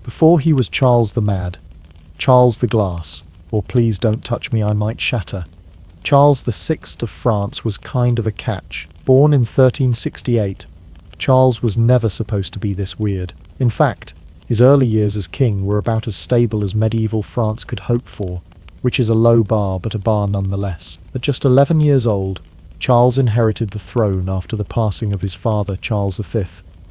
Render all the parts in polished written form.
Before he was Charles the Mad, Charles the Glass, or Please Don't Touch Me I Might Shatter. Charles VI of France was kind of a catch. Born in 1368, Charles was never supposed to be this weird. In fact, his early years as king were about as stable as medieval France could hope for, which is a low bar but a bar nonetheless. At just 11 years old, Charles inherited the throne after the passing of his father Charles V,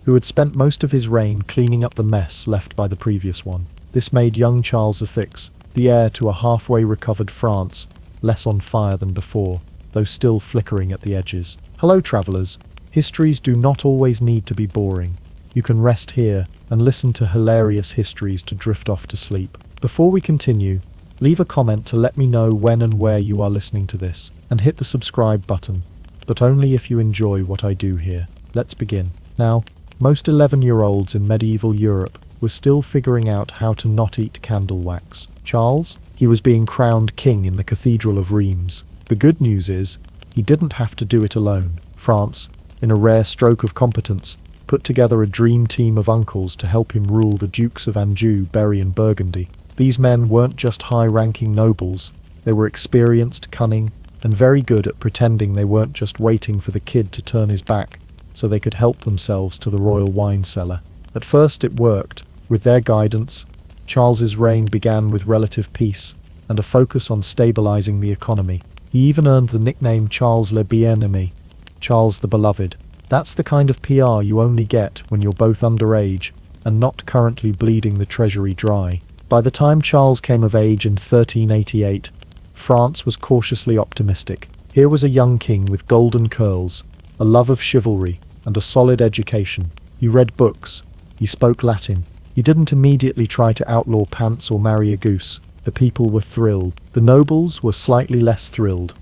who had spent most of his reign cleaning up the mess left by the previous one. This made young Charles VI, the heir to a halfway recovered France, less on fire than before, though still flickering at the edges. Hello travellers, histories do not always need to be boring. You can rest here and listen to hilarious histories to drift off to sleep. Before we continue, leave a comment to let me know when and where you are listening to this, and hit the subscribe button, but only if you enjoy what I do here. Let's begin. Now, most 11-year-olds in medieval Europe were still figuring out how to not eat candle wax. Charles? He was being crowned king in the Cathedral of Reims. The good news is, he didn't have to do it alone. France, in a rare stroke of competence, put together a dream team of uncles to help him rule the Dukes of Anjou, Berry and Burgundy. These men weren't just high-ranking nobles, they were experienced, cunning, and very good at pretending they weren't just waiting for the kid to turn his back so they could help themselves to the royal wine cellar. At first it worked. With their guidance, Charles's reign began with relative peace and a focus on stabilizing the economy. He even earned the nickname Charles le Bien-Aimé, Charles the Beloved. That's the kind of PR you only get when you're both underage and not currently bleeding the treasury dry. By the time Charles came of age in 1388, France was cautiously optimistic. Here was a young king with golden curls, a love of chivalry, and a solid education. He read books. He spoke Latin. He didn't immediately try to outlaw pants or marry a goose. The people were thrilled. The nobles were slightly less thrilled,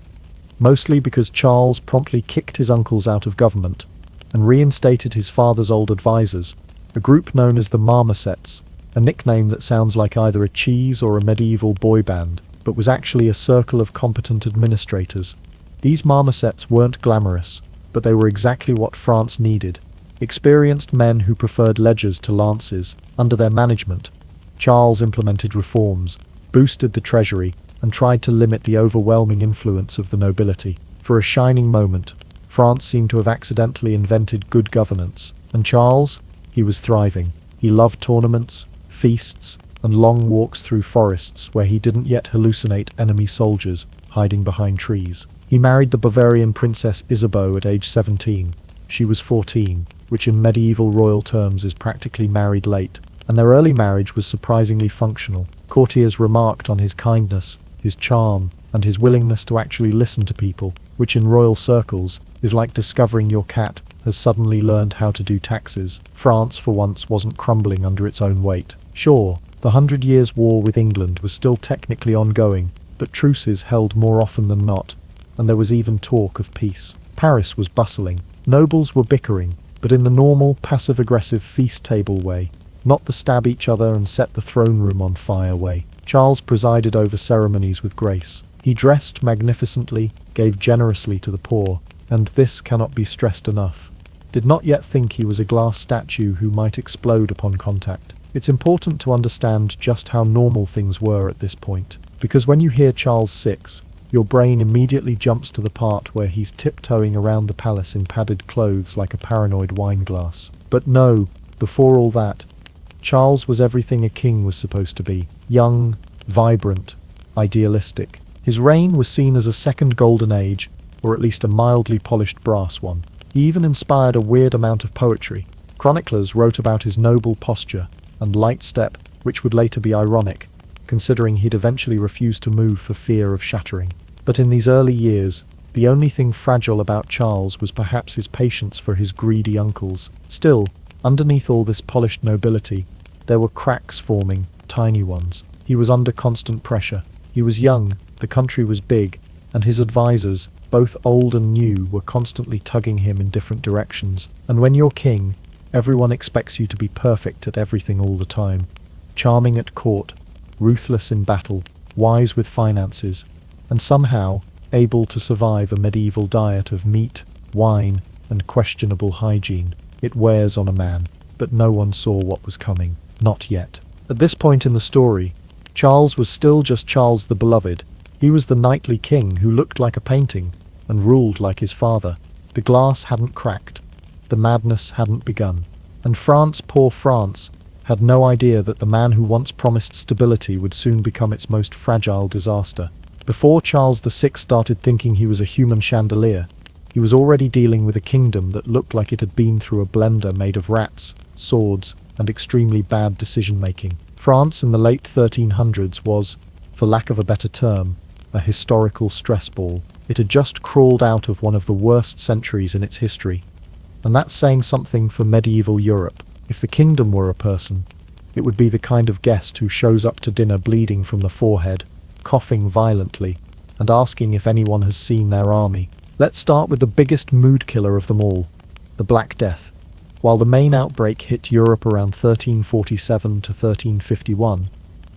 mostly because Charles promptly kicked his uncles out of government and reinstated his father's old advisors, a group known as the Marmosets, a nickname that sounds like either a cheese or a medieval boy band, but was actually a circle of competent administrators. These marmosets weren't glamorous, but they were exactly what France needed. Experienced men who preferred ledgers to lances. Under their management, Charles implemented reforms, boosted the treasury, and tried to limit the overwhelming influence of the nobility. For a shining moment, France seemed to have accidentally invented good governance, and Charles, he was thriving. He loved tournaments, feasts, and long walks through forests where he didn't yet hallucinate enemy soldiers hiding behind trees. He married the Bavarian princess Isabeau at age 17. She was 14, which in medieval royal terms is practically married late, and their early marriage was surprisingly functional. Courtiers remarked on his kindness, his charm, and his willingness to actually listen to people, which in royal circles is like discovering your cat has suddenly learned how to do taxes. France for once wasn't crumbling under its own weight. Sure, the 100 Years' War with England was still technically ongoing, but truces held more often than not, and there was even talk of peace. Paris was bustling. Nobles were bickering, but in the normal, passive-aggressive feast-table way, not the stab-each-other and set the throne room on fire way. Charles presided over ceremonies with grace. He dressed magnificently, gave generously to the poor, and this cannot be stressed enough, did not yet think he was a glass statue who might explode upon contact. It's important to understand just how normal things were at this point, because when you hear Charles VI, your brain immediately jumps to the part where he's tiptoeing around the palace in padded clothes like a paranoid wineglass. But no, before all that, Charles was everything a king was supposed to be. Young, vibrant, idealistic. His reign was seen as a second golden age, or at least a mildly polished brass one. He even inspired a weird amount of poetry. Chroniclers wrote about his noble posture and light step, which would later be ironic, considering he'd eventually refused to move for fear of shattering. But in these early years, the only thing fragile about Charles was perhaps his patience for his greedy uncles. Still, underneath all this polished nobility, there were cracks forming, tiny ones. He was under constant pressure. He was young, the country was big, and his advisors, both old and new, were constantly tugging him in different directions. And when you're king, everyone expects you to be perfect at everything all the time. Charming at court, ruthless in battle, wise with finances, and somehow able to survive a medieval diet of meat, wine, and questionable hygiene. It wears on a man, but no one saw what was coming. Not yet. At this point in the story, Charles was still just Charles the Beloved. He was the knightly king who looked like a painting and ruled like his father. The glass hadn't cracked. The madness hadn't begun. And France, poor France, had no idea that the man who once promised stability would soon become its most fragile disaster. Before Charles VI started thinking he was a human chandelier, he was already dealing with a kingdom that looked like it had been through a blender made of rats, swords, and extremely bad decision-making. France in the late 1300s was, for lack of a better term, a historical stress ball. It had just crawled out of one of the worst centuries in its history. And that's saying something for medieval Europe. If the kingdom were a person, it would be the kind of guest who shows up to dinner bleeding from the forehead, coughing violently, and asking if anyone has seen their army. Let's start with the biggest mood killer of them all, the Black Death. While the main outbreak hit Europe around 1347 to 1351,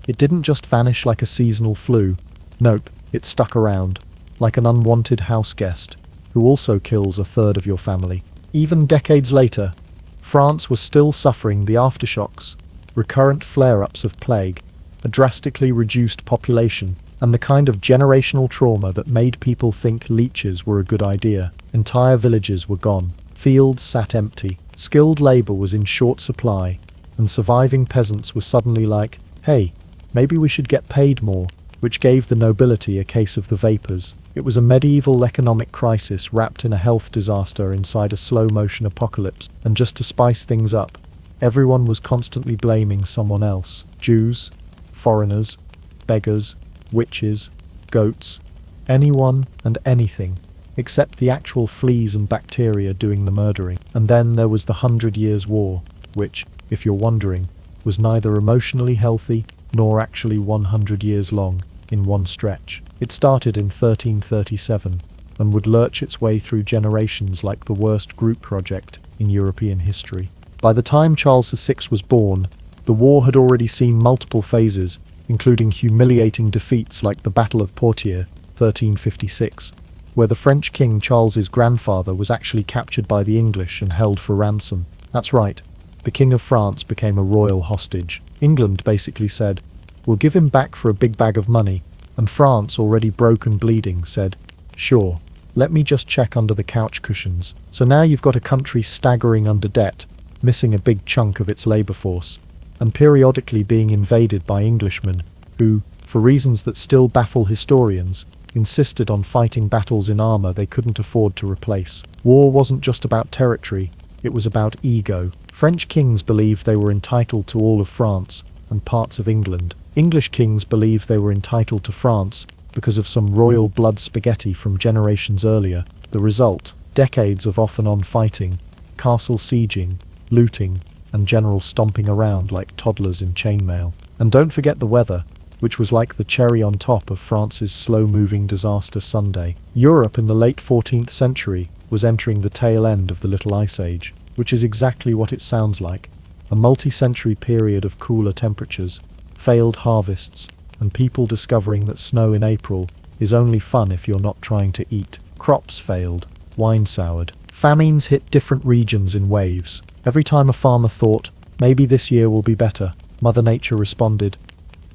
it didn't just vanish like a seasonal flu. Nope, it stuck around, like an unwanted house guest, who also kills a third of your family. Even decades later, France was still suffering the aftershocks, recurrent flare-ups of plague, a drastically reduced population, and the kind of generational trauma that made people think leeches were a good idea. Entire villages were gone. Fields sat empty. Skilled labor was in short supply, and surviving peasants were suddenly like, hey, maybe we should get paid more, which gave the nobility a case of the vapors. It was a medieval economic crisis wrapped in a health disaster inside a slow-motion apocalypse, and just to spice things up, everyone was constantly blaming someone else. Jews, foreigners, beggars, witches, goats, anyone and anything, except the actual fleas and bacteria doing the murdering. And then there was the 100 Years' War, which, if you're wondering, was neither emotionally healthy nor actually 100 years long in one stretch. It started in 1337 and would lurch its way through generations like the worst group project in European history. By the time Charles VI was born, the war had already seen multiple phases, including humiliating defeats like the Battle of Poitiers, 1356, where the French king Charles's grandfather was actually captured by the English and held for ransom. That's right, the King of France became a royal hostage. England basically said, we'll give him back for a big bag of money, and France, already broke and bleeding, said, sure, let me just check under the couch cushions. So now you've got a country staggering under debt, missing a big chunk of its labor force, and periodically being invaded by Englishmen who, for reasons that still baffle historians, insisted on fighting battles in armor they couldn't afford to replace. War wasn't just about territory, it was about ego. French kings believed they were entitled to all of France and parts of England. English kings believed they were entitled to France because of some royal blood spaghetti from generations earlier. The result, decades of off-and-on fighting, castle sieging, looting, and general stomping around like toddlers in chainmail. And don't forget the weather, which was like the cherry on top of France's slow-moving disaster sundae. Europe in the late 14th century was entering the tail end of the Little Ice Age, which is exactly what it sounds like. A multi-century period of cooler temperatures, failed harvests, and people discovering that snow in April is only fun if you're not trying to eat. Crops failed, wine soured. Famines hit different regions in waves. Every time a farmer thought, maybe this year will be better, Mother Nature responded,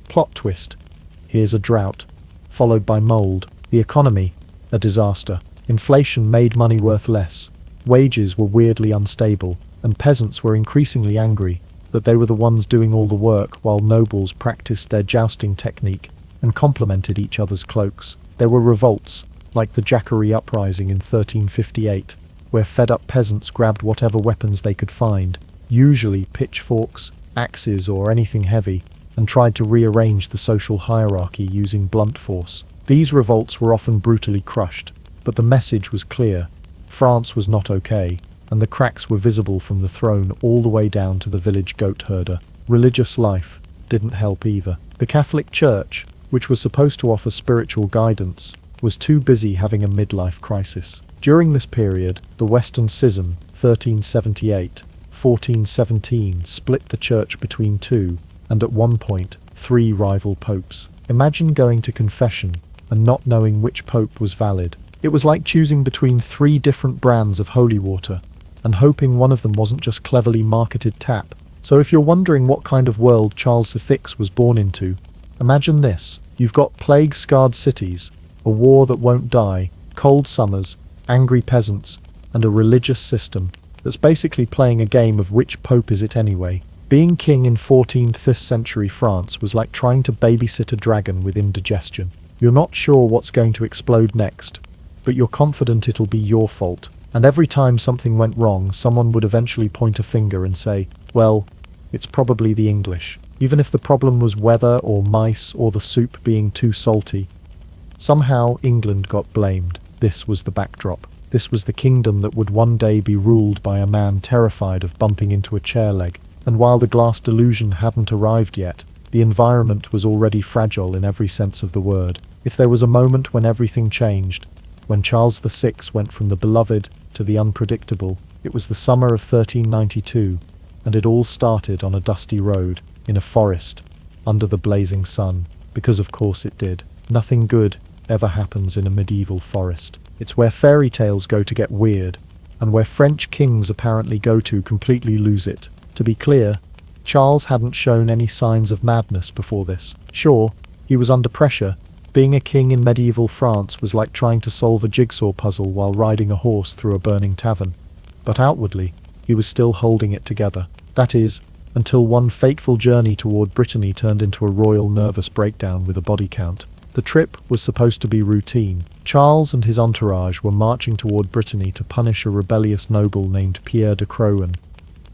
plot twist. Here's a drought, followed by mold. The economy, a disaster. Inflation made money worth less. Wages were weirdly unstable, and peasants were increasingly angry that they were the ones doing all the work while nobles practiced their jousting technique and complemented each other's cloaks. There were revolts, like the Jacquerie Uprising in 1358, where fed-up peasants grabbed whatever weapons they could find, usually pitchforks, axes, or anything heavy, and tried to rearrange the social hierarchy using blunt force. These revolts were often brutally crushed, but the message was clear. France was not okay, and the cracks were visible from the throne all the way down to the village goat herder. Religious life didn't help either. The Catholic Church, which was supposed to offer spiritual guidance, was too busy having a midlife crisis. During this period, the Western Schism, 1378-1417, split the church between two, and at one point, 3 rival popes. Imagine going to confession and not knowing which pope was valid. It was like choosing between 3 different brands of holy water and hoping one of them wasn't just cleverly marketed tap So if you're wondering what kind of world Charles VI was born into, imagine this. You've got plague-scarred cities, a war that won't die, cold summers, angry peasants, and a religious system that's basically playing a game of which pope is it anyway. Being king in 14th century France was like trying to babysit a dragon with indigestion. You're not sure what's going to explode next, but you're confident it'll be your fault. And every time something went wrong, someone would eventually point a finger and say, well, it's probably the English. Even if the problem was weather or mice or the soup being too salty, somehow England got blamed. This was the backdrop. This was the kingdom that would one day be ruled by a man terrified of bumping into a chair leg. And while the glass delusion hadn't arrived yet, the environment was already fragile in every sense of the word. If there was a moment when everything changed, when Charles VI went from the beloved to the unpredictable, it was the summer of 1392, and it all started on a dusty road, in a forest, under the blazing sun, because of course it did. Nothing good ever happens in a medieval forest. It's where fairy tales go to get weird, and where French kings apparently go to completely lose it. To be clear, Charles hadn't shown any signs of madness before this. Sure, he was under pressure. Being a king in medieval France was like trying to solve a jigsaw puzzle while riding a horse through a burning tavern. But outwardly, he was still holding it together. That is, until one fateful journey toward Brittany turned into a royal nervous breakdown with a body count. The trip was supposed to be routine. Charles and his entourage were marching toward Brittany to punish a rebellious noble named Pierre de Crowan,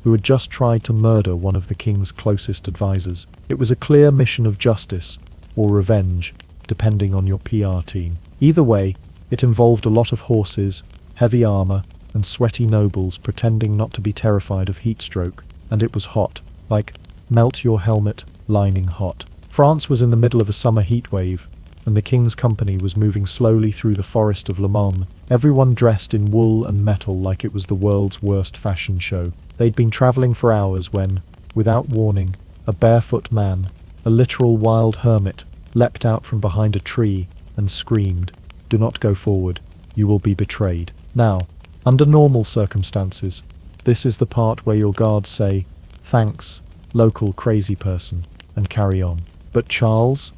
who had just tried to murder one of the king's closest advisors. It was a clear mission of justice, or revenge, depending on your PR team. Either way, it involved a lot of horses, heavy armor, and sweaty nobles pretending not to be terrified of heat stroke, and it was hot, like melt your helmet lining hot. France was in the middle of a summer heat wave, and the king's company was moving slowly through the forest of Le Mans, everyone dressed in wool and metal like it was the world's worst fashion show. They'd been traveling for hours when, without warning, a barefoot man, a literal wild hermit, leapt out from behind a tree and screamed, "Do not go forward, you will be betrayed." Now, under normal circumstances, this is the part where your guards say, "Thanks, local crazy person," and carry on. But Charles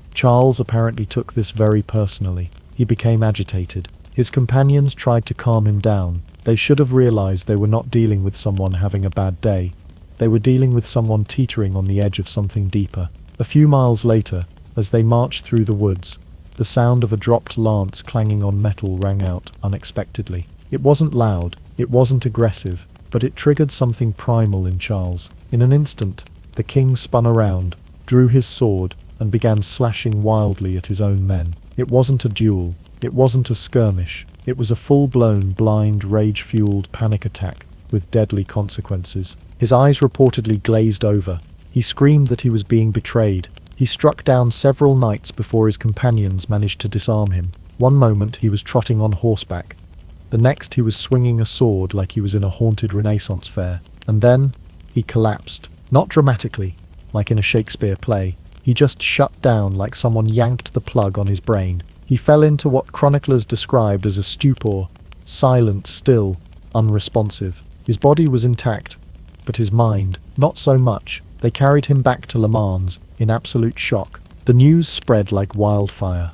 apparently took this very personally. He became agitated. His companions tried to calm him down. They should have realized they were not dealing with someone having a bad day. They were dealing with someone teetering on the edge of something deeper. A few miles later, as they marched through the woods, the sound of a dropped lance clanging on metal rang out unexpectedly. It wasn't loud, it wasn't aggressive, but it triggered something primal in Charles. In an instant, the king spun around, drew his sword, and began slashing wildly at his own men. It wasn't a duel. It wasn't a skirmish. It was a full-blown, blind, rage-fueled panic attack with deadly consequences. His eyes reportedly glazed over. He screamed that he was being betrayed. He struck down several knights before his companions managed to disarm him. One moment he was trotting on horseback. The next he was swinging a sword like he was in a haunted Renaissance fair. And then he collapsed. Not dramatically, like in a Shakespeare play. He just shut down like someone yanked the plug on his brain. He fell into what chroniclers described as a stupor, silent, still, unresponsive. His body was intact, but his mind, not so much. They carried him back to Le Mans, in absolute shock. The news spread like wildfire.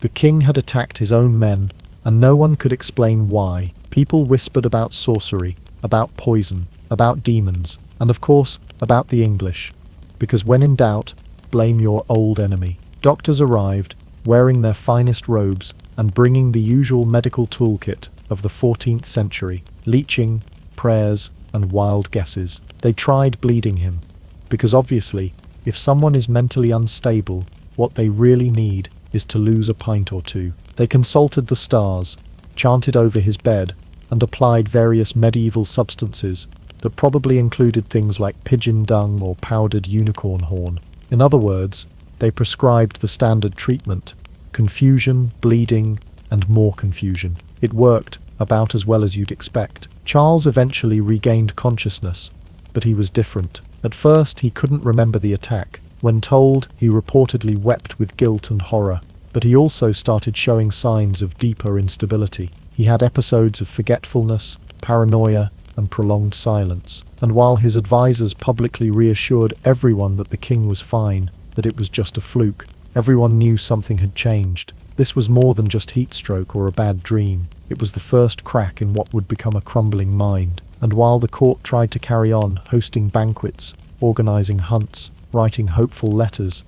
The king had attacked his own men, and no one could explain why. People whispered about sorcery, about poison, about demons, and of course, about the English. Because when in doubt, blame your old enemy. Doctors arrived, wearing their finest robes and bringing the usual medical toolkit of the 14th century, leeching, prayers, and wild guesses. They tried bleeding him, because obviously, if someone is mentally unstable, what they really need is to lose a pint or two. They consulted the stars, chanted over his bed, and applied various medieval substances that probably included things like pigeon dung or powdered unicorn horn. In other words, they prescribed the standard treatment: confusion, bleeding, and more confusion. It worked about as well as you'd expect. Charles eventually regained consciousness, but he was different. At first, he couldn't remember the attack. When told, he reportedly wept with guilt and horror, but he also started showing signs of deeper instability. He had episodes of forgetfulness, paranoia, and prolonged silence. And while his advisors publicly reassured everyone that the king was fine, that it was just a fluke, everyone knew something had changed. This was more than just heatstroke or a bad dream. It was the first crack in what would become a crumbling mind. And while the court tried to carry on, hosting banquets, organizing hunts, writing hopeful letters,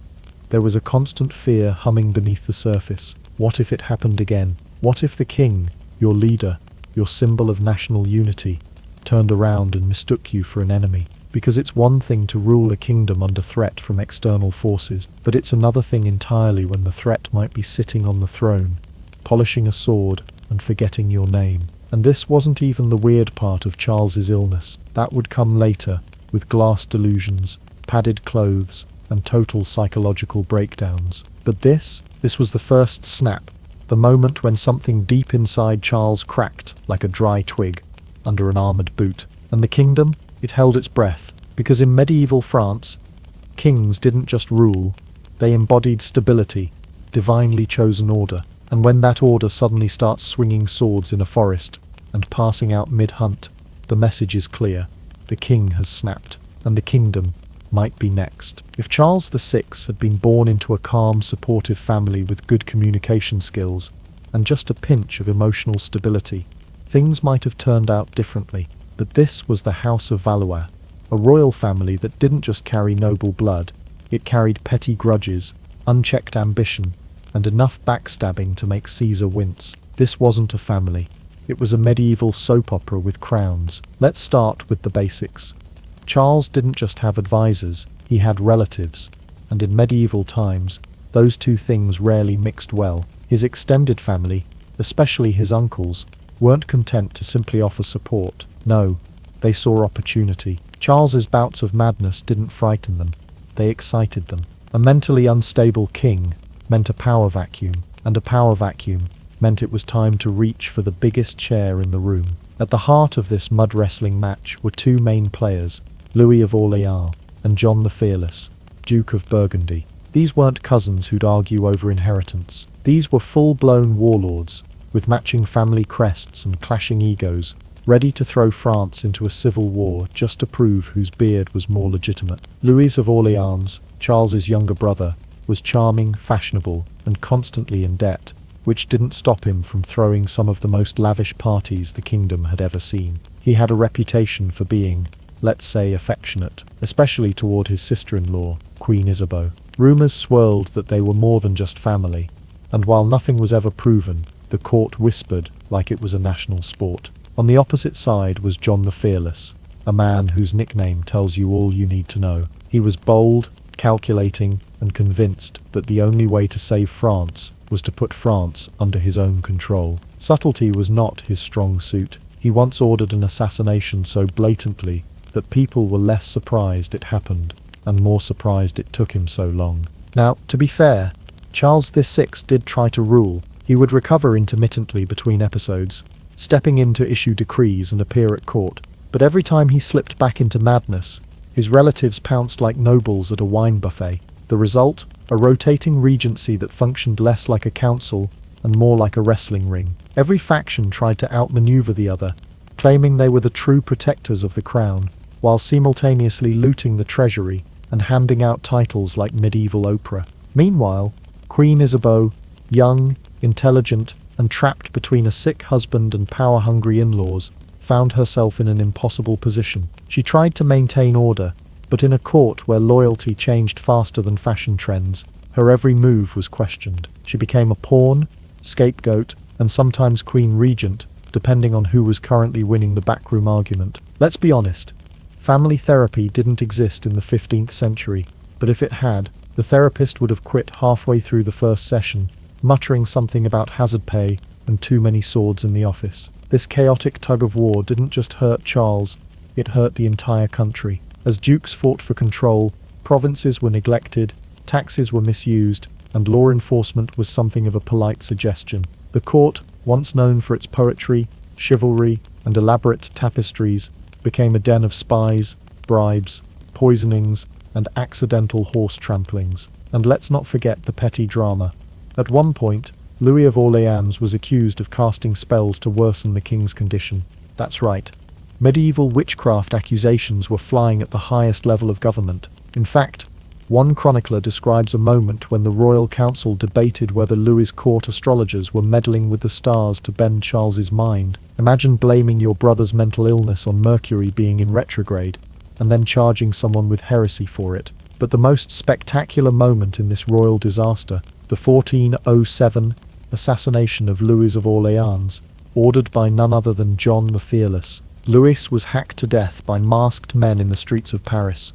there was a constant fear humming beneath the surface. What if it happened again? What if the king, your leader, your symbol of national unity, turned around and mistook you for an enemy? Because it's one thing to rule a kingdom under threat from external forces, but it's another thing entirely when the threat might be sitting on the throne, polishing a sword and forgetting your name. And this wasn't even the weird part of Charles's illness. That would come later, with glass delusions, padded clothes, and total psychological breakdowns. But this was the first snap, the moment when something deep inside Charles cracked like a dry twig under an armored boot. And the kingdom? It held its breath, because in medieval France, kings didn't just rule, they embodied stability, divinely chosen order. And when that order suddenly starts swinging swords in a forest and passing out mid-hunt, the message is clear. The king has snapped, and the kingdom might be next. If Charles VI had been born into a calm, supportive family with good communication skills and just a pinch of emotional stability, things might have turned out differently. But this was the House of Valois, a royal family that didn't just carry noble blood, it carried petty grudges, unchecked ambition, and enough backstabbing to make Caesar wince. This wasn't a family. It was a medieval soap opera with crowns. Let's start with the basics. Charles didn't just have advisors, he had relatives, and in medieval times, those two things rarely mixed well. His extended family, especially his uncles, weren't content to simply offer support. No, they saw opportunity. Charles's bouts of madness didn't frighten them, they excited them. A mentally unstable king meant a power vacuum, and a power vacuum meant it was time to reach for the biggest chair in the room. At the heart of this mud wrestling match were two main players, Louis of Orleans and John the Fearless, Duke of Burgundy. These weren't cousins who'd argue over inheritance. These were full-blown warlords, with matching family crests and clashing egos, ready to throw France into a civil war just to prove whose beard was more legitimate. Louis of Orleans, Charles's younger brother, was charming, fashionable, and constantly in debt, which didn't stop him from throwing some of the most lavish parties the kingdom had ever seen. He had a reputation for being, let's say, affectionate, especially toward his sister-in-law, Queen Isabeau. Rumors swirled that they were more than just family, and while nothing was ever proven, the court whispered like it was a national sport. On the opposite side was John the Fearless, a man whose nickname tells you all you need to know. He was bold, calculating, and convinced that the only way to save France was to put France under his own control. Subtlety was not his strong suit. He once ordered an assassination so blatantly that people were less surprised it happened, and more surprised it took him so long. Now, to be fair, Charles VI did try to rule. He would recover intermittently between episodes, stepping in to issue decrees and appear at court. But every time he slipped back into madness, his relatives pounced like nobles at a wine buffet. The result? A rotating regency that functioned less like a council and more like a wrestling ring. Every faction tried to outmaneuver the other, claiming they were the true protectors of the crown, while simultaneously looting the treasury and handing out titles like medieval Oprah. Meanwhile, Queen Isabeau, young, intelligent, and trapped between a sick husband and power-hungry in-laws, found herself in an impossible position. She tried to maintain order, but in a court where loyalty changed faster than fashion trends, her every move was questioned. She became a pawn, scapegoat, and sometimes queen regent, depending on who was currently winning the backroom argument. Let's be honest, family therapy didn't exist in the 15th century, but if it had, the therapist would have quit halfway through the first session, muttering something about hazard pay and too many swords in the office. This chaotic tug-of-war didn't just hurt Charles, it hurt the entire country. As dukes fought for control, provinces were neglected, taxes were misused, and law enforcement was something of a polite suggestion. The court, once known for its poetry, chivalry, and elaborate tapestries, became a den of spies, bribes, poisonings, and accidental horse tramplings. And let's not forget the petty drama. At one point, Louis of Orleans was accused of casting spells to worsen the king's condition. That's right. Medieval witchcraft accusations were flying at the highest level of government. In fact, one chronicler describes a moment when the royal council debated whether Louis's court astrologers were meddling with the stars to bend Charles's mind. Imagine blaming your brother's mental illness on Mercury being in retrograde, and then charging someone with heresy for it. But the most spectacular moment in this royal disaster, the 1407 assassination of Louis of Orleans, ordered by none other than John the Fearless. Louis was hacked to death by masked men in the streets of Paris.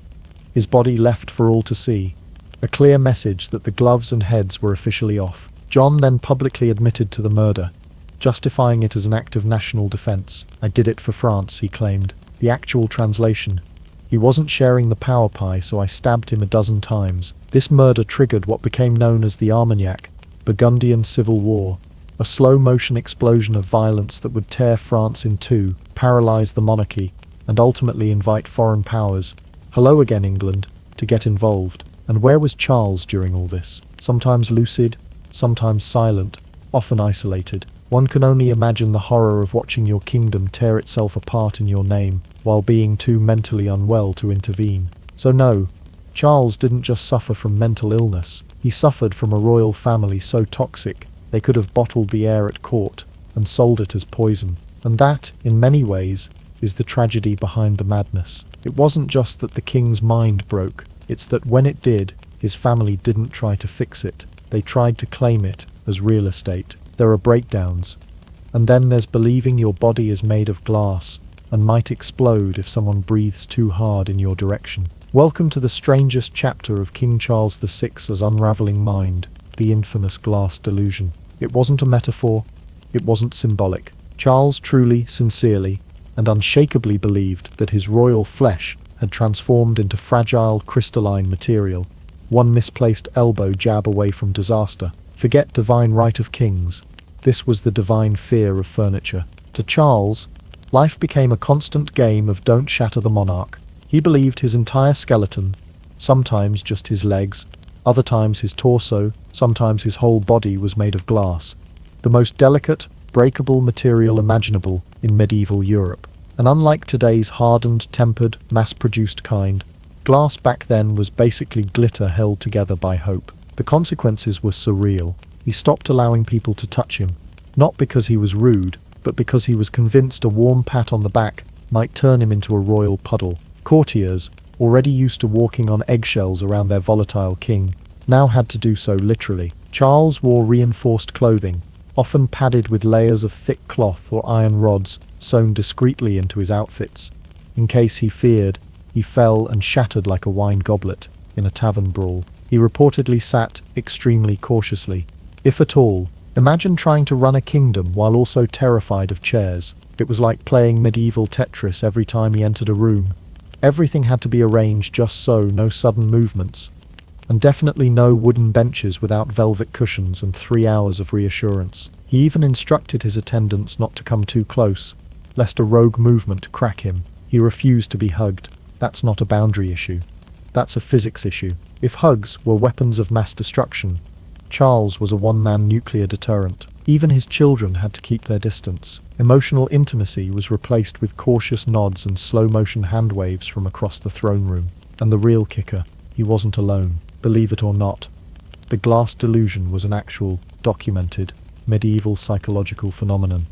His body left for all to see, a clear message that the gloves and heads were officially off. John then publicly admitted to the murder, justifying it as an act of national defense. "I did it for France," he claimed. The actual translation: "He wasn't sharing the power pie, so I stabbed him a dozen times." This murder triggered what became known as the Armagnac, Burgundian Civil War, a slow-motion explosion of violence that would tear France in two, paralyze the monarchy, and ultimately invite foreign powers, hello again England, to get involved. And where was Charles during all this? Sometimes lucid, sometimes silent, often isolated. One can only imagine the horror of watching your kingdom tear itself apart in your name, while being too mentally unwell to intervene. So no, Charles didn't just suffer from mental illness, he suffered from a royal family so toxic they could have bottled the air at court and sold it as poison. And that, in many ways, is the tragedy behind the madness. It wasn't just that the king's mind broke, it's that when it did, his family didn't try to fix it. They tried to claim it as real estate. There are breakdowns. And then there's believing your body is made of glass and might explode if someone breathes too hard in your direction. Welcome to the strangest chapter of King Charles VI's unraveling mind, the infamous glass delusion. It wasn't a metaphor, it wasn't symbolic. Charles truly, sincerely, and unshakably believed that his royal flesh had transformed into fragile, crystalline material, one misplaced elbow jab away from disaster. Forget divine right of kings. This was the divine fear of furniture. To Charles, life became a constant game of don't shatter the monarch. He believed his entire skeleton, sometimes just his legs, other times his torso, sometimes his whole body was made of glass, the most delicate, breakable material imaginable in medieval Europe. And unlike today's hardened, tempered, mass-produced kind, glass back then was basically glitter held together by hope. The consequences were surreal. He stopped allowing people to touch him, not because he was rude, but because he was convinced a warm pat on the back might turn him into a royal puddle. Courtiers, already used to walking on eggshells around their volatile king, now had to do so literally. Charles wore reinforced clothing, often padded with layers of thick cloth or iron rods sewn discreetly into his outfits. In case he feared, he fell and shattered like a wine goblet in a tavern brawl. He reportedly sat extremely cautiously, if at all. Imagine trying to run a kingdom while also terrified of chairs. It was like playing medieval Tetris every time he entered a room. Everything had to be arranged just so, no sudden movements. And definitely no wooden benches without velvet cushions and 3 hours of reassurance. He even instructed his attendants not to come too close, lest a rogue movement crack him. He refused to be hugged. That's not a boundary issue. That's a physics issue. If hugs were weapons of mass destruction, Charles was a one-man nuclear deterrent. Even his children had to keep their distance. Emotional intimacy was replaced with cautious nods and slow-motion hand waves from across the throne room. And the real kicker, he wasn't alone. Believe it or not, the glass delusion was an actual, documented, medieval psychological phenomenon.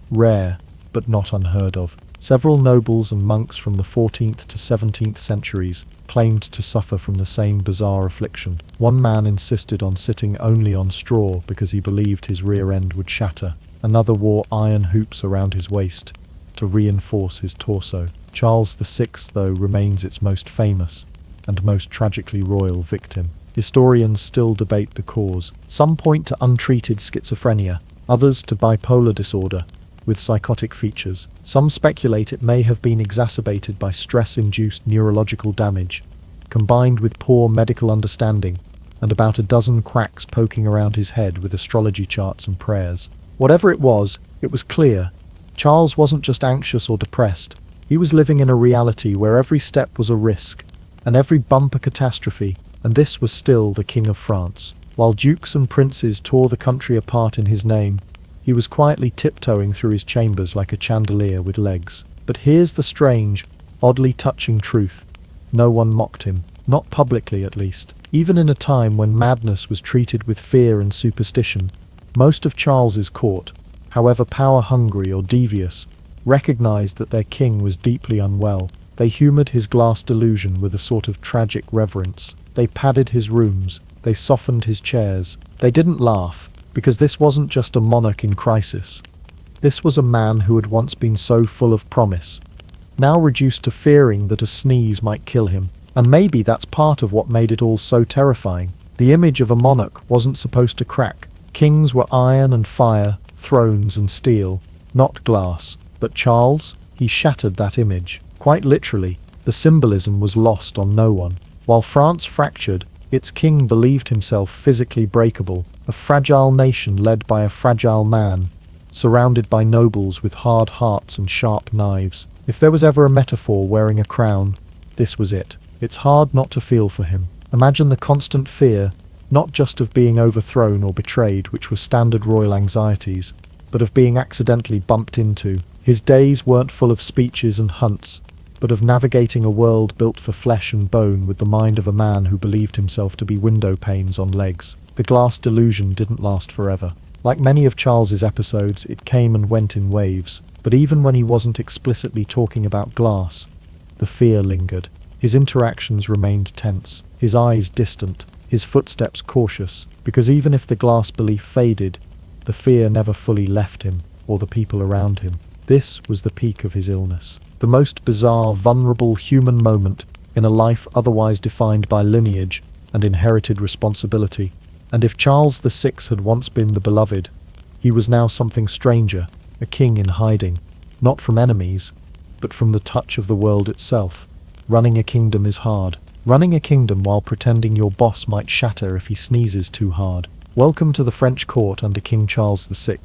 Rare, but not unheard of. Several nobles and monks from the 14th to 17th centuries claimed to suffer from the same bizarre affliction. One man insisted on sitting only on straw because he believed his rear end would shatter. Another wore iron hoops around his waist to reinforce his torso. Charles VI, though, remains its most famous and most tragically royal victim. Historians still debate the cause. Some point to untreated schizophrenia, others to bipolar disorder with psychotic features. Some speculate it may have been exacerbated by stress-induced neurological damage, combined with poor medical understanding, and about a dozen quacks poking around his head with astrology charts and prayers. Whatever it was clear. Charles wasn't just anxious or depressed. He was living in a reality where every step was a risk, and every bump a catastrophe, and this was still the King of France. While dukes and princes tore the country apart in his name, he was quietly tiptoeing through his chambers like a chandelier with legs. But here's the strange, oddly touching truth. No one mocked him, not publicly at least. Even in a time when madness was treated with fear and superstition, most of Charles's court, however power-hungry or devious, recognized that their king was deeply unwell. They humored his glass delusion with a sort of tragic reverence. They padded his rooms, they softened his chairs. They didn't laugh, because this wasn't just a monarch in crisis. This was a man who had once been so full of promise, now reduced to fearing that a sneeze might kill him. And maybe that's part of what made it all so terrifying. The image of a monarch wasn't supposed to crack. Kings were iron and fire, thrones and steel, not glass. But Charles, he shattered that image. Quite literally, the symbolism was lost on no one. While France fractured, its king believed himself physically breakable, a fragile nation led by a fragile man, surrounded by nobles with hard hearts and sharp knives. If there was ever a metaphor wearing a crown, this was it. It's hard not to feel for him. Imagine the constant fear, not just of being overthrown or betrayed, which were standard royal anxieties, but of being accidentally bumped into. His days weren't full of speeches and hunts, but of navigating a world built for flesh and bone with the mind of a man who believed himself to be window panes on legs. The glass delusion didn't last forever. Like many of Charles's episodes, it came and went in waves. But even when he wasn't explicitly talking about glass, the fear lingered. His interactions remained tense, his eyes distant, his footsteps cautious, because even if the glass belief faded, the fear never fully left him or the people around him. This was the peak of his illness, the most bizarre, vulnerable human moment in a life otherwise defined by lineage and inherited responsibility. And if Charles VI had once been the beloved, he was now something stranger, a king in hiding, not from enemies, but from the touch of the world itself. Running a kingdom is hard. Running a kingdom while pretending your boss might shatter if he sneezes too hard. Welcome to the French court under King Charles VI,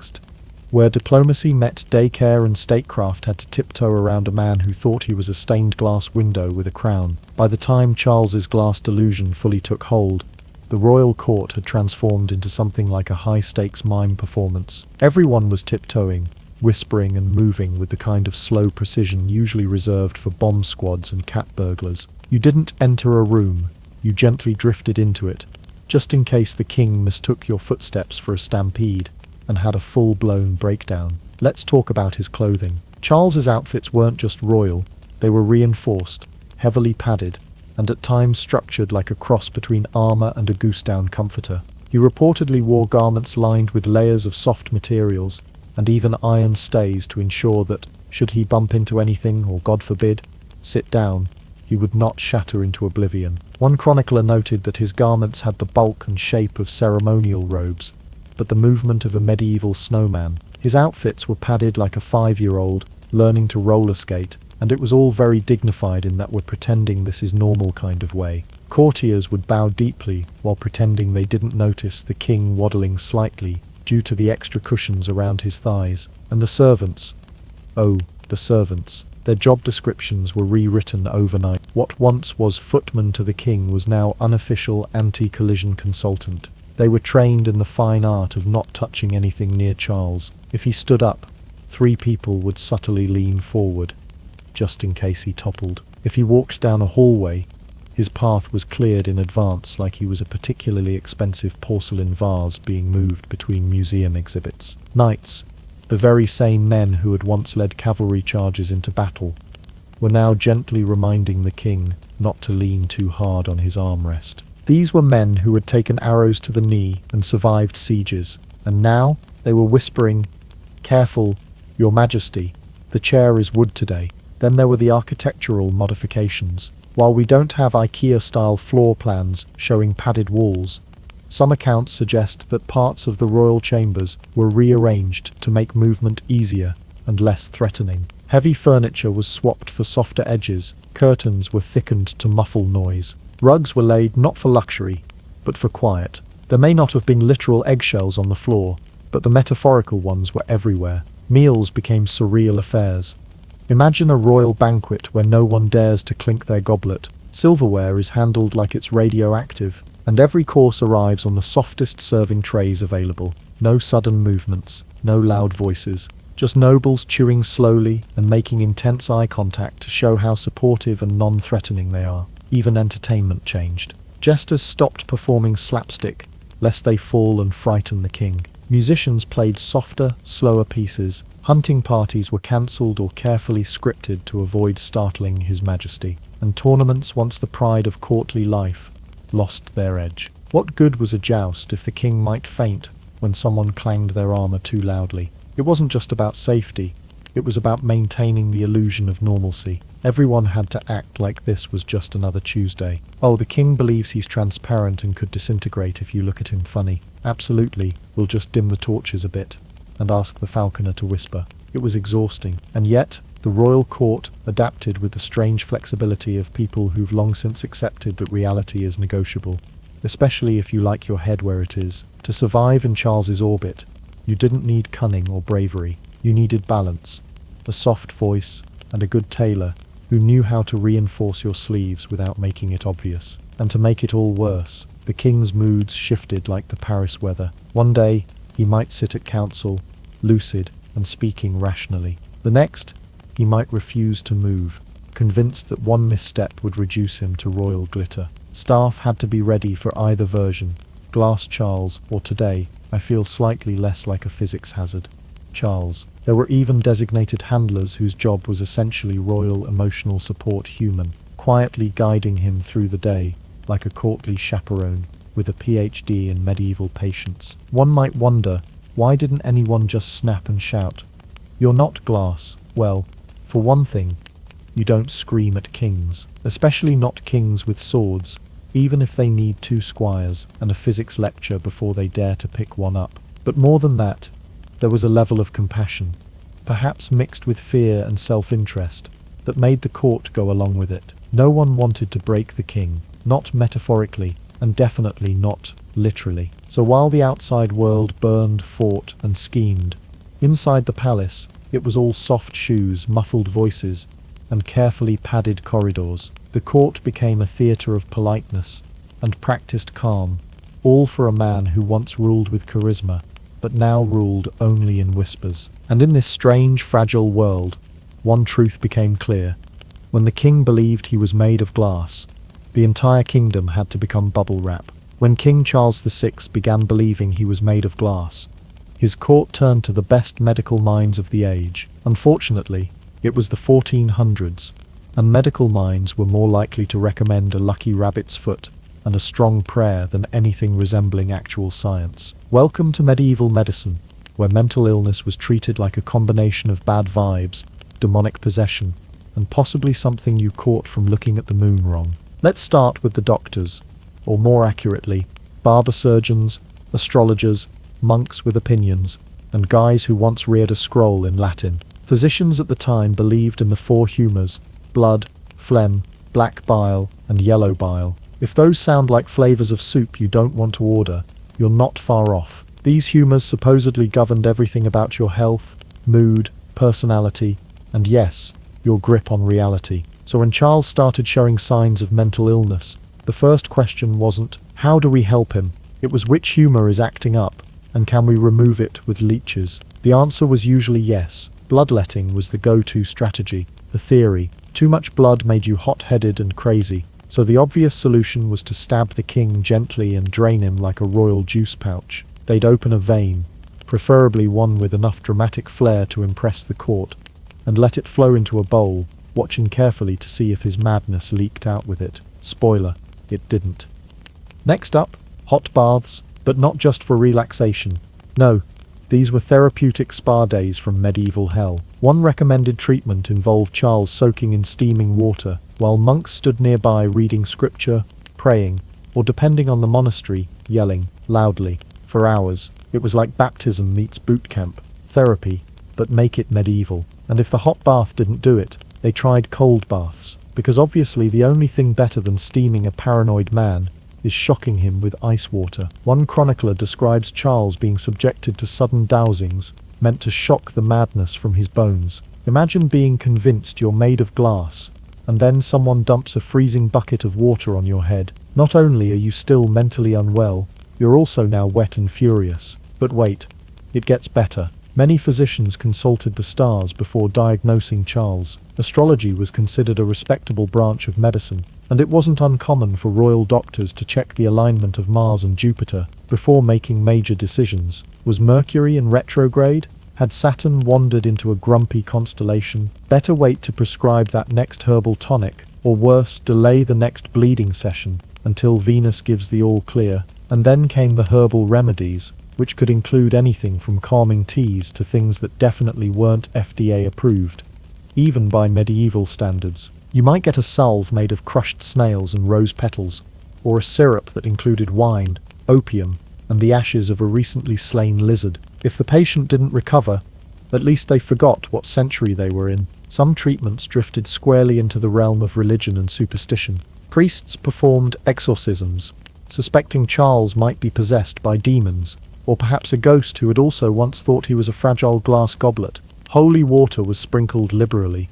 where diplomacy met daycare and statecraft had to tiptoe around a man who thought he was a stained glass window with a crown. By the time Charles's glass delusion fully took hold, the royal court had transformed into something like a high-stakes mime performance. Everyone was tiptoeing, whispering and moving with the kind of slow precision usually reserved for bomb squads and cat burglars. You didn't enter a room, you gently drifted into it, just in case the king mistook your footsteps for a stampede and had a full-blown breakdown. Let's talk about his clothing. Charles's outfits weren't just royal, they were reinforced, heavily padded, and at times structured like a cross between armor and a goose-down comforter. He reportedly wore garments lined with layers of soft materials, and even iron stays to ensure that, should he bump into anything or, God forbid, sit down, he would not shatter into oblivion. One chronicler noted that his garments had the bulk and shape of ceremonial robes, but the movement of a medieval snowman. His outfits were padded like a 5-year-old, learning to roller skate, and it was all very dignified in that we're pretending this is normal kind of way. Courtiers would bow deeply while pretending they didn't notice the king waddling slightly due to the extra cushions around his thighs. And the servants. Oh, the servants. Their job descriptions were rewritten overnight. What once was footman to the king was now unofficial anti-collision consultant. They were trained in the fine art of not touching anything near Charles. If he stood up, 3 people would subtly lean forward, just in case he toppled. If he walked down a hallway, his path was cleared in advance like he was a particularly expensive porcelain vase being moved between museum exhibits. Knights, the very same men who had once led cavalry charges into battle, were now gently reminding the king not to lean too hard on his armrest. These were men who had taken arrows to the knee and survived sieges, and now they were whispering, "Careful, Your Majesty, the chair is wood today." Then there were the architectural modifications. While we don't have IKEA-style floor plans showing padded walls, some accounts suggest that parts of the royal chambers were rearranged to make movement easier and less threatening. Heavy furniture was swapped for softer edges, curtains were thickened to muffle noise. Rugs were laid not for luxury, but for quiet. There may not have been literal eggshells on the floor, but the metaphorical ones were everywhere. Meals became surreal affairs. Imagine a royal banquet where no one dares to clink their goblet. Silverware is handled like it's radioactive, and every course arrives on the softest serving trays available. No sudden movements, no loud voices, Just nobles chewing slowly and making intense eye contact to show how supportive and non-threatening they are. Even entertainment changed. Jesters stopped performing slapstick, lest they fall and frighten the king. Musicians played softer, slower pieces. Hunting parties were cancelled or carefully scripted to avoid startling His Majesty. And tournaments, once the pride of courtly life, lost their edge. What good was a joust if the king might faint when someone clanged their armor too loudly? It wasn't just about safety, it was about maintaining the illusion of normalcy. Everyone had to act like this was just another Tuesday. Oh, the king believes he's transparent and could disintegrate if you look at him funny. Absolutely, we'll just dim the torches a bit and ask the falconer to whisper. It was exhausting, and yet the royal court adapted with the strange flexibility of people who've long since accepted that reality is negotiable, especially if you like your head where it is. To survive in Charles's orbit, you didn't need cunning or bravery. You needed balance, a soft voice, and a good tailor who knew how to reinforce your sleeves without making it obvious. And to make it all worse, the king's moods shifted like the Paris weather. One day, he might sit at council, lucid and speaking rationally. The next, he might refuse to move, convinced that one misstep would reduce him to royal glitter. Staff had to be ready for either version. Glass Charles, or today, I feel slightly less like a physics hazard. Charles. There were even designated handlers whose job was essentially royal emotional support human, quietly guiding him through the day, like a courtly chaperone with a PhD in medieval patience. One might wonder, why didn't anyone just snap and shout, "You're not glass"? Well, for one thing, you don't scream at kings, especially not kings with swords, even if they need 2 squires and a physics lecture before they dare to pick one up. But more than that, there was a level of compassion, perhaps mixed with fear and self-interest, that made the court go along with it. No one wanted to break the king, not metaphorically, and definitely not literally. So while the outside world burned, fought, and schemed, inside the palace, it was all soft shoes, muffled voices, and carefully padded corridors. The court became a theatre of politeness and practiced calm, all for a man who once ruled with charisma, but now ruled only in whispers. And in this strange, fragile world, one truth became clear. When the king believed he was made of glass, the entire kingdom had to become bubble wrap. When King Charles VI began believing he was made of glass, his court turned to the best medical minds of the age. Unfortunately, it was the 1400s, and medical minds were more likely to recommend a lucky rabbit's foot and a strong prayer than anything resembling actual science. Welcome to medieval medicine, where mental illness was treated like a combination of bad vibes, demonic possession, and possibly something you caught from looking at the moon wrong. Let's start with the doctors, or more accurately, barber surgeons, astrologers, monks with opinions, and guys who once reared a scroll in Latin. Physicians at the time believed in the 4 humours: blood, phlegm, black bile, and yellow bile. If those sound like flavours of soup you don't want to order, you're not far off. These humours supposedly governed everything about your health, mood, personality, and yes, your grip on reality. So when Charles started showing signs of mental illness, the first question wasn't, how do we help him? It was, which humour is acting up, and can we remove it with leeches? The answer was usually yes. Bloodletting was the go-to strategy. The theory: too much blood made you hot-headed and crazy, so the obvious solution was to stab the king gently and drain him like a royal juice pouch. They'd open a vein, preferably one with enough dramatic flair to impress the court, and let it flow into a bowl, watching carefully to see if his madness leaked out with it. Spoiler, it didn't. Next up, hot baths, but not just for relaxation. No, these were therapeutic spa days from medieval hell. One recommended treatment involved Charles soaking in steaming water, while monks stood nearby reading scripture, praying, or depending on the monastery, yelling, loudly, for hours. It was like baptism meets boot camp. Therapy, but make it medieval. And if the hot bath didn't do it, they tried cold baths, because obviously the only thing better than steaming a paranoid man is shocking him with ice water. One chronicler describes Charles being subjected to sudden dowsings, meant to shock the madness from his bones. Imagine being convinced you're made of glass, and then someone dumps a freezing bucket of water on your head. Not only are you still mentally unwell, you're also now wet and furious. But wait, it gets better. Many physicians consulted the stars before diagnosing Charles. Astrology was considered a respectable branch of medicine, and it wasn't uncommon for royal doctors to check the alignment of Mars and Jupiter before making major decisions. Was Mercury in retrograde? Had Saturn wandered into a grumpy constellation? Better wait to prescribe that next herbal tonic, or worse, delay the next bleeding session until Venus gives the all clear. And then came the herbal remedies, which could include anything from calming teas to things that definitely weren't FDA approved, even by medieval standards. You might get a salve made of crushed snails and rose petals, or a syrup that included wine, opium, and the ashes of a recently slain lizard. If the patient didn't recover, at least they forgot what century they were in. Some treatments drifted squarely into the realm of religion and superstition. Priests performed exorcisms, suspecting Charles might be possessed by demons, or perhaps a ghost who had also once thought he was a fragile glass goblet. Holy water was sprinkled liberally.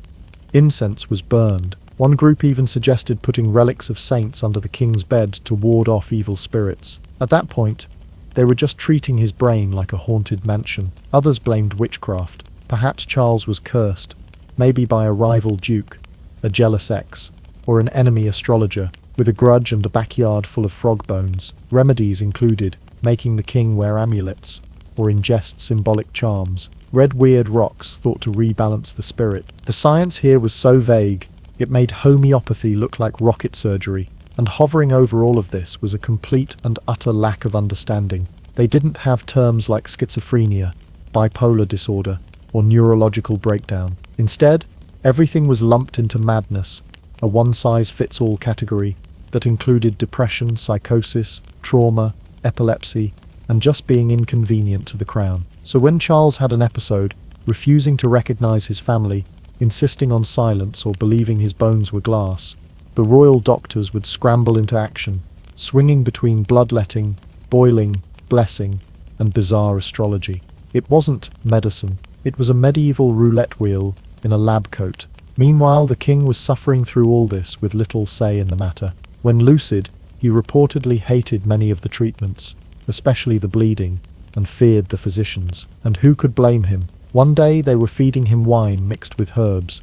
Incense was burned. One group even suggested putting relics of saints under the king's bed to ward off evil spirits. At that point, they were just treating his brain like a haunted mansion. Others blamed witchcraft. Perhaps Charles was cursed, maybe by a rival duke, a jealous ex, or an enemy astrologer, with a grudge and a backyard full of frog bones. Remedies included making the king wear amulets, or ingest symbolic charms. Red weird rocks thought to rebalance the spirit. The science here was so vague, it made homeopathy look like rocket surgery, and hovering over all of this was a complete and utter lack of understanding. They didn't have terms like schizophrenia, bipolar disorder, or neurological breakdown. Instead, everything was lumped into madness, a one-size-fits-all category that included depression, psychosis, trauma, epilepsy, and just being inconvenient to the crown. So when Charles had an episode, refusing to recognize his family, insisting on silence or believing his bones were glass, the royal doctors would scramble into action, swinging between bloodletting, boiling, blessing, and bizarre astrology. It wasn't medicine. It was a medieval roulette wheel in a lab coat. Meanwhile, the king was suffering through all this with little say in the matter. When lucid, he reportedly hated many of the treatments, especially the bleeding, and feared the physicians. And who could blame him? One day they were feeding him wine mixed with herbs.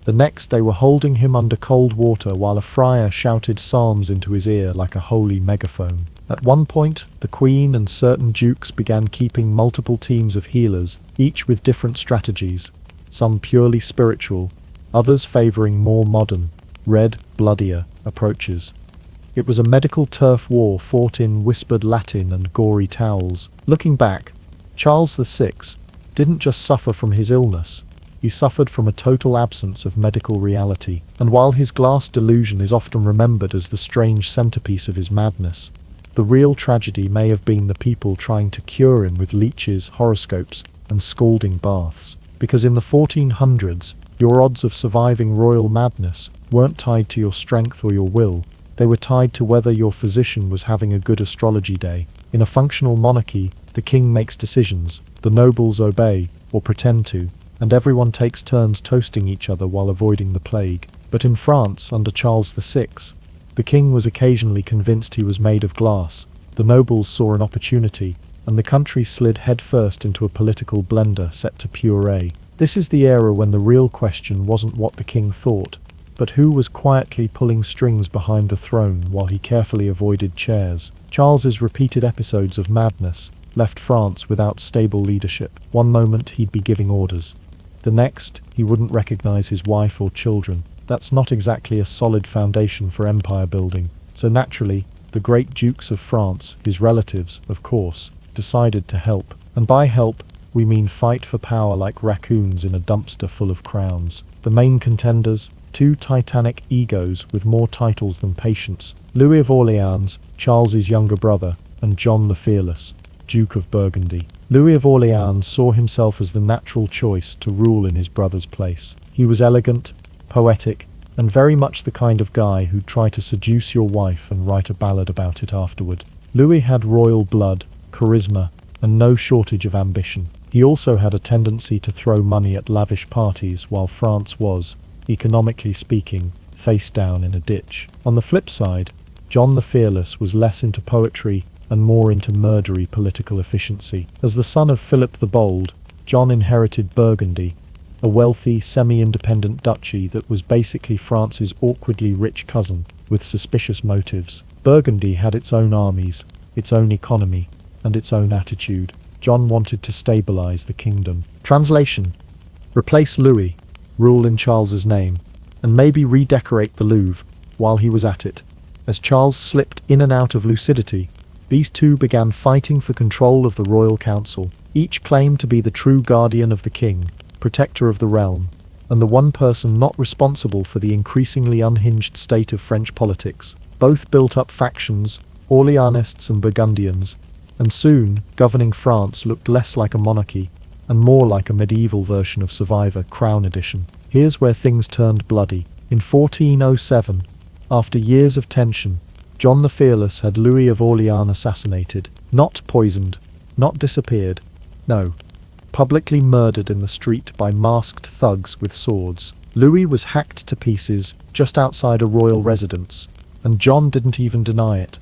The next they were holding him under cold water while a friar shouted psalms into his ear like a holy megaphone. At one point, the queen and certain dukes began keeping multiple teams of healers, each with different strategies, some purely spiritual, others favoring more modern, red, bloodier approaches. It was a medical turf war fought in whispered Latin and gory towels. Looking back, Charles VI didn't just suffer from his illness, he suffered from a total absence of medical reality. And while his glass delusion is often remembered as the strange centerpiece of his madness, the real tragedy may have been the people trying to cure him with leeches, horoscopes, and scalding baths. Because in the 1400s, your odds of surviving royal madness weren't tied to your strength or your will, they were tied to whether your physician was having a good astrology day. In a functional monarchy, the king makes decisions, the nobles obey, or pretend to, and everyone takes turns toasting each other while avoiding the plague. But in France, under Charles VI, the king was occasionally convinced he was made of glass, the nobles saw an opportunity, and the country slid headfirst into a political blender set to puree. This is the era when the real question wasn't what the king thought, but who was quietly pulling strings behind the throne while he carefully avoided chairs. Charles's repeated episodes of madness left France without stable leadership. One moment he'd be giving orders. The next, he wouldn't recognize his wife or children. That's not exactly a solid foundation for empire building. So naturally, the great dukes of France, his relatives, of course, decided to help. And by help, we mean fight for power like raccoons in a dumpster full of crowns. The main contenders, two titanic egos with more titles than patience, Louis of Orleans, Charles's younger brother, and John the Fearless, Duke of Burgundy. Louis of Orleans saw himself as the natural choice to rule in his brother's place. He was elegant, poetic, and very much the kind of guy who'd try to seduce your wife and write a ballad about it afterward. Louis had royal blood, charisma, and no shortage of ambition. He also had a tendency to throw money at lavish parties while France was, economically speaking, face down in a ditch. On the flip side, John the Fearless was less into poetry and more into murdery political efficiency. As the son of Philip the Bold, John inherited Burgundy, a wealthy, semi-independent duchy that was basically France's awkwardly rich cousin, with suspicious motives. Burgundy had its own armies, its own economy, and its own attitude. John wanted to stabilize the kingdom. Translation: replace Louis, rule in Charles's name, and maybe redecorate the Louvre while he was at it. As Charles slipped in and out of lucidity, these two began fighting for control of the royal council. Each claimed to be the true guardian of the king, protector of the realm, and the one person not responsible for the increasingly unhinged state of French politics. Both built up factions, Orleanists and Burgundians, and soon, governing France looked less like a monarchy, and more like a medieval version of Survivor Crown Edition. Here's where things turned bloody. In 1407, after years of tension, John the Fearless had Louis of Orleans assassinated, not poisoned, not disappeared, no, publicly murdered in the street by masked thugs with swords. Louis was hacked to pieces just outside a royal residence, and John didn't even deny it.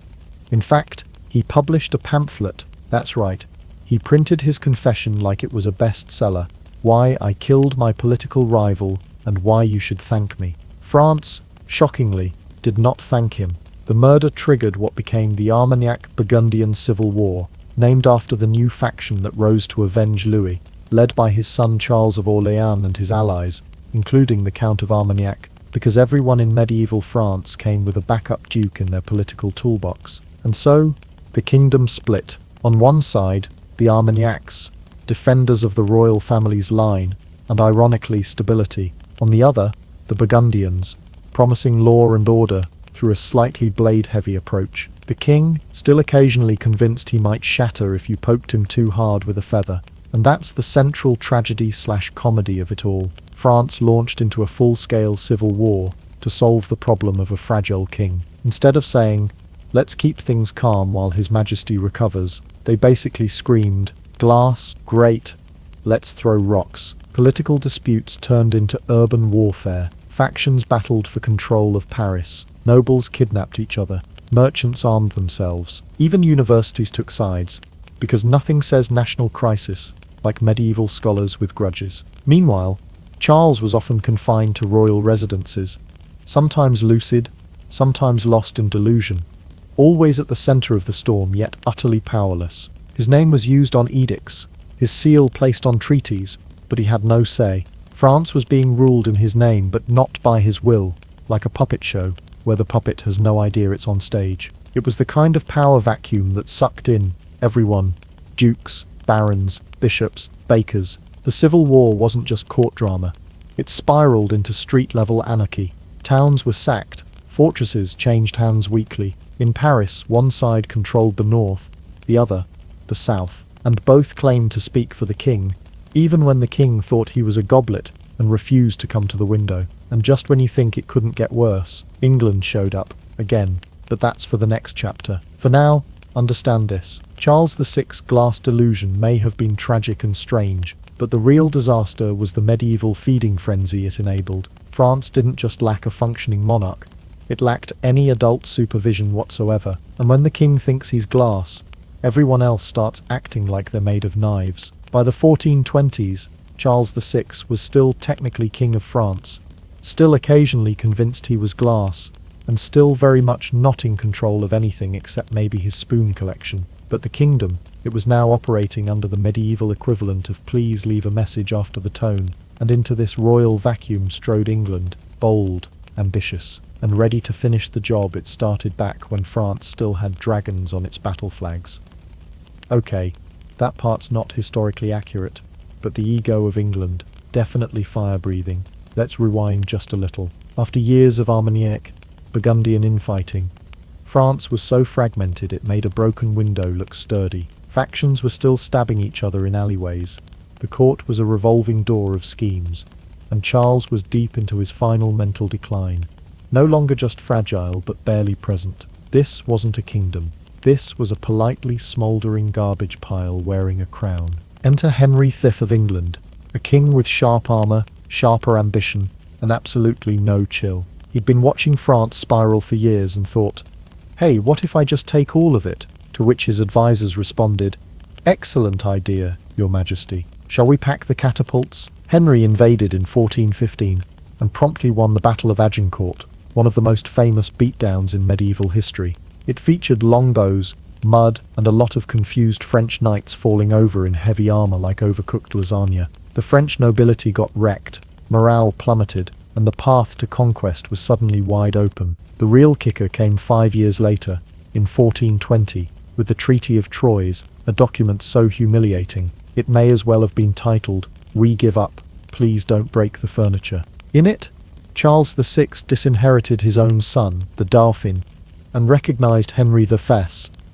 In fact, he published a pamphlet, that's right, he printed his confession like it was a bestseller, Why I Killed My Political Rival and Why You Should Thank Me. France, shockingly, did not thank him. The murder triggered what became the Armagnac-Burgundian Civil War, named after the new faction that rose to avenge Louis, led by his son Charles of Orléans and his allies, including the Count of Armagnac, because everyone in medieval France came with a backup duke in their political toolbox. And so, the kingdom split. On one side, the Armagnacs, defenders of the royal family's line, and ironically stability. On the other, the Burgundians, promising law and order through a slightly blade-heavy approach. The king, still occasionally convinced he might shatter if you poked him too hard with a feather. And that's the central tragedy/comedy of it all. France launched into a full-scale civil war to solve the problem of a fragile king. Instead of saying, let's keep things calm while His Majesty recovers, they basically screamed, glass, great, let's throw rocks. Political disputes turned into urban warfare. Factions battled for control of Paris. Nobles kidnapped each other. Merchants armed themselves. Even universities took sides, because nothing says national crisis like medieval scholars with grudges. Meanwhile, Charles was often confined to royal residences, sometimes lucid, sometimes lost in delusion, always at the center of the storm yet utterly powerless. His name was used on edicts, his seal placed on treaties, but he had no say. France was being ruled in his name but not by his will, like a puppet show, where the puppet has no idea it's on stage. It was the kind of power vacuum that sucked in everyone, dukes, barons, bishops, bakers. The Civil War wasn't just court drama. It spiraled into street-level anarchy. Towns were sacked, fortresses changed hands weekly. In Paris, one side controlled the north, the other, the south, and both claimed to speak for the king, even when the king thought he was a goblet and refused to come to the window. And just when you think it couldn't get worse, England showed up, again. But that's for the next chapter. For now, understand this. Charles VI's glass delusion may have been tragic and strange, but the real disaster was the medieval feeding frenzy it enabled. France didn't just lack a functioning monarch, it lacked any adult supervision whatsoever. And when the king thinks he's glass, everyone else starts acting like they're made of knives. By the 1420s, Charles VI was still technically King of France, still occasionally convinced he was glass, and still very much not in control of anything except maybe his spoon collection. But the kingdom, it was now operating under the medieval equivalent of please leave a message after the tone, and into this royal vacuum strode England, bold, ambitious, and ready to finish the job it started back when France still had dragons on its battle flags. Okay, that part's not historically accurate, but the ego of England, definitely fire-breathing. Let's rewind just a little. After years of Armagnac, Burgundian infighting, France was so fragmented it made a broken window look sturdy. Factions were still stabbing each other in alleyways. The court was a revolving door of schemes, and Charles was deep into his final mental decline. No longer just fragile, but barely present. This wasn't a kingdom. This was a politely smouldering garbage pile wearing a crown. Enter Henry V of England, a king with sharp armor, sharper ambition, and absolutely no chill. He'd been watching France spiral for years and thought, hey, what if I just take all of it? To which his advisors responded, excellent idea, Your Majesty. Shall we pack the catapults? Henry invaded in 1415 and promptly won the Battle of Agincourt, one of the most famous beatdowns in medieval history. It featured longbows, mud, and a lot of confused French knights falling over in heavy armor like overcooked lasagna. The French nobility got wrecked, morale plummeted, and the path to conquest was suddenly wide open. The real kicker came 5 years later, in 1420, with the Treaty of Troyes, a document so humiliating, it may as well have been titled, "We give up, please don't break the furniture." In it, Charles VI disinherited his own son, the Dauphin, and recognized Henry V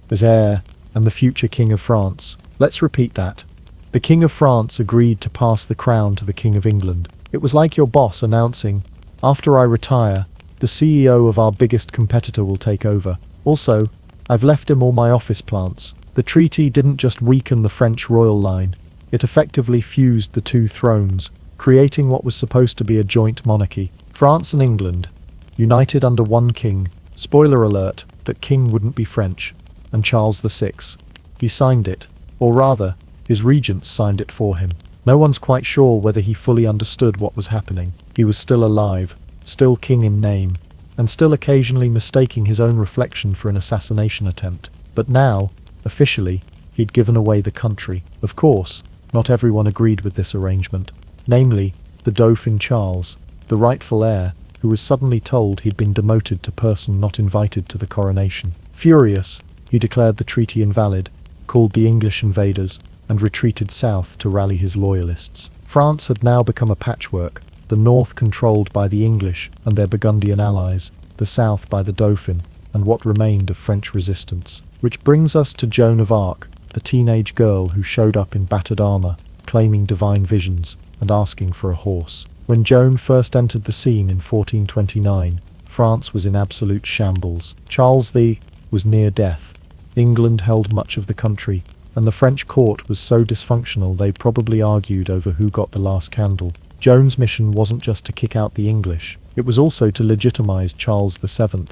as heir and the future King of France. Let's repeat that. The King of France agreed to pass the crown to the King of England. It was like your boss announcing, "After I retire, the CEO of our biggest competitor will take over. Also, I've left him all my office plants." The treaty didn't just weaken the French royal line, it effectively fused the two thrones, creating what was supposed to be a joint monarchy. France and England, united under one king. Spoiler alert, that king wouldn't be French, and Charles VI. He signed it, or rather, his regents signed it for him. No one's quite sure whether he fully understood what was happening. He was still alive, still king in name, and still occasionally mistaking his own reflection for an assassination attempt. But now, officially, he'd given away the country. Of course, not everyone agreed with this arrangement, namely, the Dauphin Charles, the rightful heir, who was suddenly told he'd been demoted to person not invited to the coronation. Furious, he declared the treaty invalid, called the English invaders, and retreated south to rally his loyalists. France had now become a patchwork, the north controlled by the English and their Burgundian allies, the south by the Dauphin, and what remained of French resistance. Which brings us to Joan of Arc, the teenage girl who showed up in battered armor, claiming divine visions, and asking for a horse. When Joan first entered the scene in 1429, France was in absolute shambles. Charles V was near death. England held much of the country, and the French court was so dysfunctional they probably argued over who got the last candle. Joan's mission wasn't just to kick out the English, it was also to legitimize Charles VII,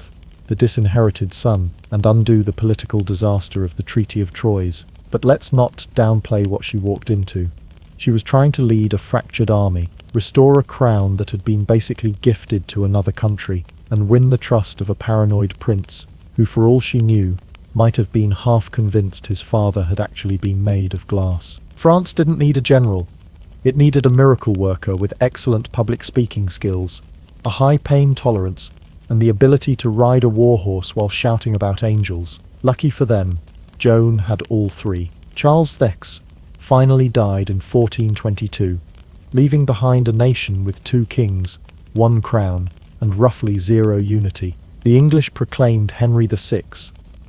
the disinherited son, and undo the political disaster of the Treaty of Troyes. But let's not downplay what she walked into. She was trying to lead a fractured army, restore a crown that had been basically gifted to another country, and win the trust of a paranoid prince, who for all she knew, might have been half convinced his father had actually been made of glass. France didn't need a general. It needed a miracle worker with excellent public speaking skills, a high pain tolerance, and the ability to ride a warhorse while shouting about angels. Lucky for them, Joan had all three. Charles VI finally died in 1422, leaving behind a nation with two kings, one crown, and roughly zero unity. The English proclaimed Henry VI,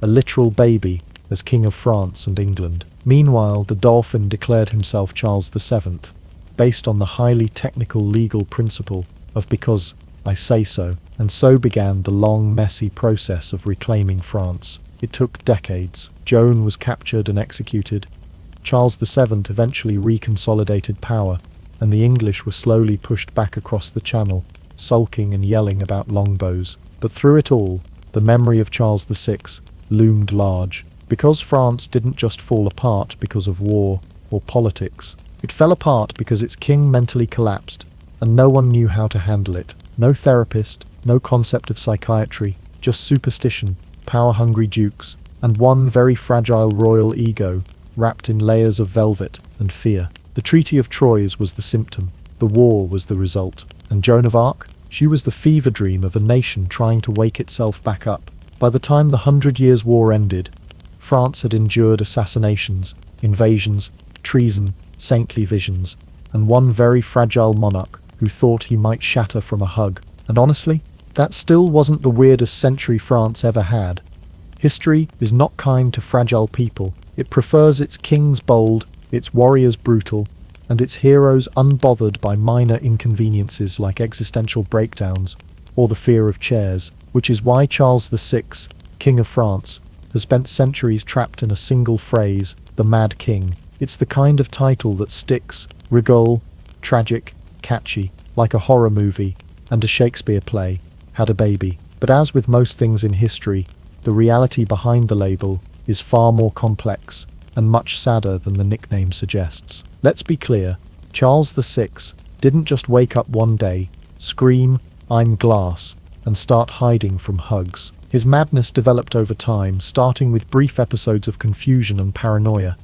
a literal baby, as King of France and England. Meanwhile, the Dauphin declared himself Charles VII, based on the highly technical legal principle of "because I say so," and so began the long, messy process of reclaiming France. It took decades. Joan was captured and executed. Charles VII eventually reconsolidated power, and the English were slowly pushed back across the Channel, sulking and yelling about longbows. But through it all, the memory of Charles VI loomed large. Because France didn't just fall apart because of war or politics. It fell apart because its king mentally collapsed, and no one knew how to handle it. No therapist, no concept of psychiatry, just superstition, power-hungry dukes, and one very fragile royal ego, wrapped in layers of velvet and fear. The Treaty of Troyes was the symptom, the war was the result. And Joan of Arc? She was the fever dream of a nation trying to wake itself back up. By the time the 100 Years' War ended, France had endured assassinations, invasions, treason, saintly visions, and one very fragile monarch who thought he might shatter from a hug. And honestly, that still wasn't the weirdest century France ever had. History is not kind to fragile people. It prefers its kings bold, its warriors brutal, and its heroes unbothered by minor inconveniences like existential breakdowns or the fear of chairs, which is why Charles VI, King of France, has spent centuries trapped in a single phrase, the Mad King. It's the kind of title that sticks, rigole, tragic, catchy, like a horror movie, and a Shakespeare play, had a baby. But as with most things in history, the reality behind the label is far more complex and much sadder than the nickname suggests. Let's be clear, Charles VI didn't just wake up one day, scream, "I'm glass," and start hiding from hugs. His madness developed over time, starting with brief episodes of confusion and paranoia,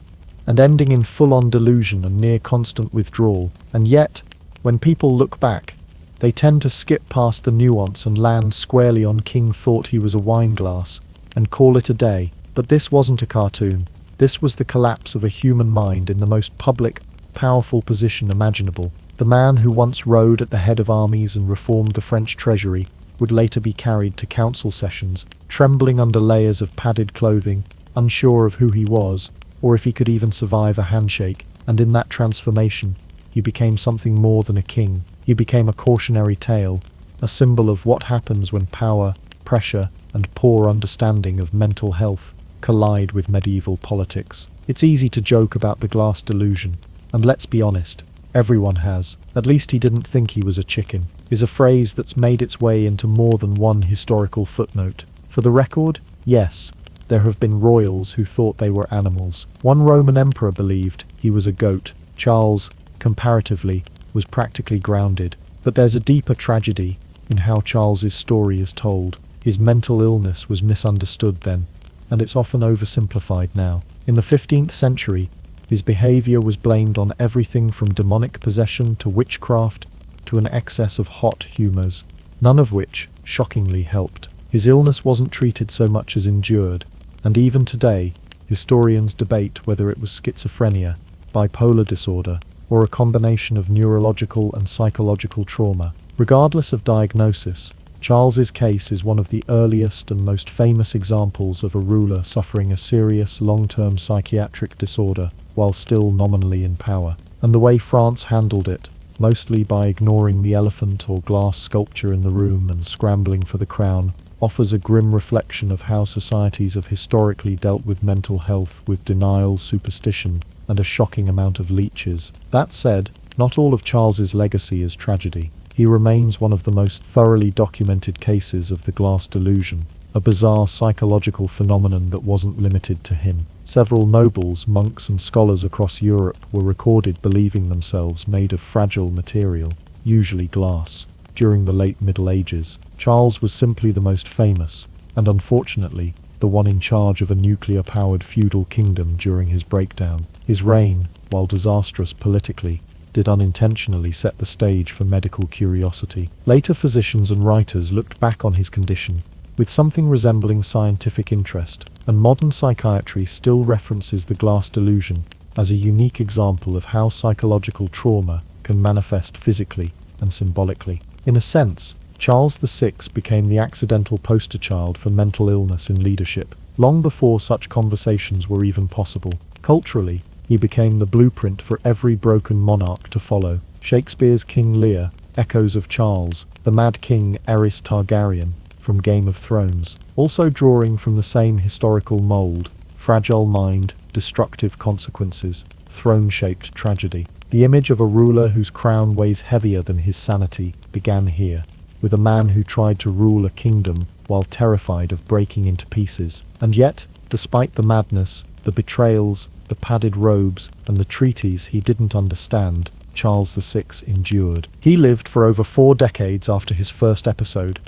and ending in full-on delusion and near-constant withdrawal. And yet, when people look back, they tend to skip past the nuance and land squarely on King thought he was a wine glass, and call it a day. But this wasn't a cartoon. This was the collapse of a human mind in the most public, powerful position imaginable. The man who once rode at the head of armies and reformed the French treasury would later be carried to council sessions, trembling under layers of padded clothing, unsure of who he was, or if he could even survive a handshake. And in that transformation, he became something more than a king. He became a cautionary tale, a symbol of what happens when power, pressure, and poor understanding of mental health collide with medieval politics. It's easy to joke about the glass delusion, and let's be honest, everyone has. "At least he didn't think he was a chicken," is a phrase that's made its way into more than one historical footnote. For the record, yes, there have been royals who thought they were animals. One Roman emperor believed he was a goat. Charles, comparatively, was practically grounded. But there's a deeper tragedy in how Charles's story is told. His mental illness was misunderstood then, and it's often oversimplified now. In the 15th century, his behavior was blamed on everything from demonic possession to witchcraft to an excess of hot humors, none of which, shockingly, helped. His illness wasn't treated so much as endured, and even today, historians debate whether it was schizophrenia, bipolar disorder, or a combination of neurological and psychological trauma. Regardless of diagnosis, Charles's case is one of the earliest and most famous examples of a ruler suffering a serious long-term psychiatric disorder while still nominally in power. And the way France handled it, mostly by ignoring the elephant or glass sculpture in the room and scrambling for the crown, offers a grim reflection of how societies have historically dealt with mental health with denial, superstition, and a shocking amount of leeches. That said, not all of Charles's legacy is tragedy. He remains one of the most thoroughly documented cases of the glass delusion, a bizarre psychological phenomenon that wasn't limited to him. Several nobles, monks, and scholars across Europe were recorded believing themselves made of fragile material, usually glass. During the late Middle Ages, Charles was simply the most famous, and unfortunately, the one in charge of a nuclear-powered feudal kingdom during his breakdown. His reign, while disastrous politically, did unintentionally set the stage for medical curiosity. Later physicians and writers looked back on his condition with something resembling scientific interest, and modern psychiatry still references the glass delusion as a unique example of how psychological trauma can manifest physically and symbolically. In a sense, Charles VI became the accidental poster child for mental illness in leadership, long before such conversations were even possible. Culturally, he became the blueprint for every broken monarch to follow. Shakespeare's King Lear echoes of Charles, the Mad King Aerys Targaryen, from Game of Thrones, also drawing from the same historical mold: fragile mind, destructive consequences, throne-shaped tragedy. The image of a ruler whose crown weighs heavier than his sanity began here, with a man who tried to rule a kingdom while terrified of breaking into pieces. And yet, despite the madness, the betrayals, the padded robes, and the treaties he didn't understand, Charles VI endured. He lived for over 4 decades after his first episode.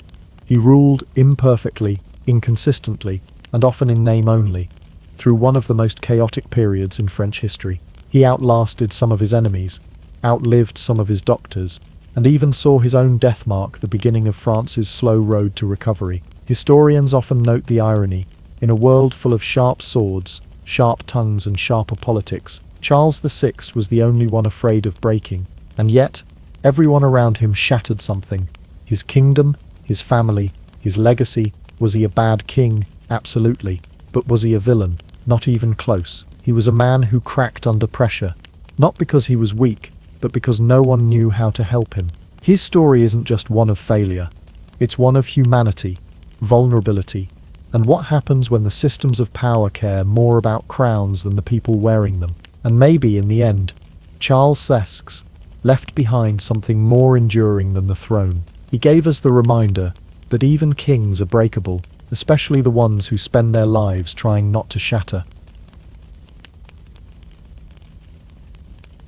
He ruled imperfectly, inconsistently, and often in name only, through one of the most chaotic periods in French history. He outlasted some of his enemies, outlived some of his doctors, and even saw his own death mark the beginning of France's slow road to recovery. Historians often note the irony. In a world full of sharp swords, sharp tongues, and sharper politics, Charles VI was the only one afraid of breaking, and yet, everyone around him shattered something. His kingdom, his family, his legacy. Was he a bad king? Absolutely. But was he a villain? Not even close. He was a man who cracked under pressure, not because he was weak, but because no one knew how to help him. His story isn't just one of failure. It's one of humanity, vulnerability, and what happens when the systems of power care more about crowns than the people wearing them. And maybe, in the end, Charles VI left behind something more enduring than the throne. He gave us the reminder that even kings are breakable, especially the ones who spend their lives trying not to shatter.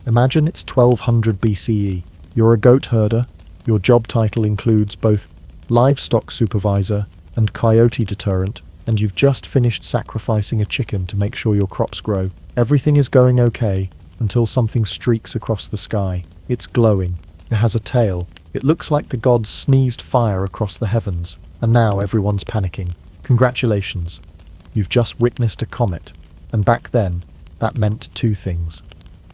Imagine it's 1200 BCE. You're a goat herder. Your job title includes both livestock supervisor and coyote deterrent, and you've just finished sacrificing a chicken to make sure your crops grow. Everything is going okay until something streaks across the sky. It's glowing. It has a tail. It looks like the gods sneezed fire across the heavens, and now everyone's panicking. Congratulations. You've just witnessed a comet, and back then, that meant two things.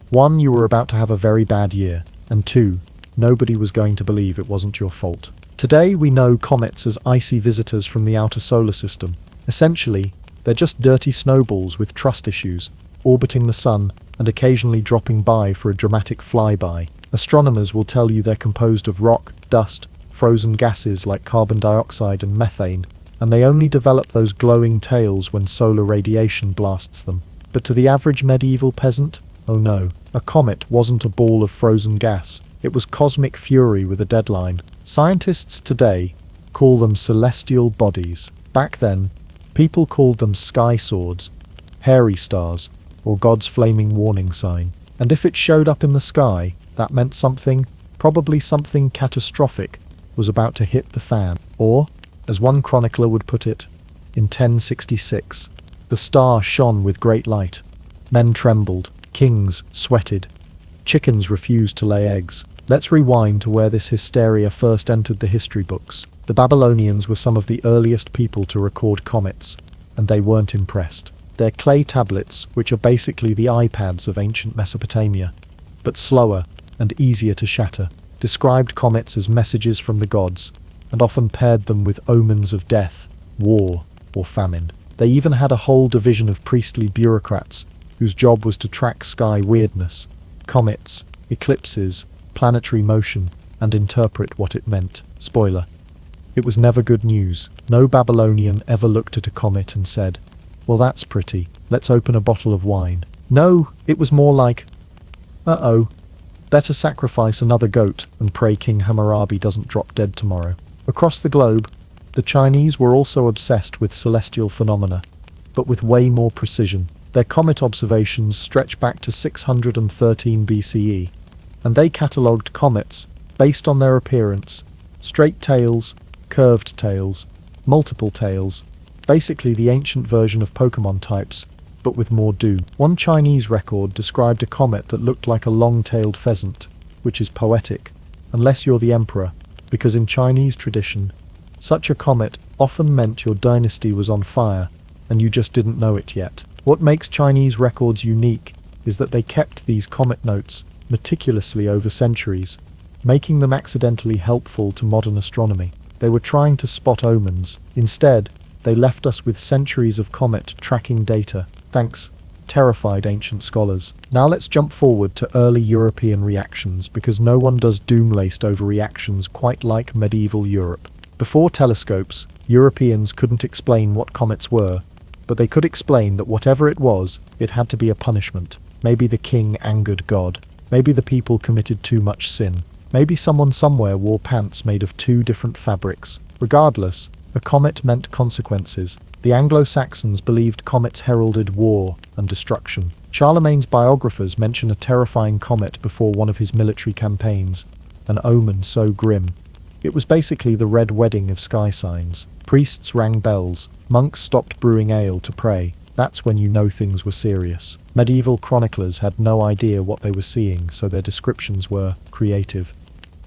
One, you were about to have a very bad year, and two, nobody was going to believe it wasn't your fault. Today we know comets as icy visitors from the outer solar system. Essentially, they're just dirty snowballs with trust issues, orbiting the sun and occasionally dropping by for a dramatic flyby. Astronomers will tell you they're composed of rock, dust, frozen gases like carbon dioxide and methane, and they only develop those glowing tails when solar radiation blasts them. But to the average medieval peasant, oh no, a comet wasn't a ball of frozen gas. It was cosmic fury with a deadline. Scientists today call them celestial bodies. Back then, people called them sky swords, hairy stars, or God's flaming warning sign. And if it showed up in the sky, that meant something, probably something catastrophic, was about to hit the fan. Or, as one chronicler would put it, in 1066, the star shone with great light. Men trembled, kings sweated, chickens refused to lay eggs. Let's rewind to where this hysteria first entered the history books. The Babylonians were some of the earliest people to record comets, and they weren't impressed. Their clay tablets, which are basically the iPads of ancient Mesopotamia, but slower and easier to shatter, described comets as messages from the gods, and often paired them with omens of death, war, or famine. They even had a whole division of priestly bureaucrats whose job was to track sky weirdness, comets, eclipses, planetary motion, and interpret what it meant. Spoiler. It was never good news. No Babylonian ever looked at a comet and said, "Well, that's pretty. Let's open a bottle of wine." No, it was more like, "Uh-oh. Better sacrifice another goat and pray King Hammurabi doesn't drop dead tomorrow." Across the globe, the Chinese were also obsessed with celestial phenomena, but with way more precision. Their comet observations stretch back to 613 BCE, and they catalogued comets based on their appearance: straight tails, curved tails, multiple tails, basically the ancient version of Pokemon types, but with more do. One Chinese record described a comet that looked like a long-tailed pheasant, which is poetic, unless you're the emperor, because in Chinese tradition, such a comet often meant your dynasty was on fire, and you just didn't know it yet. What makes Chinese records unique is that they kept these comet notes meticulously over centuries, making them accidentally helpful to modern astronomy. They were trying to spot omens. Instead, they left us with centuries of comet tracking data. Thanks, terrified ancient scholars. Now let's jump forward to early European reactions, because no one does doom-laced overreactions quite like medieval Europe. Before telescopes, Europeans couldn't explain what comets were, but they could explain that whatever it was, it had to be a punishment. Maybe the king angered God. Maybe the people committed too much sin. Maybe someone somewhere wore pants made of two different fabrics. Regardless, a comet meant consequences. The Anglo-Saxons believed comets heralded war and destruction. Charlemagne's biographers mention a terrifying comet before one of his military campaigns, an omen so grim. It was basically the red wedding of sky signs. Priests rang bells, monks stopped brewing ale to pray. That's when you know things were serious. Medieval chroniclers had no idea what they were seeing, so their descriptions were creative.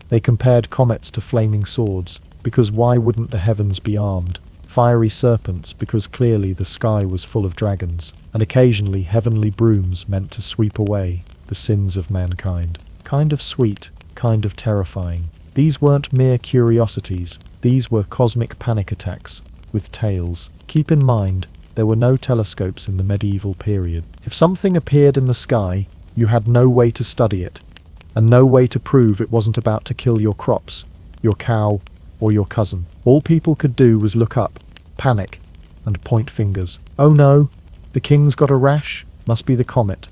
They compared comets to flaming swords, because why wouldn't the heavens be armed? Fiery serpents, because clearly the sky was full of dragons, and occasionally heavenly brooms meant to sweep away the sins of mankind. Kind of sweet, kind of terrifying. These weren't mere curiosities, these were cosmic panic attacks, with tails. Keep in mind, there were no telescopes in the medieval period. If something appeared in the sky, you had no way to study it, and no way to prove it wasn't about to kill your crops, your cow, or your cousin. All people could do was look up, panic, and point fingers. Oh no, the king's got a rash, must be the comet.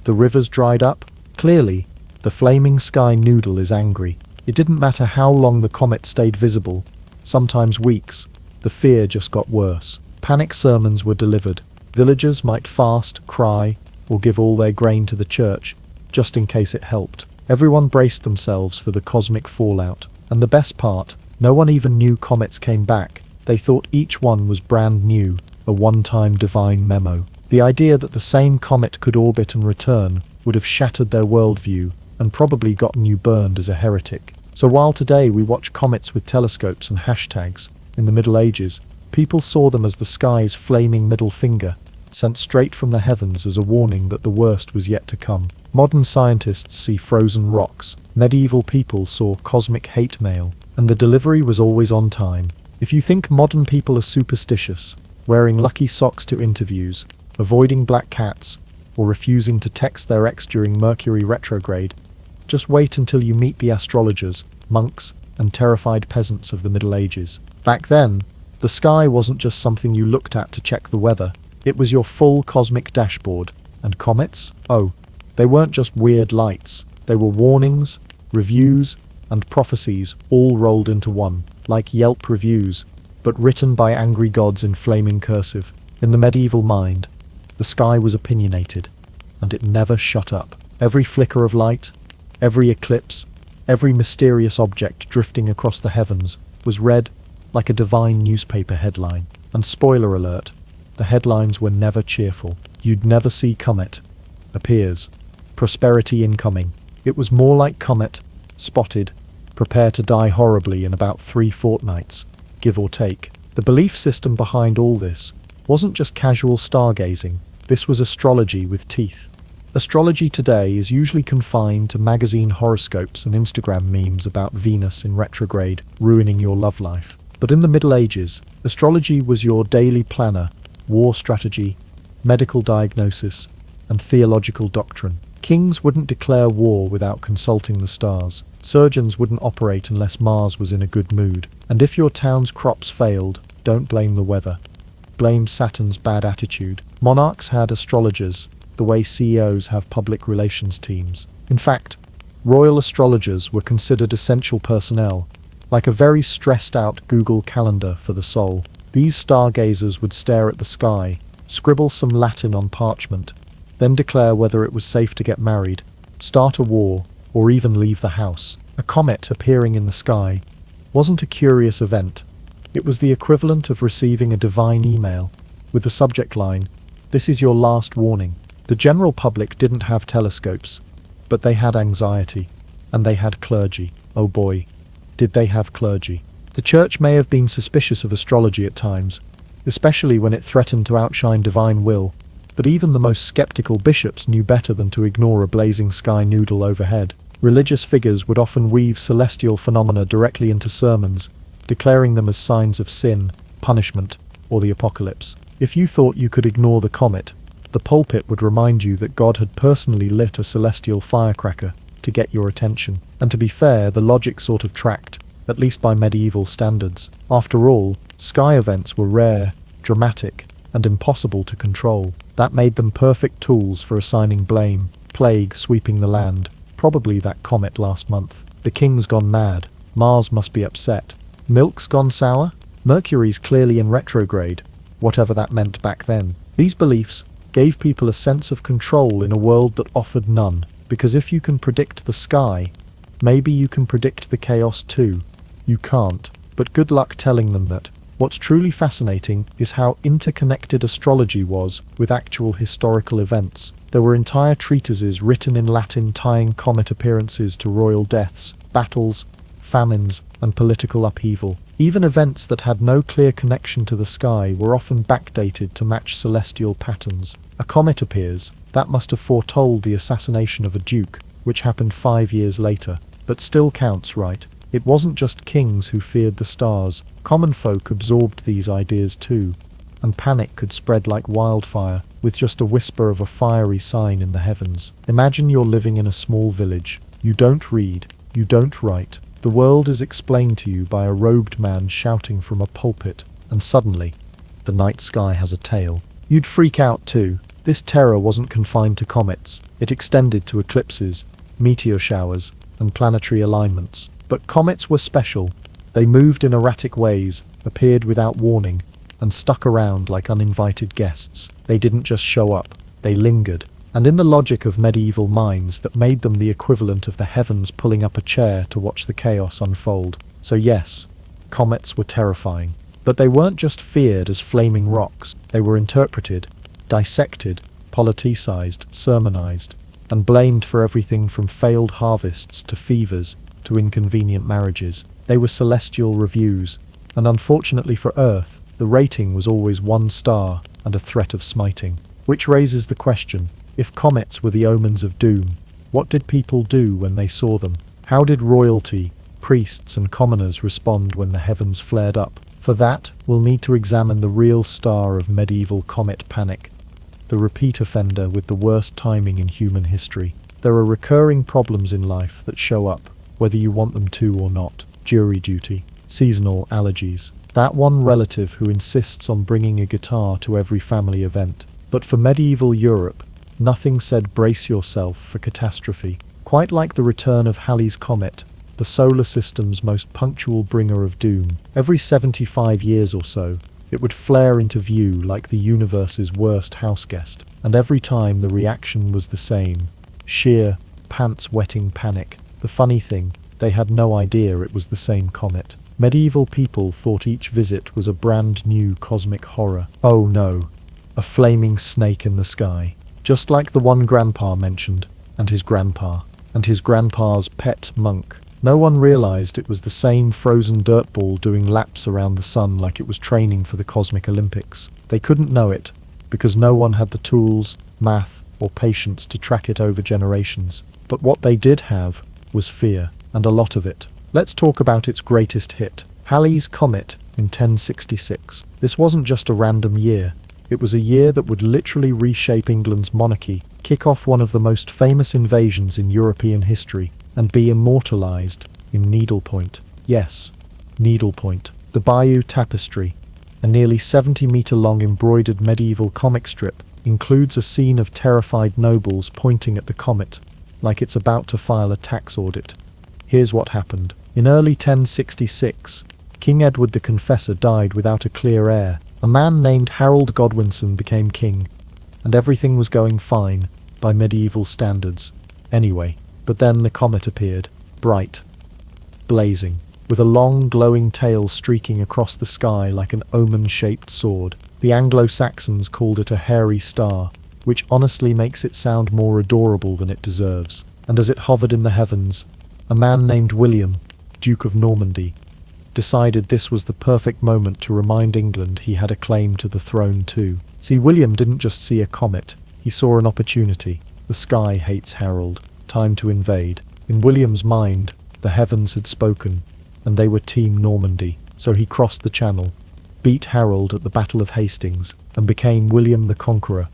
The river's dried up, clearly, the flaming sky noodle is angry. It didn't matter how long the comet stayed visible, sometimes weeks, the fear just got worse. Panic sermons were delivered. Villagers might fast, cry, or give all their grain to the church, just in case it helped. Everyone braced themselves for the cosmic fallout. And the best part, no one even knew comets came back. They thought each one was brand new, a one-time divine memo. The idea that the same comet could orbit and return would have shattered their worldview and probably gotten you burned as a heretic. So while today we watch comets with telescopes and hashtags, in the Middle Ages, people saw them as the sky's flaming middle finger, sent straight from the heavens as a warning that the worst was yet to come. Modern scientists see frozen rocks. Medieval people saw cosmic hate mail, and the delivery was always on time. If you think modern people are superstitious, wearing lucky socks to interviews, avoiding black cats, or refusing to text their ex during Mercury retrograde, just wait until you meet the astrologers, monks, and terrified peasants of the Middle Ages. Back then, the sky wasn't just something you looked at to check the weather. It was your full cosmic dashboard. And comets? Oh, they weren't just weird lights. They were warnings, reviews, and prophecies all rolled into one, like Yelp reviews, but written by angry gods in flaming cursive. In the medieval mind, the sky was opinionated, and it never shut up. Every flicker of light, every eclipse, every mysterious object drifting across the heavens was read like a divine newspaper headline. And spoiler alert, the headlines were never cheerful. You'd never see comet, appears, prosperity incoming. It was more like comet, spotted, prepare to die horribly in about 3 fortnights, give or take. The belief system behind all this wasn't just casual stargazing. This was astrology with teeth. Astrology today is usually confined to magazine horoscopes and Instagram memes about Venus in retrograde ruining your love life. But in the Middle Ages, astrology was your daily planner, war strategy, medical diagnosis, and theological doctrine. Kings wouldn't declare war without consulting the stars. Surgeons wouldn't operate unless Mars was in a good mood. And if your town's crops failed, don't blame the weather. Blame Saturn's bad attitude. Monarchs had astrologers, the way CEOs have public relations teams. In fact, royal astrologers were considered essential personnel, like a very stressed-out Google Calendar for the soul. These stargazers would stare at the sky, scribble some Latin on parchment, then declare whether it was safe to get married, start a war, or even leave the house. A comet appearing in the sky wasn't a curious event. It was the equivalent of receiving a divine email, with the subject line, "This is your last warning." The general public didn't have telescopes, but they had anxiety, and they had clergy. Oh boy, did they have clergy. The church may have been suspicious of astrology at times, especially when it threatened to outshine divine will, but even the most skeptical bishops knew better than to ignore a blazing sky noodle overhead. Religious figures would often weave celestial phenomena directly into sermons, declaring them as signs of sin, punishment, or the apocalypse. If you thought you could ignore the comet, the pulpit would remind you that God had personally lit a celestial firecracker to get your attention. And to be fair, the logic sort of tracked, at least by medieval standards. After all, sky events were rare, dramatic, and impossible to control. That made them perfect tools for assigning blame. Plague sweeping the land, probably that comet last month. The king's gone mad, Mars must be upset. Milk's gone sour? Mercury's clearly in retrograde, whatever that meant back then. These beliefs gave people a sense of control in a world that offered none, because if you can predict the sky, maybe you can predict the chaos too. You can't, but good luck telling them that. What's truly fascinating is how interconnected astrology was with actual historical events. There were entire treatises written in Latin tying comet appearances to royal deaths, battles, famines, and political upheaval. Even events that had no clear connection to the sky were often backdated to match celestial patterns. A comet appears, that must have foretold the assassination of a duke, which happened 5 years later, but still counts, right? It wasn't just kings who feared the stars. Common folk absorbed these ideas too, and panic could spread like wildfire, with just a whisper of a fiery sign in the heavens. Imagine you're living in a small village. You don't read, you don't write. The world is explained to you by a robed man shouting from a pulpit, and suddenly, the night sky has a tail. You'd freak out too. This terror wasn't confined to comets. It extended to eclipses, meteor showers, and planetary alignments. But comets were special. They moved in erratic ways, appeared without warning, and stuck around like uninvited guests. They didn't just show up, they lingered. and in the logic of medieval minds that made them the equivalent of the heavens pulling up a chair to watch the chaos unfold. So yes, comets were terrifying. But they weren't just feared as flaming rocks, they were interpreted, dissected, politicized, sermonized, and blamed for everything from failed harvests to fevers to inconvenient marriages. They were celestial reviews, and unfortunately for Earth, the rating was always 1 star and a threat of smiting. Which raises the question, if comets were the omens of doom, what did people do when they saw them? How did royalty, priests and commoners respond when the heavens flared up? For that, we'll need to examine the real star of medieval comet panic, the repeat offender with the worst timing in human history. There are recurring problems in life that show up, whether you want them to or not. Jury duty, seasonal allergies, that one relative who insists on bringing a guitar to every family event. But for medieval Europe, nothing said brace yourself for catastrophe. Quite like the return of Halley's comet, the solar system's most punctual bringer of doom, every 75 years or so, it would flare into view like the universe's worst houseguest. And every time the reaction was the same, sheer, pants-wetting panic. The funny thing, they had no idea it was the same comet. Medieval people thought each visit was a brand new cosmic horror. Oh no, a flaming snake in the sky. Just like the one Grandpa mentioned, and his grandpa, and his grandpa's pet monk. No one realized it was the same frozen dirt ball doing laps around the sun like it was training for the Cosmic Olympics. They couldn't know it, because no one had the tools, math, or patience to track it over generations. But what they did have was fear, and a lot of it. Let's talk about its greatest hit, Halley's comet in 1066. This wasn't just a random year. It was a year that would literally reshape England's monarchy, kick off one of the most famous invasions in European history, and be immortalized in needlepoint. Yes, needlepoint. The Bayeux Tapestry, a nearly 70-meter-long embroidered medieval comic strip, includes a scene of terrified nobles pointing at the comet, like it's about to file a tax audit. Here's what happened. In early 1066, King Edward the Confessor died without a clear heir. A man named Harold Godwinson became king, and everything was going fine by medieval standards. Anyway, but then the comet appeared, bright, blazing, with a long glowing tail streaking across the sky like an omen-shaped sword. The Anglo-Saxons called it a hairy star, which honestly makes it sound more adorable than it deserves. And as it hovered in the heavens, a man named William, Duke of Normandy, decided this was the perfect moment to remind England he had a claim to the throne too. See, William didn't just see a comet, he saw an opportunity. The sky hates Harold. Time to invade. In William's mind, the heavens had spoken, and they were Team Normandy. So he crossed the Channel, beat Harold at the Battle of Hastings, and became William the Conqueror.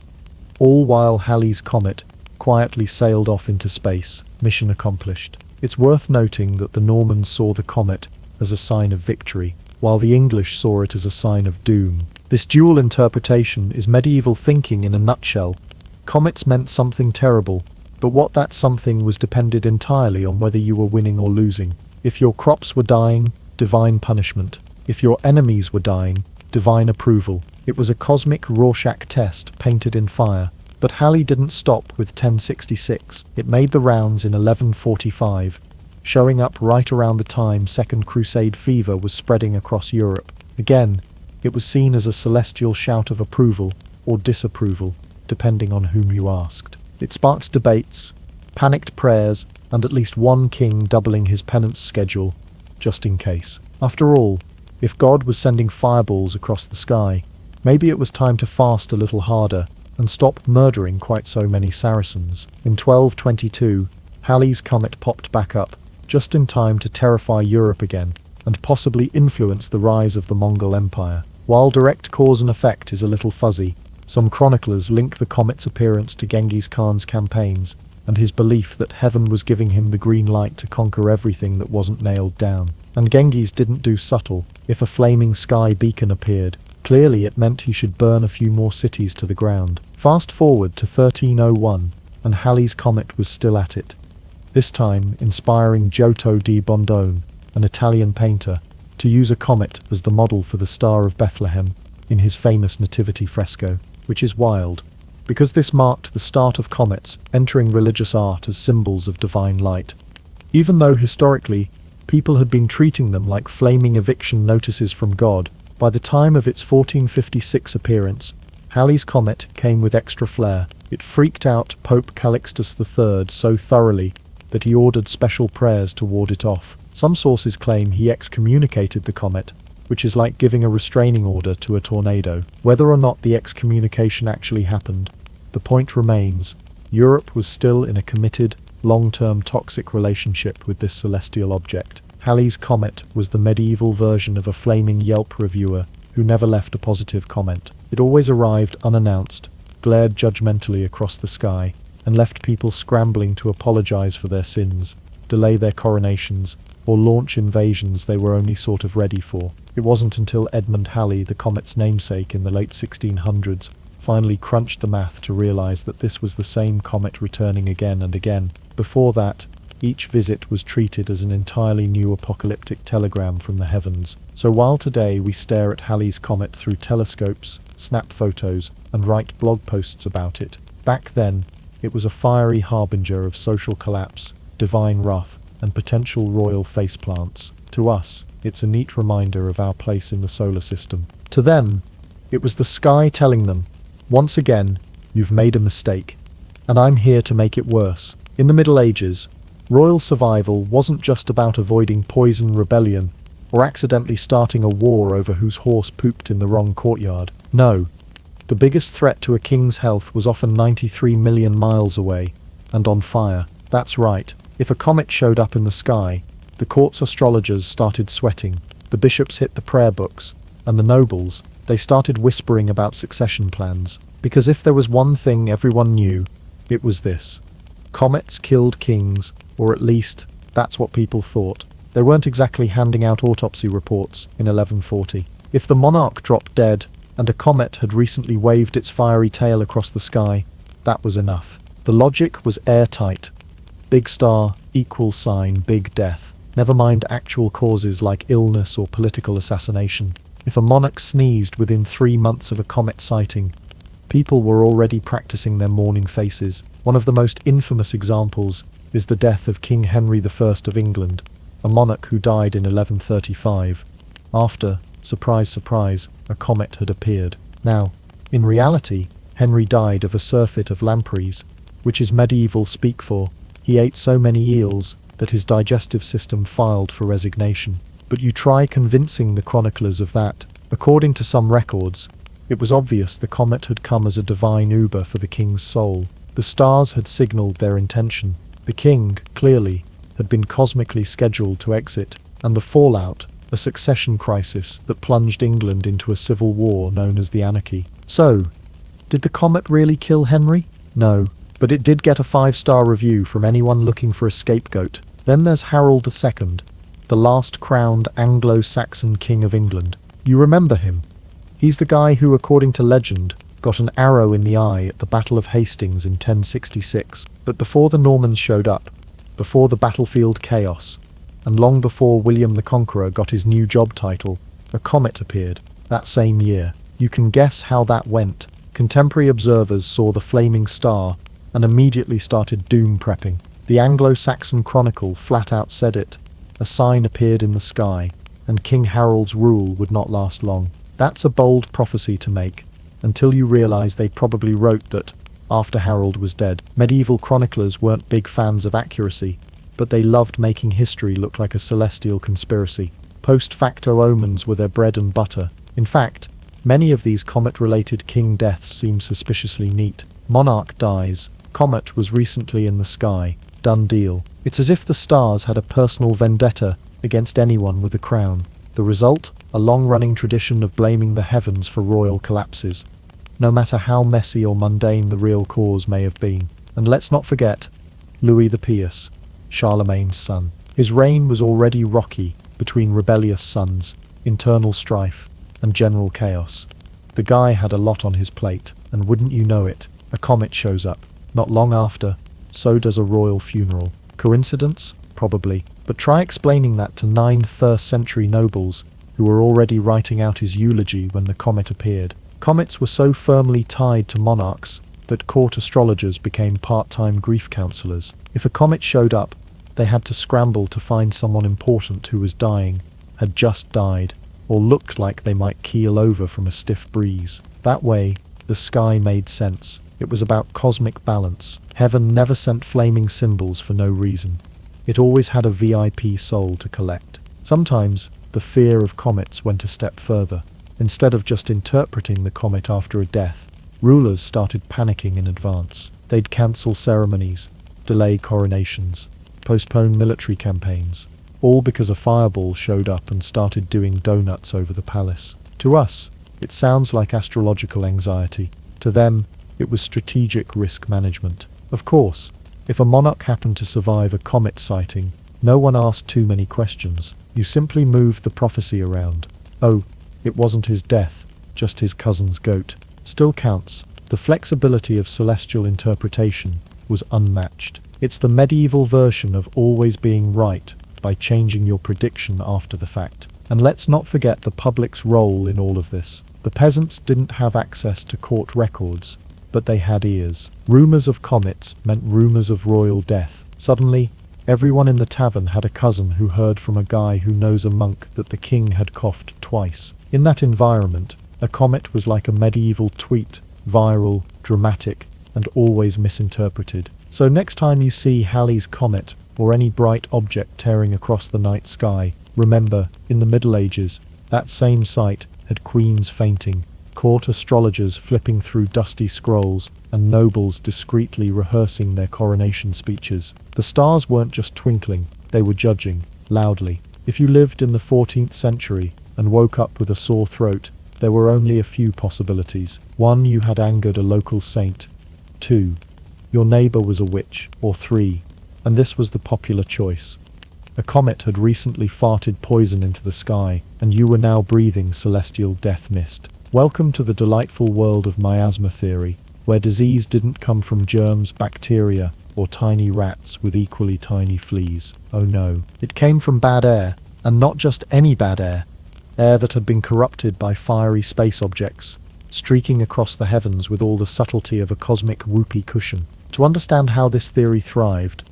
All while Halley's comet quietly sailed off into space. Mission accomplished. It's worth noting that the Normans saw the comet as a sign of victory, while the English saw it as a sign of doom. This dual interpretation is medieval thinking in a nutshell. Comets meant something terrible, but what that something was depended entirely on whether you were winning or losing. If your crops were dying, divine punishment. If your enemies were dying, divine approval. It was a cosmic Rorschach test painted in fire. But Halley didn't stop with 1066. It made the rounds in 1145, showing up right around the time Second Crusade fever was spreading across Europe. Again, it was seen as a celestial shout of approval or disapproval, depending on whom you asked. It sparked debates, panicked prayers, and at least one king doubling his penance schedule, just in case. After all, if God was sending fireballs across the sky, maybe it was time to fast a little harder and stop murdering quite so many Saracens. In 1222, Halley's comet popped back up, just in time to terrify Europe again, and possibly influence the rise of the Mongol Empire. While direct cause and effect is a little fuzzy, some chroniclers link the comet's appearance to Genghis Khan's campaigns, and his belief that heaven was giving him the green light to conquer everything that wasn't nailed down. And Genghis didn't do subtle. If a flaming sky beacon appeared, clearly it meant he should burn a few more cities to the ground. Fast forward to 1301, and Halley's comet was still at it. This time inspiring Giotto di Bondone, an Italian painter, to use a comet as the model for the Star of Bethlehem in his famous Nativity fresco, which is wild, because this marked the start of comets entering religious art as symbols of divine light. Even though historically, people had been treating them like flaming eviction notices from God, by the time of its 1456 appearance, Halley's comet came with extra flair. It freaked out Pope Calixtus III so thoroughly that he ordered special prayers to ward it off. Some sources claim he excommunicated the comet, which is like giving a restraining order to a tornado. Whether or not the excommunication actually happened, the point remains, Europe was still in a committed, long-term toxic relationship with this celestial object. Halley's comet was the medieval version of a flaming Yelp reviewer who never left a positive comment. It always arrived unannounced, glared judgmentally across the sky, and left people scrambling to apologize for their sins, delay their coronations, or launch invasions they were only sort of ready for. It wasn't until Edmund Halley, the comet's namesake in the late 1600s, finally crunched the math to realize that this was the same comet returning again and again. Before that, each visit was treated as an entirely new apocalyptic telegram from the heavens. So while today we stare at Halley's comet through telescopes, snap photos, and write blog posts about it, back then, it was a fiery harbinger of social collapse, divine wrath, and potential royal faceplants. To us, it's a neat reminder of our place in the solar system. To them, it was the sky telling them, once again, you've made a mistake, and I'm here to make it worse. In the Middle Ages, royal survival wasn't just about avoiding poison rebellion, or accidentally starting a war over whose horse pooped in the wrong courtyard. No, the biggest threat to a king's health was often 93 million miles away, and on fire. That's right, if a comet showed up in the sky, the court's astrologers started sweating, the bishops hit the prayer books, and the nobles, they started whispering about succession plans. Because if there was one thing everyone knew, it was this. Comets killed kings, or at least, that's what people thought. They weren't exactly handing out autopsy reports in 1140. If the monarch dropped dead, and a comet had recently waved its fiery tail across the sky, that was enough. The logic was airtight. Big star equals sign big death. Never mind actual causes like illness or political assassination. If a monarch sneezed within 3 months of a comet sighting, people were already practicing their mourning faces. One of the most infamous examples is the death of King Henry I of England, a monarch who died in 1135, after, surprise surprise, a comet had appeared. Now, in reality, Henry died of a surfeit of lampreys, which is medieval speak for, he ate so many eels that his digestive system filed for resignation. But you try convincing the chroniclers of that. According to some records, it was obvious the comet had come as a divine Uber for the king's soul. The stars had signaled their intention. The king, clearly, had been cosmically scheduled to exit, and the fallout, a succession crisis that plunged England into a civil war known as the Anarchy. So, did the comet really kill Henry? No, but it did get a 5-star review from anyone looking for a scapegoat. Then there's Harold II, the last crowned Anglo-Saxon king of England. You remember him? He's the guy who, according to legend, got an arrow in the eye at the Battle of Hastings in 1066. But before the Normans showed up, before the battlefield chaos, and long before William the Conqueror got his new job title, a comet appeared, that same year. You can guess how that went. Contemporary observers saw the flaming star, and immediately started doom prepping. The Anglo-Saxon Chronicle flat out said it. A sign appeared in the sky, and King Harold's rule would not last long. That's a bold prophecy to make, until you realize they probably wrote that, after Harold was dead. Medieval chroniclers weren't big fans of accuracy, but they loved making history look like a celestial conspiracy. Post-facto omens were their bread and butter. In fact, many of these comet-related king deaths seem suspiciously neat. Monarch dies. Comet was recently in the sky. Done deal. It's as if the stars had a personal vendetta against anyone with a crown. The result? A long-running tradition of blaming the heavens for royal collapses, no matter how messy or mundane the real cause may have been. And let's not forget, Louis the Pious, Charlemagne's son. His reign was already rocky between rebellious sons, internal strife, and general chaos. The guy had a lot on his plate, and wouldn't you know it, a comet shows up. Not long after, so does a royal funeral. Coincidence? Probably. But try explaining that to 9 1st-century nobles who were already writing out his eulogy when the comet appeared. Comets were so firmly tied to monarchs that court astrologers became part-time grief counselors. If a comet showed up, they had to scramble to find someone important who was dying, had just died, or looked like they might keel over from a stiff breeze. That way, the sky made sense. It was about cosmic balance. Heaven never sent flaming symbols for no reason. It always had a VIP soul to collect. Sometimes, the fear of comets went a step further. Instead of just interpreting the comet after a death, rulers started panicking in advance. They'd cancel ceremonies, delay coronations, postpone military campaigns, all because a fireball showed up and started doing donuts over the palace. To us, it sounds like astrological anxiety. To them, it was strategic risk management. Of course, if a monarch happened to survive a comet sighting, no one asked too many questions. You simply moved the prophecy around. Oh, it wasn't his death, just his cousin's goat. Still counts. The flexibility of celestial interpretation was unmatched. It's the medieval version of always being right by changing your prediction after the fact. And let's not forget the public's role in all of this. The peasants didn't have access to court records, but they had ears. Rumors of comets meant rumors of royal death. Suddenly, everyone in the tavern had a cousin who heard from a guy who knows a monk that the king had coughed twice. In that environment, a comet was like a medieval tweet, viral, dramatic, and always misinterpreted. So next time you see Halley's comet, or any bright object tearing across the night sky, remember, in the Middle Ages, that same sight had queens fainting, court astrologers flipping through dusty scrolls, and nobles discreetly rehearsing their coronation speeches. The stars weren't just twinkling, they were judging, loudly. If you lived in the 14th century and woke up with a sore throat, there were only a few possibilities. 1. You had angered a local saint. 2. Your neighbor was a witch. Or 3. And this was the popular choice. A comet had recently farted poison into the sky, and you were now breathing celestial death mist. Welcome to the delightful world of miasma theory, where disease didn't come from germs, bacteria, or tiny rats with equally tiny fleas. Oh no. It came from bad air, and not just any bad air. Air that had been corrupted by fiery space objects, streaking across the heavens with all the subtlety of a cosmic whoopee cushion. To understand how this theory thrived,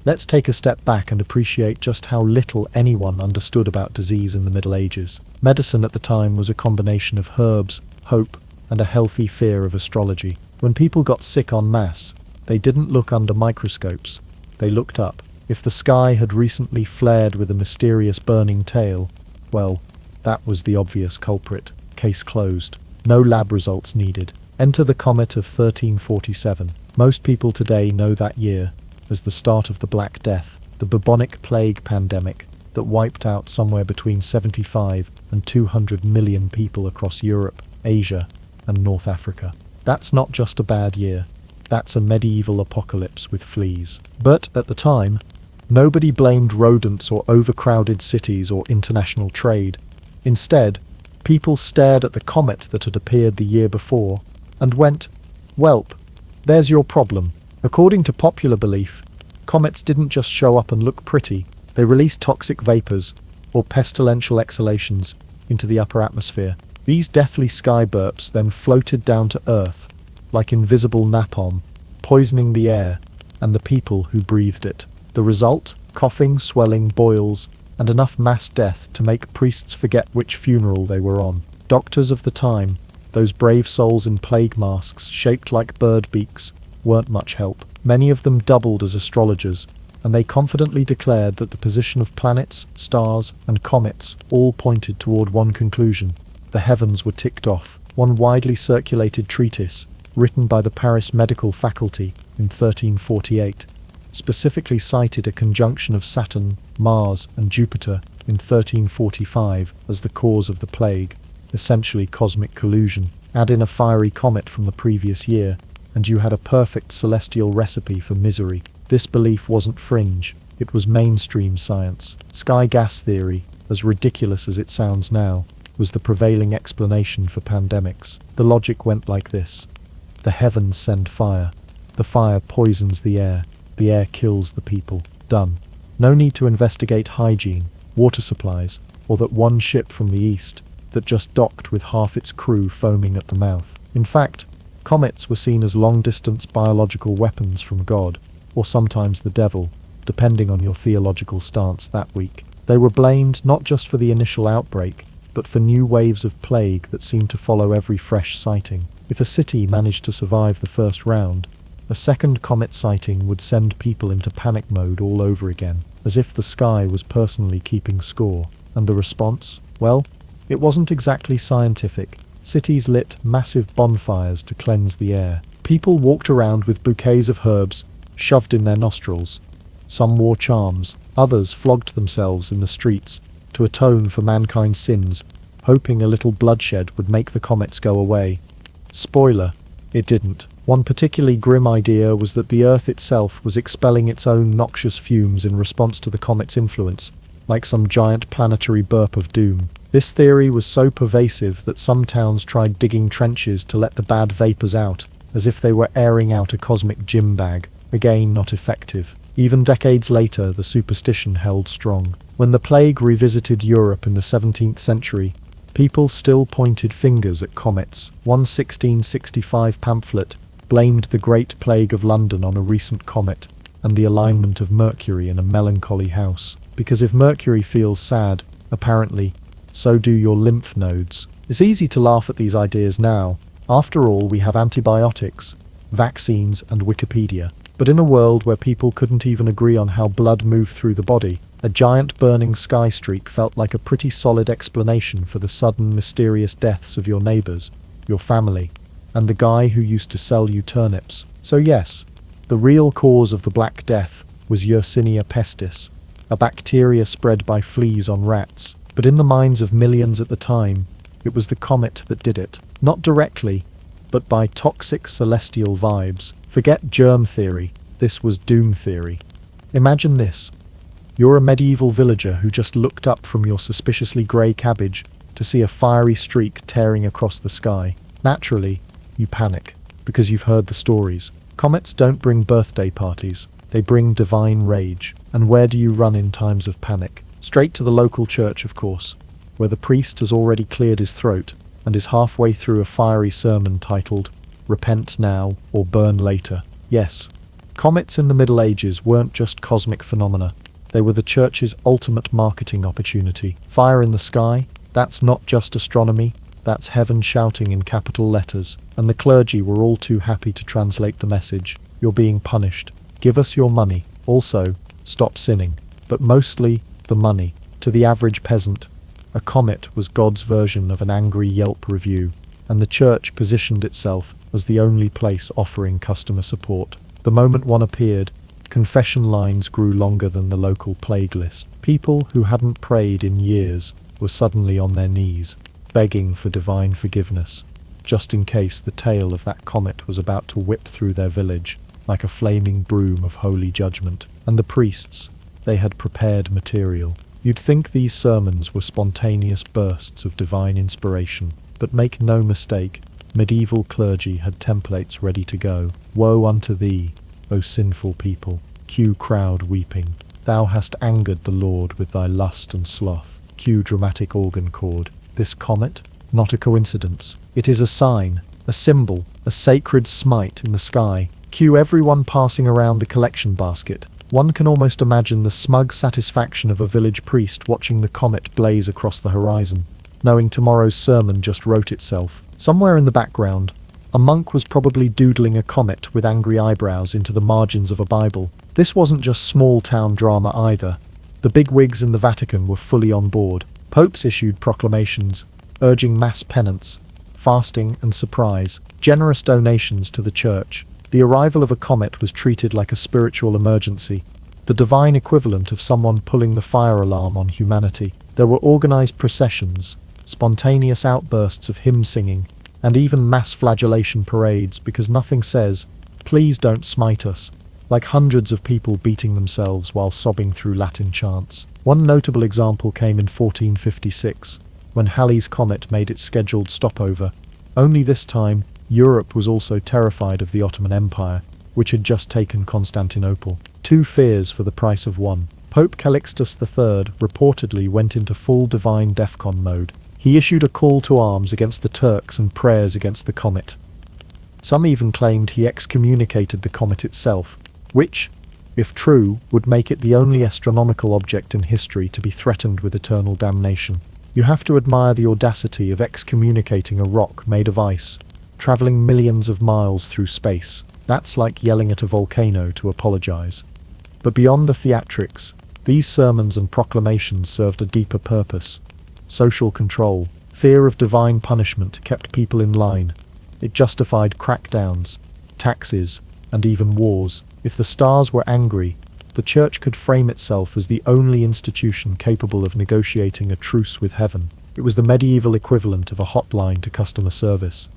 let's take a step back and appreciate just how little anyone understood about disease in the Middle Ages. Medicine at the time was a combination of herbs, hope, and a healthy fear of astrology. When people got sick en masse, they didn't look under microscopes. They looked up. If the sky had recently flared with a mysterious burning tail, well, that was the obvious culprit. Case closed. No lab results needed. Enter the comet of 1347. Most people today know that year as the start of the Black Death, the bubonic plague pandemic that wiped out somewhere between 75 and 200 million people across Europe, Asia, and North Africa. That's not just a bad year. That's a medieval apocalypse with fleas. But at the time, nobody blamed rodents or overcrowded cities or international trade. Instead, people stared at the comet that had appeared the year before and went, "Welp, there's your problem." According to popular belief, comets didn't just show up and look pretty. They released toxic vapors, or pestilential exhalations, into the upper atmosphere. These deathly sky burps then floated down to Earth, like invisible napalm, poisoning the air and the people who breathed it. The result? Coughing, swelling, boils, and enough mass death to make priests forget which funeral they were on. Doctors of the time, those brave souls in plague masks shaped like bird beaks, weren't much help. Many of them doubled as astrologers, and they confidently declared that the position of planets, stars, and comets all pointed toward one conclusion. The heavens were ticked off. One widely circulated treatise, written by the Paris medical faculty in 1348, specifically cited a conjunction of Saturn, Mars, and Jupiter in 1345 as the cause of the plague, essentially cosmic collusion. Add in a fiery comet from the previous year, and you had a perfect celestial recipe for misery. This belief wasn't fringe, it was mainstream science. Sky gas theory, as ridiculous as it sounds now, was the prevailing explanation for pandemics. The logic went like this. The heavens send fire. The fire poisons the air kills the people. Done. No need to investigate hygiene, water supplies, or that one ship from the east that just docked with half its crew foaming at the mouth. In fact, Comets were seen as long-distance biological weapons from God, or sometimes the devil, depending on your theological stance that week. They were blamed not just for the initial outbreak, but for new waves of plague that seemed to follow every fresh sighting. If a city managed to survive the first round, a second comet sighting would send people into panic mode all over again, as if the sky was personally keeping score. And the response? Well, it wasn't exactly scientific. Cities lit massive bonfires to cleanse the air. People walked around with bouquets of herbs shoved in their nostrils. Some wore charms, others flogged themselves in the streets to atone for mankind's sins, hoping a little bloodshed would make the comets go away. Spoiler, it didn't. One particularly grim idea was that the Earth itself was expelling its own noxious fumes in response to the comet's influence, like some giant planetary burp of doom. This theory was so pervasive that some towns tried digging trenches to let the bad vapors out, as if they were airing out a cosmic gym bag. Again, not effective. Even decades later, the superstition held strong. When the plague revisited Europe in the 17th century, people still pointed fingers at comets. One 1665 pamphlet blamed the Great Plague of London on a recent comet and the alignment of Mercury in a melancholy house. Because if Mercury feels sad, apparently, so do your lymph nodes. It's easy to laugh at these ideas now. After all, we have antibiotics, vaccines, and Wikipedia. But in a world where people couldn't even agree on how blood moved through the body, a giant burning sky streak felt like a pretty solid explanation for the sudden mysterious deaths of your neighbors, your family, and the guy who used to sell you turnips. So yes, the real cause of the Black Death was Yersinia pestis, a bacteria spread by fleas on rats. But in the minds of millions at the time, it was the comet that did it. Not directly, but by toxic celestial vibes. Forget germ theory, this was doom theory. Imagine this. You're a medieval villager who just looked up from your suspiciously grey cabbage to see a fiery streak tearing across the sky. Naturally, you panic, because you've heard the stories. Comets don't bring birthday parties, they bring divine rage. And where do you run in times of panic? Straight to the local church, of course, where the priest has already cleared his throat and is halfway through a fiery sermon titled, "Repent Now or Burn Later." Yes, comets in the Middle Ages weren't just cosmic phenomena. They were the church's ultimate marketing opportunity. Fire in the sky? That's not just astronomy, that's heaven shouting in capital letters. And the clergy were all too happy to translate the message. You're being punished. Give us your money. Also, stop sinning. But mostly, the money. To the average peasant, a comet was God's version of an angry Yelp review, and the church positioned itself as the only place offering customer support. The moment one appeared, confession lines grew longer than the local plague list. People who hadn't prayed in years were suddenly on their knees, begging for divine forgiveness, just in case the tail of that comet was about to whip through their village like a flaming broom of holy judgment. And the priests, they had prepared material. You'd think these sermons were spontaneous bursts of divine inspiration, but make no mistake, medieval clergy had templates ready to go. Woe unto thee, O sinful people! Cue crowd weeping. Thou hast angered the Lord with thy lust and sloth. Cue dramatic organ chord. This comet? Not a coincidence. It is a sign, a symbol, a sacred smite in the sky. Cue everyone passing around the collection basket. One can almost imagine the smug satisfaction of a village priest watching the comet blaze across the horizon, knowing tomorrow's sermon just wrote itself. Somewhere in the background, a monk was probably doodling a comet with angry eyebrows into the margins of a Bible. This wasn't just small-town drama either. The bigwigs in the Vatican were fully on board. Popes issued proclamations, urging mass penance, fasting and surprise, generous donations to the church. The arrival of a comet was treated like a spiritual emergency, the divine equivalent of someone pulling the fire alarm on humanity. There were organized processions, spontaneous outbursts of hymn singing, and even mass flagellation parades, because nothing says, "Please don't smite us," like hundreds of people beating themselves while sobbing through Latin chants. One notable example came in 1456, when Halley's comet made its scheduled stopover. Only this time, Europe was also terrified of the Ottoman Empire, which had just taken Constantinople. Two fears for the price of one. Pope Calixtus III reportedly went into full divine DEFCON mode. He issued a call to arms against the Turks and prayers against the comet, Some even claimed he excommunicated the comet itself, which, if true, would make it the only astronomical object in history to be threatened with eternal damnation. You have to admire the audacity of excommunicating a rock made of ice, traveling millions of miles through space. That's like yelling at a volcano to apologize. But beyond the theatrics, these sermons and proclamations served a deeper purpose. Social control, fear of divine punishment kept people in line. It justified crackdowns, taxes, and even wars. If the stars were angry, the church could frame itself as the only institution capable of negotiating a truce with heaven. It was the medieval equivalent of a hotline to customer service.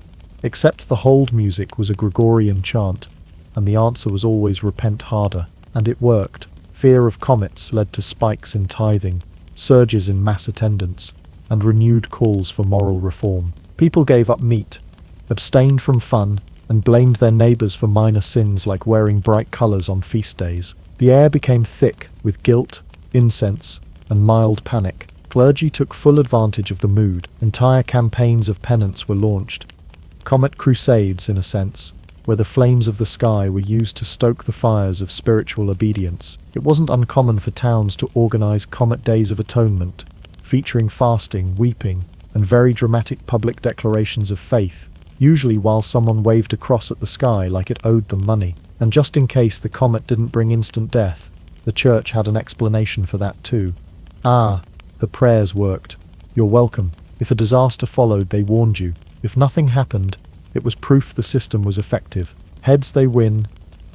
Except the hold music was a Gregorian chant, and the answer was always repent harder. And it worked. Fear of comets led to spikes in tithing, surges in mass attendance, and renewed calls for moral reform. People gave up meat, abstained from fun, and blamed their neighbors for minor sins like wearing bright colors on feast days. The air became thick with guilt, incense, and mild panic. Clergy took full advantage of the mood. Entire campaigns of penance were launched. Comet crusades, in a sense, where the flames of the sky were used to stoke the fires of spiritual obedience. It wasn't uncommon for towns to organize comet days of atonement, featuring fasting, weeping, and very dramatic public declarations of faith, usually while someone waved a cross at the sky like it owed them money. And just in case the comet didn't bring instant death, the church had an explanation for that too. The prayers worked. You're welcome. If a disaster followed, they warned you. If nothing happened, it was proof the system was effective. Heads they win,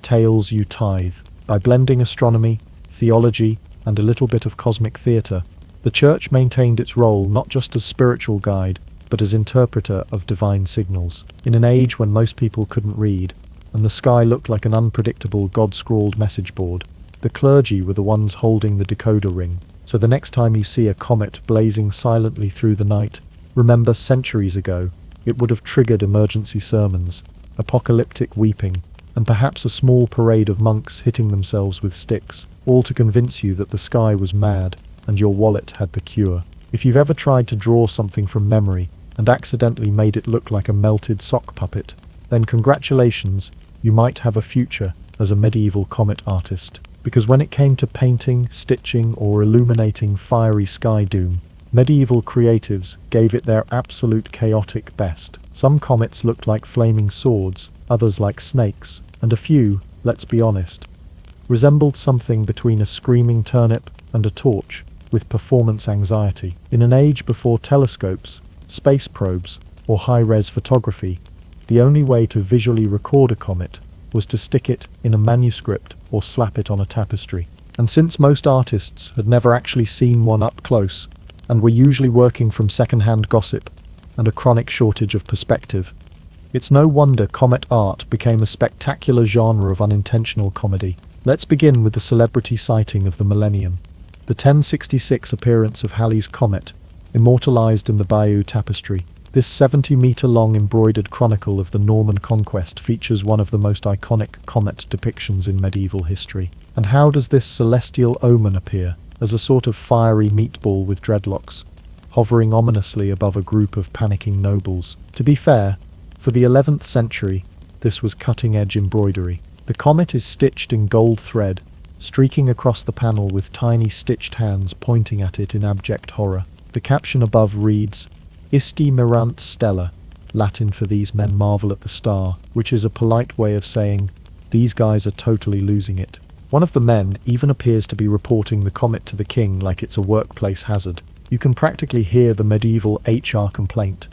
tails you tithe. By blending astronomy, theology, and a little bit of cosmic theatre, the church maintained its role not just as spiritual guide, but as interpreter of divine signals. In an age when most people couldn't read, and the sky looked like an unpredictable God-scrawled message board, the clergy were the ones holding the decoder ring. So the next time you see a comet blazing silently through the night, remember centuries ago, it would have triggered emergency sermons, apocalyptic weeping, and perhaps a small parade of monks hitting themselves with sticks, all to convince you that the sky was mad and your wallet had the cure. If you've ever tried to draw something from memory and accidentally made it look like a melted sock puppet, then congratulations, you might have a future as a medieval comet artist. Because when it came to painting, stitching, or illuminating fiery sky doom, medieval creatives gave it their absolute chaotic best. Some comets looked like flaming swords, others like snakes, and a few, let's be honest, resembled something between a screaming turnip and a torch, with performance anxiety. In an age before telescopes, space probes, or high-res photography, the only way to visually record a comet was to stick it in a manuscript or slap it on a tapestry. And since most artists had never actually seen one up close, and were usually working from second-hand gossip and a chronic shortage of perspective, it's no wonder comet art became a spectacular genre of unintentional comedy. Let's begin with the celebrity sighting of the millennium. The 1066 appearance of Halley's comet, immortalized in the Bayeux Tapestry. This 70-meter-long embroidered chronicle of the Norman conquest features one of the most iconic comet depictions in medieval history. And how does this celestial omen appear? As a sort of fiery meatball with dreadlocks, hovering ominously above a group of panicking nobles. To be fair, for the 11th century, this was cutting-edge embroidery. The comet is stitched in gold thread, streaking across the panel with tiny stitched hands pointing at it in abject horror. The caption above reads, Isti mirant stella, Latin for these men marvel at the star, which is a polite way of saying, these guys are totally losing it. One of the men even appears to be reporting the comet to the king like it's a workplace hazard. You can practically hear the medieval HR complaint.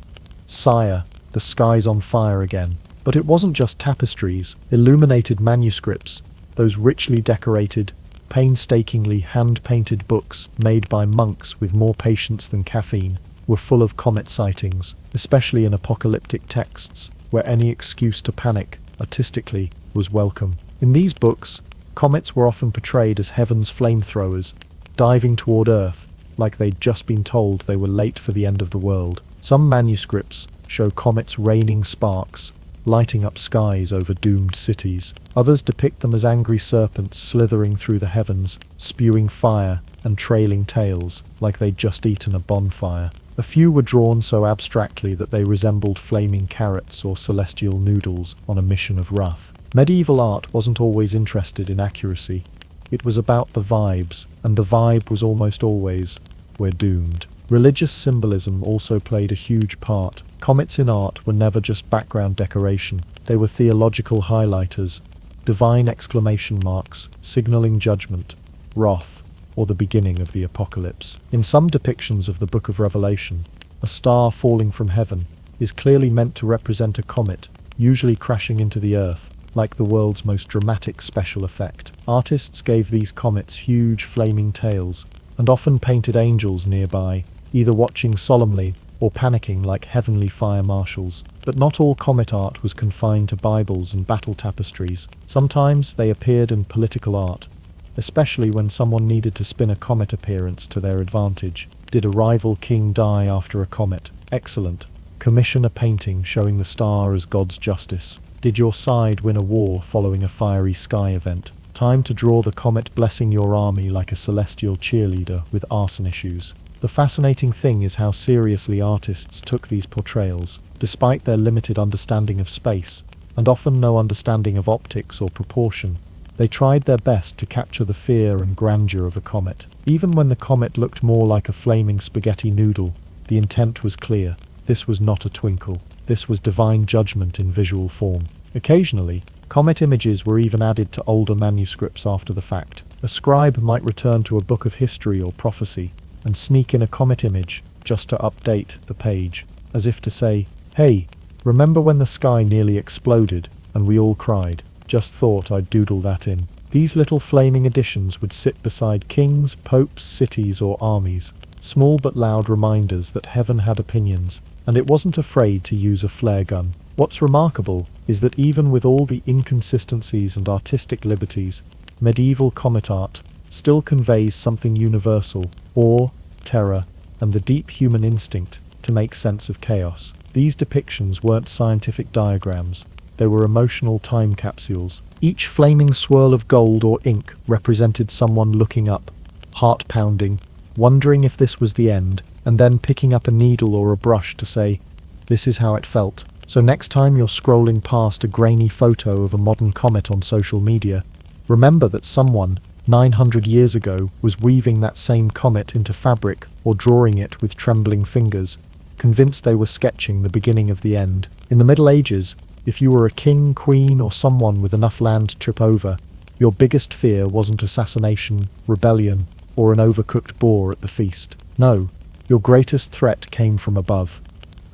Sire, the sky's on fire again. But it wasn't just tapestries, illuminated manuscripts, those richly decorated, painstakingly hand-painted books made by monks with more patience than caffeine were full of comet sightings, especially in apocalyptic texts, where any excuse to panic, artistically, was welcome. In these books, comets were often portrayed as heaven's flamethrowers, diving toward Earth, like they'd just been told they were late for the end of the world. Some manuscripts show comets raining sparks, lighting up skies over doomed cities. Others depict them as angry serpents slithering through the heavens, spewing fire and trailing tails, like they'd just eaten a bonfire. A few were drawn so abstractly that they resembled flaming carrots or celestial noodles on a mission of wrath. Medieval art wasn't always interested in accuracy. It was about the vibes, and the vibe was almost always, "We're doomed." Religious symbolism also played a huge part. Comets in art were never just background decoration. They were theological highlighters, divine exclamation marks, signaling judgment, wrath, or the beginning of the apocalypse. In some depictions of the Book of Revelation, a star falling from heaven is clearly meant to represent a comet, usually crashing into the earth, like the world's most dramatic special effect. Artists gave these comets huge flaming tails, and often painted angels nearby, either watching solemnly or panicking like heavenly fire marshals. But not all comet art was confined to Bibles and battle tapestries. Sometimes they appeared in political art, especially when someone needed to spin a comet appearance to their advantage. Did a rival king die after a comet? Excellent. Commission a painting showing the star as God's justice. Did your side win a war following a fiery sky event? Time to draw the comet blessing your army like a celestial cheerleader with arson issues. The fascinating thing is how seriously artists took these portrayals, despite their limited understanding of space, and often no understanding of optics or proportion. They tried their best to capture the fear and grandeur of a comet. Even when the comet looked more like a flaming spaghetti noodle, the intent was clear. This was not a twinkle. This was divine judgment in visual form. Occasionally, comet images were even added to older manuscripts after the fact. A scribe might return to a book of history or prophecy and sneak in a comet image just to update the page, as if to say, "Hey, remember when the sky nearly exploded and we all cried? Just thought I'd doodle that in." These little flaming additions would sit beside kings, popes, cities, or armies, small but loud reminders that heaven had opinions, and it wasn't afraid to use a flare gun. What's remarkable is that even with all the inconsistencies and artistic liberties, medieval comet art still conveys something universal: awe, terror, and the deep human instinct to make sense of chaos. These depictions weren't scientific diagrams. They were emotional time capsules. Each flaming swirl of gold or ink represented someone looking up, heart pounding, wondering if this was the end, and then picking up a needle or a brush to say, "This is how it felt." So next time you're scrolling past a grainy photo of a modern comet on social media, remember that someone 900 years ago was weaving that same comet into fabric or drawing it with trembling fingers, convinced they were sketching the beginning of the end. In the Middle Ages, if you were a king, queen, or someone with enough land to trip over, your biggest fear wasn't assassination, rebellion, or an overcooked boar at the feast. No, your greatest threat came from above.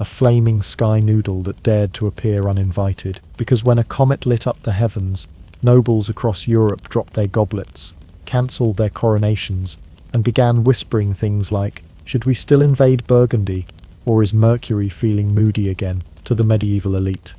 A flaming sky noodle that dared to appear uninvited. Because when a comet lit up the heavens, nobles across Europe dropped their goblets, cancelled their coronations, and began whispering things like, "Should we still invade Burgundy? Or is Mercury feeling moody again?" to the medieval elite.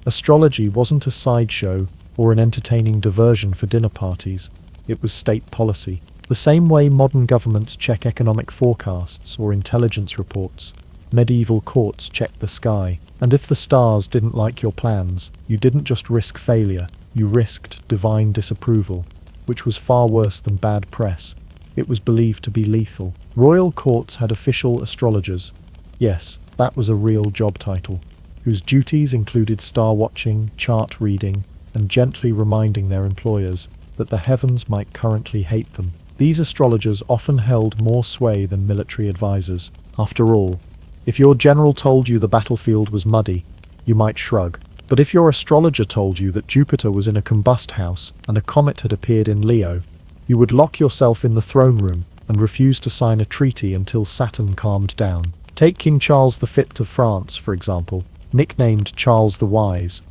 Astrology wasn't a sideshow or an entertaining diversion for dinner parties. It was state policy. The same way modern governments check economic forecasts or intelligence reports, medieval courts checked the sky. And if the stars didn't like your plans, you didn't just risk failure, you risked divine disapproval, which was far worse than bad press. It was believed to be lethal. Royal courts had official astrologers. Yes, that was a real job title, whose duties included star watching, chart reading, and gently reminding their employers that the heavens might currently hate them. These astrologers often held more sway than military advisors. After all, if your general told you the battlefield was muddy, you might shrug. But if your astrologer told you that Jupiter was in a combust house and a comet had appeared in Leo, you would lock yourself in the throne room and refuse to sign a treaty until Saturn calmed down. Take King Charles V of France, for example, nicknamed Charles the Wise.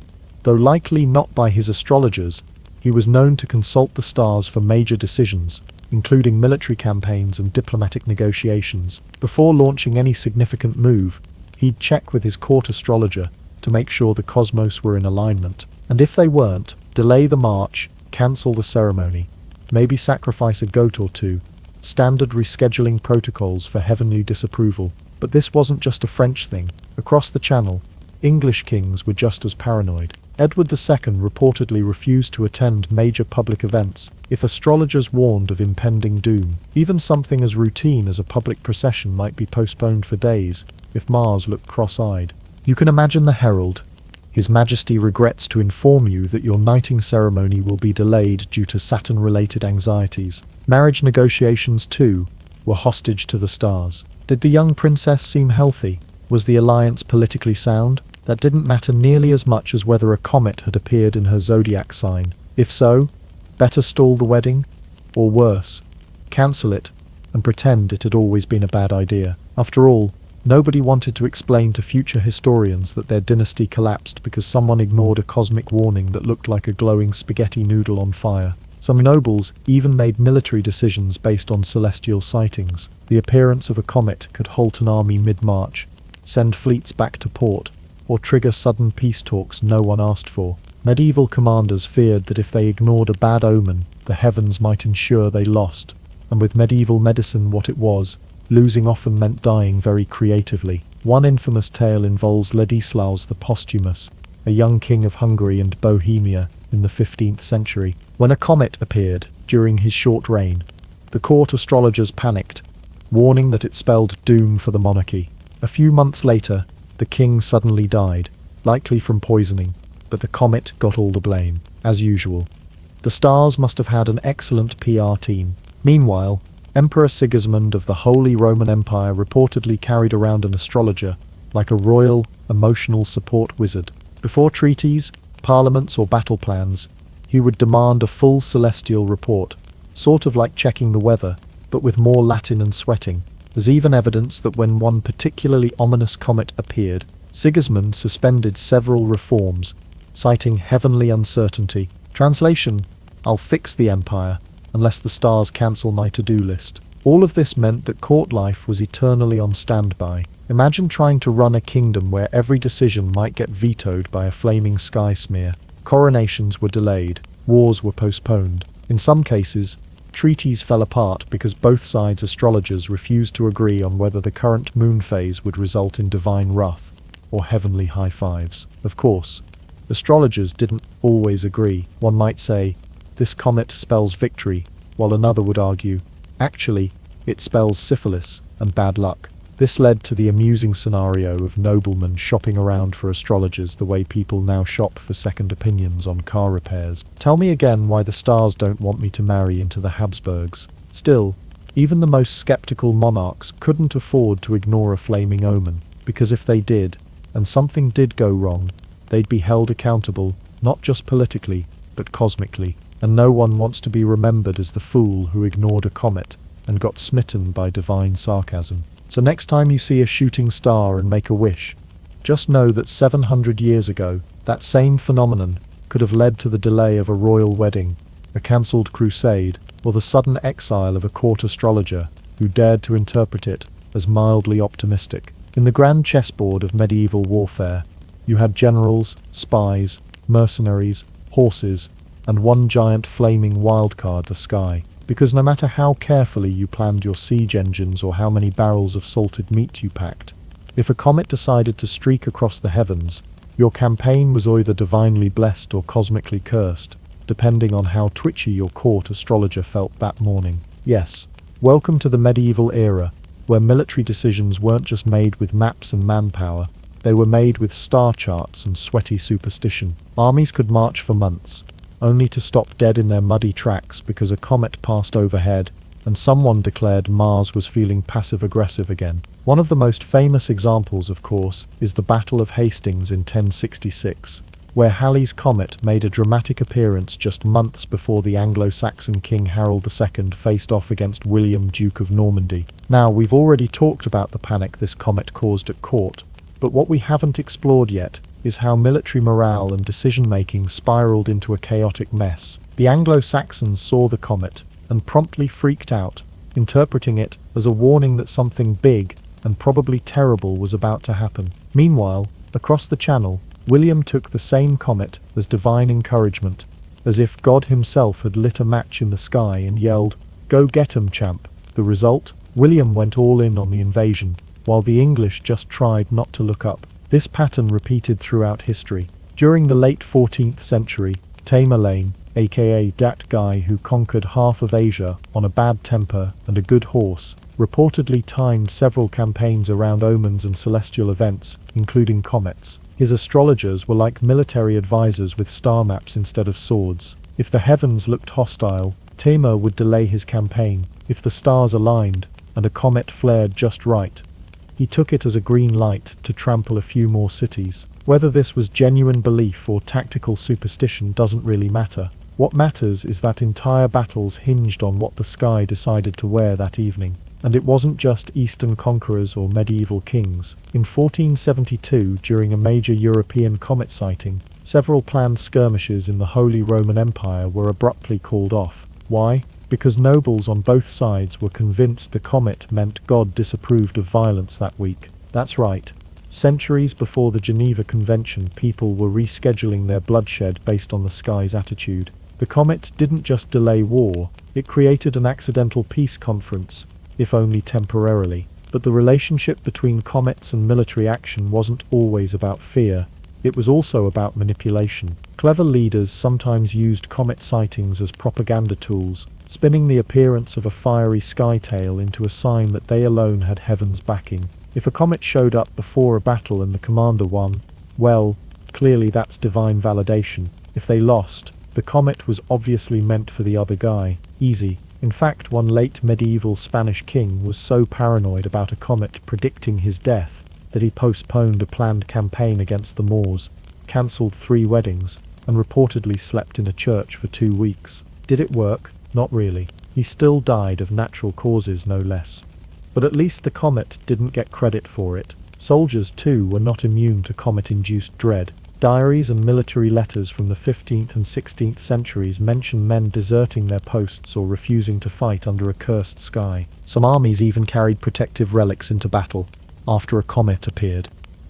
Though likely not by his astrologers, he was known to consult the stars for major decisions, including military campaigns and diplomatic negotiations. Before launching any significant move, he'd check with his court astrologer to make sure the cosmos were in alignment. And if they weren't, delay the march, cancel the ceremony, maybe sacrifice a goat or two. Standard rescheduling protocols for heavenly disapproval. But this wasn't just a French thing. Across the Channel, English kings were just as paranoid. Edward II reportedly refused to attend major public events if astrologers warned of impending doom. Even something as routine as a public procession might be postponed for days if Mars looked cross-eyed. You can imagine the herald. His Majesty regrets to inform you that your knighting ceremony will be delayed due to Saturn-related anxieties. Marriage negotiations, too, were hostage to the stars. Did the young princess seem healthy? Was the alliance politically sound? That didn't matter nearly as much as whether a comet had appeared in her zodiac sign. If so, better stall the wedding? Or worse, cancel it and pretend it had always been a bad idea. After all, nobody wanted to explain to future historians that their dynasty collapsed because someone ignored a cosmic warning that looked like a glowing spaghetti noodle on fire. Some nobles even made military decisions based on celestial sightings. The appearance of a comet could halt an army mid-march, send fleets back to port, or trigger sudden peace talks no one asked for. Medieval commanders feared that if they ignored a bad omen, the heavens might ensure they lost. And with medieval medicine what it was, losing often meant dying very creatively. One infamous tale involves Ladislaus the Posthumous, a young king of Hungary and Bohemia in the 15th century. When a comet appeared during his short reign, the court astrologers panicked, warning that it spelled doom for the monarchy. A few months later, the king suddenly died, likely from poisoning, but the comet got all the blame, as usual. The stars must have had an excellent PR team. Meanwhile, Emperor Sigismund of the Holy Roman Empire reportedly carried around an astrologer like a royal, emotional support wizard. Before treaties, parliaments or battle plans, he would demand a full celestial report, sort of like checking the weather, but with more Latin and sweating. There's even evidence that when one particularly ominous comet appeared, Sigismund suspended several reforms, citing heavenly uncertainty. Translation: I'll fix the empire, unless the stars cancel my to-do list. All of this meant that court life was eternally on standby. Imagine trying to run a kingdom where every decision might get vetoed by a flaming sky smear. Coronations were delayed, wars were postponed. In some cases, treaties fell apart because both sides' astrologers refused to agree on whether the current moon phase would result in divine wrath or heavenly high fives. Of course, astrologers didn't always agree. One might say, this comet spells victory, while another would argue, actually, it spells syphilis and bad luck. This led to the amusing scenario of noblemen shopping around for astrologers the way people now shop for second opinions on car repairs. Tell me again why the stars don't want me to marry into the Habsburgs. Still, even the most skeptical monarchs couldn't afford to ignore a flaming omen, because if they did, and something did go wrong, they'd be held accountable, not just politically, but cosmically. And no one wants to be remembered as the fool who ignored a comet and got smitten by divine sarcasm. So next time you see a shooting star and make a wish, just know that 700 years ago, that same phenomenon could have led to the delay of a royal wedding, a cancelled crusade, or the sudden exile of a court astrologer who dared to interpret it as mildly optimistic. In the grand chessboard of medieval warfare, you had generals, spies, mercenaries, horses, and one giant flaming wildcard, the sky. Because no matter how carefully you planned your siege engines or how many barrels of salted meat you packed, if a comet decided to streak across the heavens, your campaign was either divinely blessed or cosmically cursed, depending on how twitchy your court astrologer felt that morning. Yes, welcome to the medieval era, where military decisions weren't just made with maps and manpower, they were made with star charts and sweaty superstition. Armies could march for months, only to stop dead in their muddy tracks because a comet passed overhead and someone declared Mars was feeling passive-aggressive again. One of the most famous examples, of course, is the Battle of Hastings in 1066, where Halley's comet made a dramatic appearance just months before the Anglo-Saxon King Harold II faced off against William, Duke of Normandy. Now, we've already talked about the panic this comet caused at court, but what we haven't explored yet is how military morale and decision-making spiraled into a chaotic mess. The Anglo-Saxons saw the comet and promptly freaked out, interpreting it as a warning that something big and probably terrible was about to happen. Meanwhile, across the Channel, William took the same comet as divine encouragement, as if God himself had lit a match in the sky and yelled, "Go get 'em, champ." The result? William went all in on the invasion, while the English just tried not to look up. This pattern repeated throughout history. During the late 14th century, Tamerlane, aka that guy who conquered half of Asia on a bad temper and a good horse, reportedly timed several campaigns around omens and celestial events, including comets. His astrologers were like military advisors with star maps instead of swords. If the heavens looked hostile, Tamer would delay his campaign. If the stars aligned, and a comet flared just right, he took it as a green light to trample a few more cities. Whether this was genuine belief or tactical superstition doesn't really matter. What matters is that entire battles hinged on what the sky decided to wear that evening. And it wasn't just Eastern conquerors or medieval kings. In 1472, during a major European comet sighting, several planned skirmishes in the Holy Roman Empire were abruptly called off. Why? Because nobles on both sides were convinced the comet meant God disapproved of violence that week. That's right. Centuries before the Geneva Convention, people were rescheduling their bloodshed based on the sky's attitude. The comet didn't just delay war, it created an accidental peace conference, if only temporarily. But the relationship between comets and military action wasn't always about fear. It was also about manipulation. Clever leaders sometimes used comet sightings as propaganda tools, spinning the appearance of a fiery skytail into a sign that they alone had heaven's backing. If a comet showed up before a battle and the commander won, well, clearly that's divine validation. If they lost, the comet was obviously meant for the other guy. Easy. In fact, one late medieval Spanish king was so paranoid about a comet predicting his death that he postponed a planned campaign against the Moors, cancelled 3 weddings, and reportedly slept in a church for 2 weeks. Did it work? Not really. He still died of natural causes, no less. But at least the comet didn't get credit for it. Soldiers, too, were not immune to comet-induced dread. Diaries and military letters from the 15th and 16th centuries mention men deserting their posts or refusing to fight under a cursed sky. Some armies even carried protective relics into battle after a comet appeared,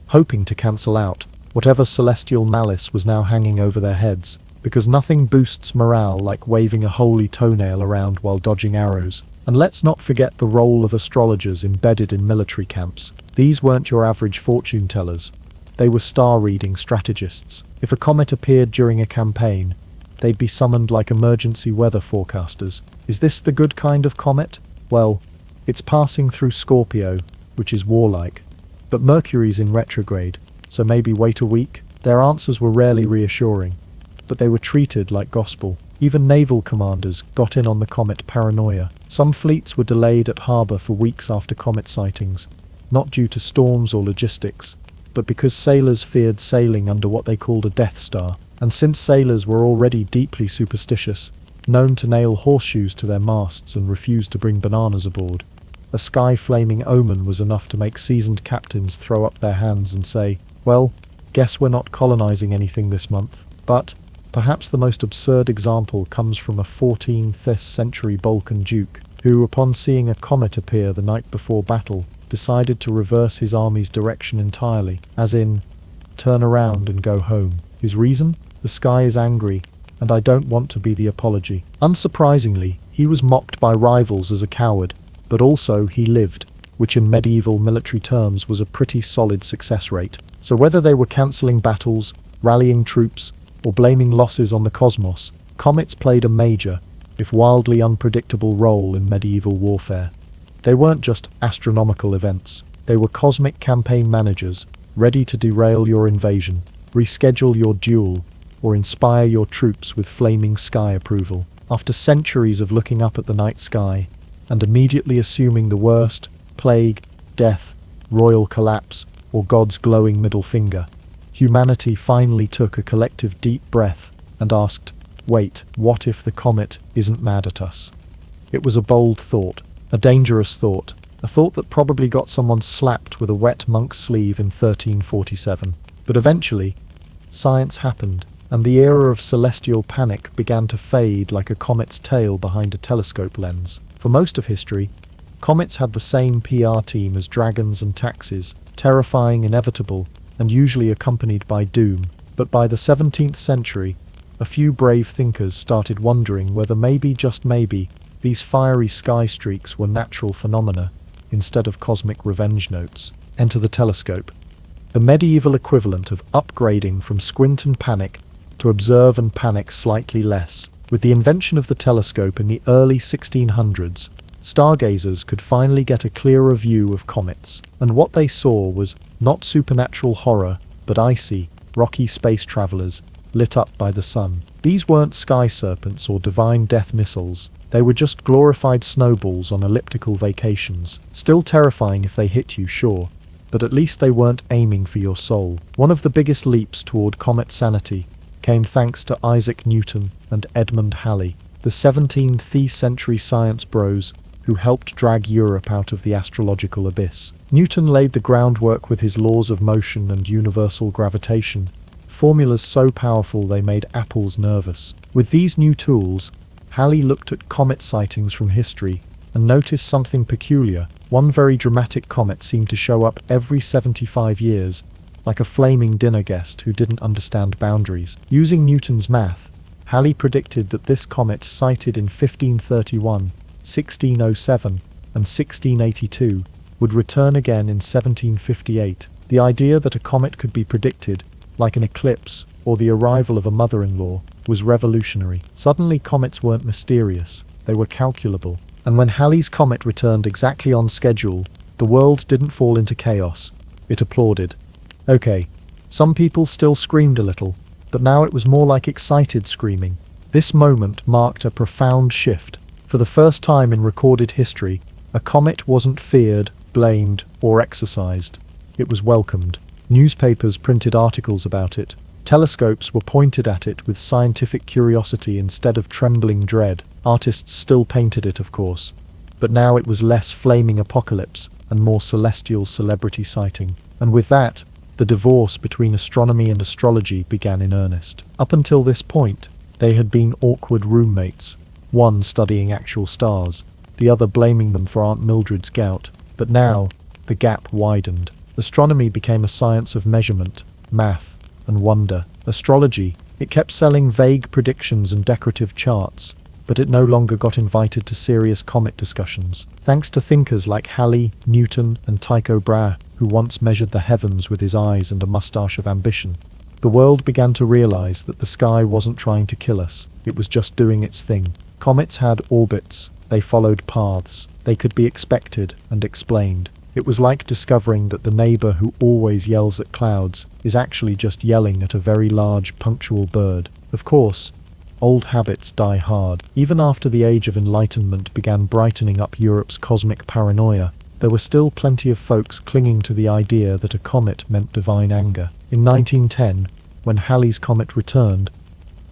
hoping to cancel out whatever celestial malice was now hanging over their heads, because nothing boosts morale like waving a holy toenail around while dodging arrows. And let's not forget the role of astrologers embedded in military camps. These weren't your average fortune tellers. They were star-reading strategists. If a comet appeared during a campaign, they'd be summoned like emergency weather forecasters. Is this the good kind of comet? Well, it's passing through Scorpio, which is warlike. But Mercury's in retrograde, so maybe wait a week? Their answers were rarely reassuring, but they were treated like gospel. Even naval commanders got in on the comet paranoia. Some fleets were delayed at harbour for weeks after comet sightings, not due to storms or logistics, but because sailors feared sailing under what they called a Death Star. And since sailors were already deeply superstitious, known to nail horseshoes to their masts and refuse to bring bananas aboard, a sky-flaming omen was enough to make seasoned captains throw up their hands and say, well, guess we're not colonizing anything this month. But perhaps the most absurd example comes from a 14th century Balkan duke, who, upon seeing a comet appear the night before battle, decided to reverse his army's direction entirely, as in, turn around and go home. His reason? The sky is angry, and I don't want to be the apology. Unsurprisingly, he was mocked by rivals as a coward, but also he lived, which in medieval military terms was a pretty solid success rate. So whether they were cancelling battles, rallying troops, or blaming losses on the cosmos, comets played a major, if wildly unpredictable role in medieval warfare. They weren't just astronomical events, they were cosmic campaign managers, ready to derail your invasion, reschedule your duel, or inspire your troops with flaming sky approval. After centuries of looking up at the night sky, and immediately assuming the worst, plague, death, royal collapse, or God's glowing middle finger, humanity finally took a collective deep breath and asked, wait, what if the comet isn't mad at us? It was a bold thought, a dangerous thought, a thought that probably got someone slapped with a wet monk's sleeve in 1347. But eventually, science happened, and the era of celestial panic began to fade like a comet's tail behind a telescope lens. For most of history, comets had the same PR team as dragons and taxis, terrifying, inevitable, and usually accompanied by doom. But by the 17th century, a few brave thinkers started wondering whether maybe, just maybe, these fiery sky streaks were natural phenomena instead of cosmic revenge notes. Enter the telescope. the medieval equivalent of upgrading from squint and panic to observe and panic slightly less. With the invention of the telescope in the early 1600s, stargazers could finally get a clearer view of comets, and what they saw was not supernatural horror, but icy, rocky space travelers lit up by the sun. These weren't sky serpents or divine death missiles. They were just glorified snowballs on elliptical vacations. Still terrifying if they hit you, sure, but at least they weren't aiming for your soul. One of the biggest leaps toward comet sanity came thanks to Isaac Newton and Edmund Halley, the 17th century science bros who helped drag Europe out of the astrological abyss. Newton laid the groundwork with his laws of motion and universal gravitation, formulas so powerful they made apples nervous. With these new tools, Halley looked at comet sightings from history and noticed something peculiar. One very dramatic comet seemed to show up every 75 years, like a flaming dinner guest who didn't understand boundaries. Using Newton's math, Halley predicted that this comet, sighted in 1531, 1607, and 1682, would return again in 1758. The idea that a comet could be predicted, like an eclipse or the arrival of a mother-in-law, was revolutionary. Suddenly comets weren't mysterious, they were calculable. And when Halley's comet returned exactly on schedule, the world didn't fall into chaos, it applauded. Okay, some people still screamed a little, but now it was more like excited screaming. This moment marked a profound shift. For the first time in recorded history, a comet wasn't feared, blamed, or exercised. It was welcomed. Newspapers printed articles about it. Telescopes were pointed at it with scientific curiosity instead of trembling dread. Artists still painted it, of course, but now it was less flaming apocalypse and more celestial celebrity sighting. And with that, the divorce between astronomy and astrology began in earnest. Up until this point, they had been awkward roommates, one studying actual stars, the other blaming them for Aunt Mildred's gout. But now, the gap widened. Astronomy became a science of measurement, math, and wonder. Astrology, it kept selling vague predictions and decorative charts, but it no longer got invited to serious comet discussions. Thanks to thinkers like Halley, Newton, and Tycho Brahe, who once measured the heavens with his eyes and a mustache of ambition, the world began to realize that the sky wasn't trying to kill us, it was just doing its thing. Comets had orbits, they followed paths, they could be expected and explained. It was like discovering that the neighbor who always yells at clouds is actually just yelling at a very large, punctual bird. Of course, old habits die hard. Even after the Age of Enlightenment began brightening up Europe's cosmic paranoia, there were still plenty of folks clinging to the idea that a comet meant divine anger. In 1910, when Halley's comet returned,